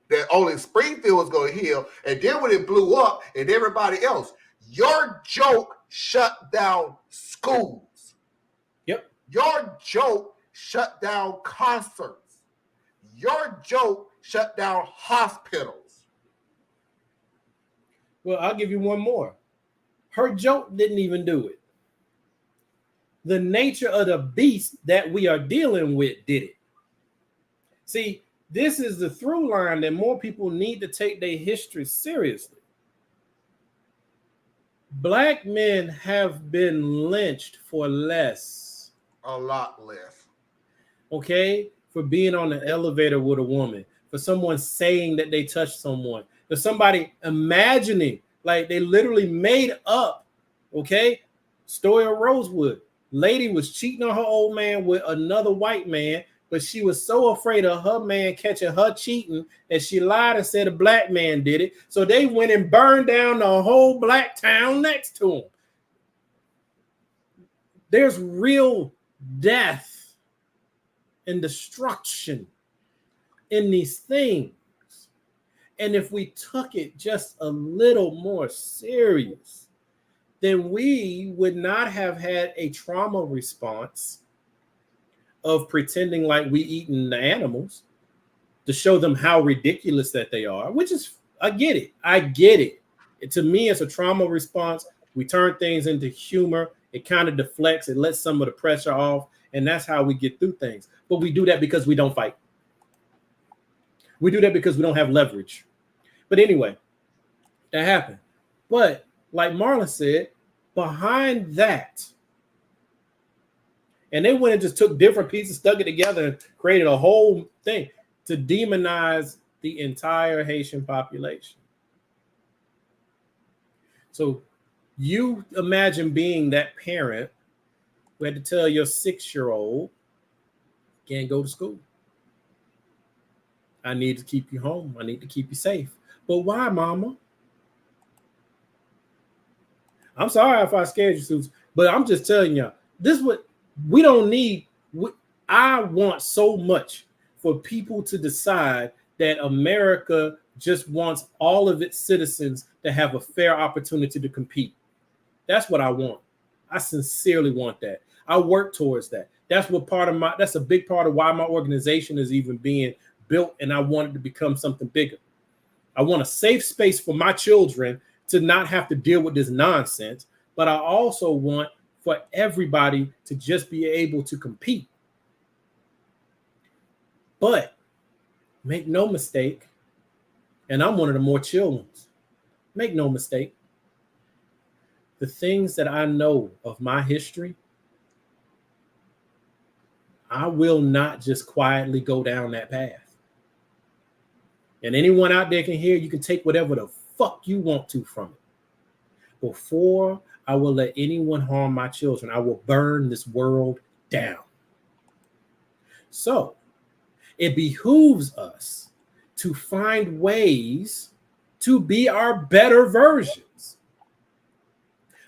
that only Springfield was going to hear. And then when it blew up and everybody else, your joke shut down schools. Yep. Your joke shut down concerts. Your joke shut down hospitals. Well, I'll give you one more. Her joke didn't even do it. The nature of the beast that we are dealing with did it. See, this is the through line that more people need to take their history seriously. Black men have been lynched for less. A lot less. Okay? For being on the elevator with a woman. For someone saying that they touched someone. For somebody imagining, like they literally made up, okay? Story of Rosewood. Lady was cheating on her old man with another white man, but she was so afraid of her man catching her cheating that she lied and said a black man did it. So they went and burned down the whole black town next to him. There's real death and destruction in these things. And if we took it just a little more serious, then we would not have had a trauma response of pretending like we eating the animals to show them how ridiculous that they are, which is, I get it. To me, it's a trauma response. We turn things into humor. It kind of deflects. It lets some of the pressure off. And that's how we get through things. But we do that because we don't fight. We do that because we don't have leverage. But anyway, that happened. But like Marlon said, behind that, and they went and just took different pieces, stuck it together, and created a whole thing to demonize the entire Haitian population. So you imagine being that parent who had to tell your 6-year-old, can't go to school. I need to keep you home. I need to keep you safe. But why, mama? I'm sorry if I scared you, Susan, but I'm just telling y'all, this is what we don't need. I want so much for people to decide that America just wants all of its citizens to have a fair opportunity to compete. That's what I want. I sincerely want that. I work towards that. That's a big part of why my organization is even being built, and I want it to become something bigger. I want a safe space for my children to not have to deal with this nonsense, but I also want for everybody to just be able to compete. But make no mistake, and I'm one of the more chill ones, make no mistake, the things that I know of my history, I will not just quietly go down that path. And anyone out there can hear, you can take whatever the fuck you want to from it. Before I will let anyone harm my children, I will burn this world down. So it behooves us to find ways to be our better versions.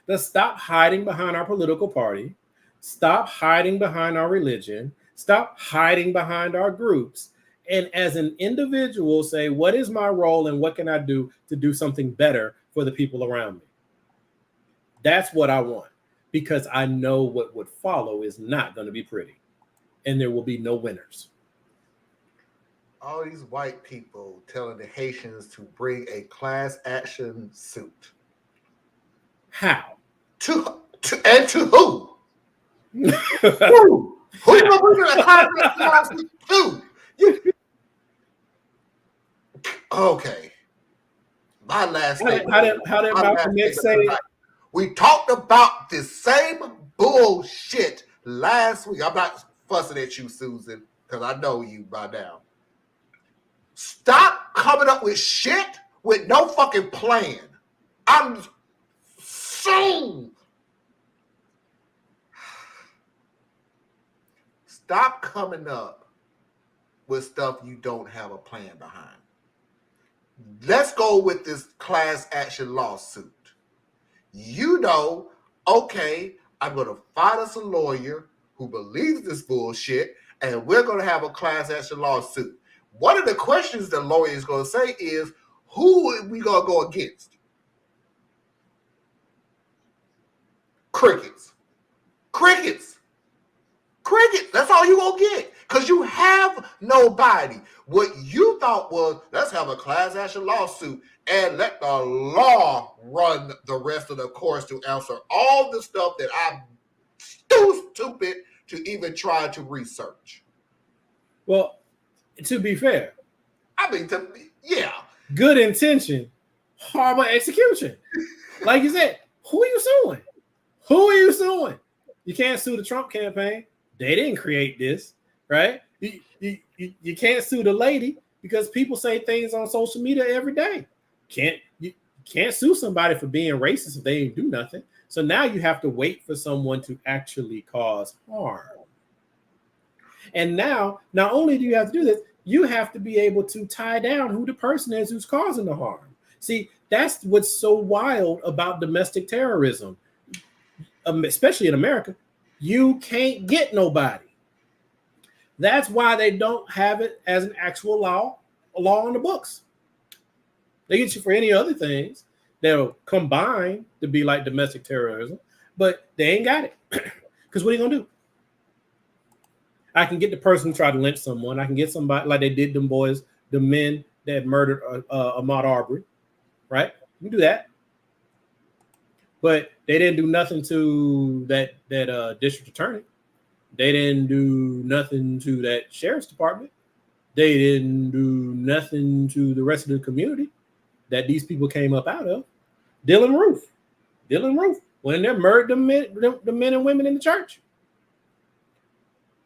Let's stop hiding behind our political party. Stop hiding behind our religion. Stop hiding behind our groups. And as an individual, say, what is my role and what can I do to do something better for the people around me? That's what I want, because I know what would follow is not going to be pretty, and there will be no winners. All these white people telling the Haitians to bring a class action suit. How? To who? Who? Who you gonna bring a class action suit to? Okay. My last statement. How did Malcolm X say? We talked about this same bullshit last week. I'm not fussing at you, Susan, because I know you by now. Stop coming up with shit with no fucking plan. I'm so. Stop coming up with stuff you don't have a plan behind. Let's go with this class action lawsuit. You know, okay, I'm going to find us a lawyer who believes this bullshit, and we're going to have a class action lawsuit. One of the questions the lawyer is going to say is, who are we going to go against? Crickets. Crickets. Crickets. That's all you're going to get, because you have nobody. What you thought was, let's have a class action lawsuit and let the law run the rest of the course to answer all the stuff that I'm too stupid to even try to research. Well, to be fair, I mean, yeah. Good intention, horrible execution. Like you said, who are you suing? Who are you suing? You can't sue the Trump campaign. They didn't create this, right? You can't sue the lady because people say things on social media every day. You can't sue somebody for being racist if they didn't do nothing. So now you have to wait for someone to actually cause harm. And now, not only do you have to do this, you have to be able to tie down who the person is who's causing the harm. See, that's what's so wild about domestic terrorism, especially in America. You can't get nobody. That's why they don't have it as an actual law on the books. They get you for any other things that'll combine to be like domestic terrorism, but they ain't got it. Because what are you gonna do? I can get the person who tried to lynch someone. I can get somebody like they did them boys, the men that murdered Ahmaud Arbery, right? You can do that. But they didn't do nothing to that district attorney. They didn't do nothing to that sheriff's department. They didn't do nothing to the rest of the community that these people came up out of. Dylan Roof, when they murdered the men and women in the church.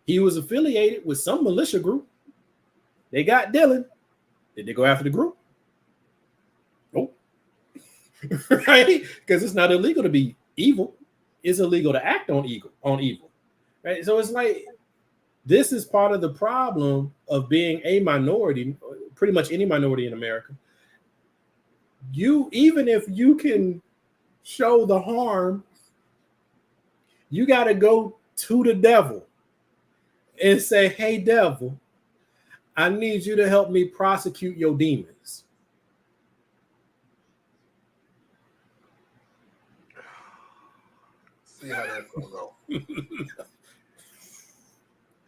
He was affiliated with some militia group. They got Dylan. Did they go after the group? Nope. Right? Because it's not illegal to be evil. It's illegal to act on evil. Right? So it's like, this is part of the problem of being a minority, pretty much any minority in America. Even if you can show the harm, you got to go to the devil and say, hey, devil, I need you to help me prosecute your demons. See how that's gonna go.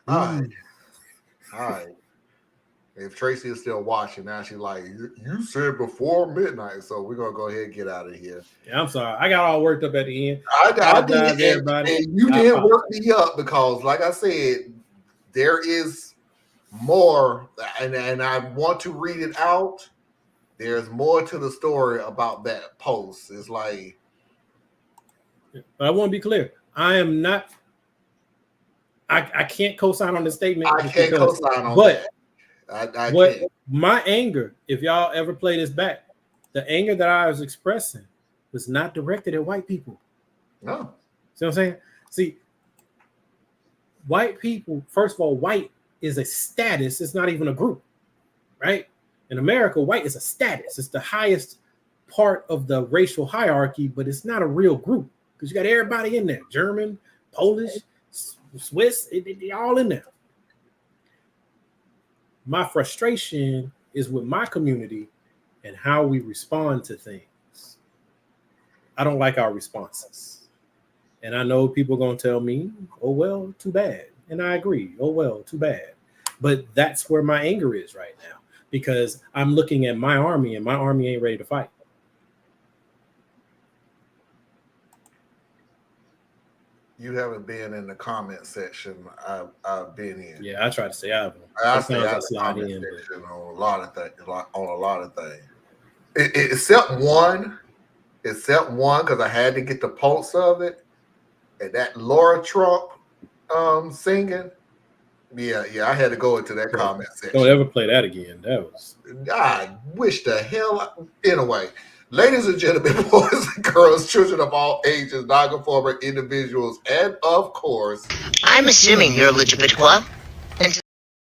All right. If Tracy is still watching, now she's like, you said before midnight, so we're gonna go ahead and get out of here. Yeah, I'm sorry. I got all worked up at the end. I did, everybody. and you didn't work me up because, like I said, there is more, and I want to read it out. There's more to the story about that post. It's like, but I want to be clear. I am not. I can't co-sign on the statement. I can't co-sign on but that. I what can't. My anger, if y'all ever play this back, the anger that I was expressing was not directed at white people. No. See what I'm saying? See, white people, first of all, white is a status. It's not even a group, right? In America, white is a status. It's the highest part of the racial hierarchy, but it's not a real group because you got everybody in there. German, Polish, Swiss, they're all in there. My frustration is with my community and how we respond to things. I don't like our responses. And I know people are going to tell me, oh, well, too bad. And I agree. Oh, well, too bad. But that's where my anger is right now because I'm looking at my army and my army ain't ready to fight. You haven't been in the comment section. I've been in. Yeah, I try to stay out of them. I stay out of the comment section on a lot of things. Except one, because I had to get the pulse of it, and that Laura Trump singing. Yeah, I had to go into that comment section. Don't ever play that again. That was. I wish the hell. Anyway. Ladies and gentlemen, boys and girls, children of all ages, non-conforming individuals, and of course, I'm assuming you're LGBTQ.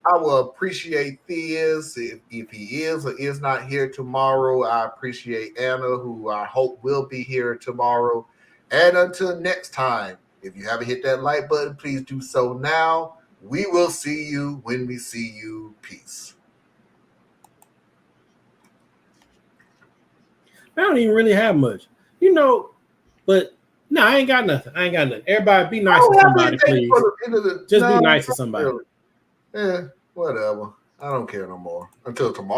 I will appreciate Theus if he is or is not here tomorrow. I appreciate Anna, who I hope will be here tomorrow. And until next time, if you haven't hit that like button, please do so now. We will see you when we see you. Peace. I don't even really have much, but no, I ain't got nothing. Everybody be nice to somebody, please. Just be nice to somebody. Yeah, whatever. I don't care no more until tomorrow.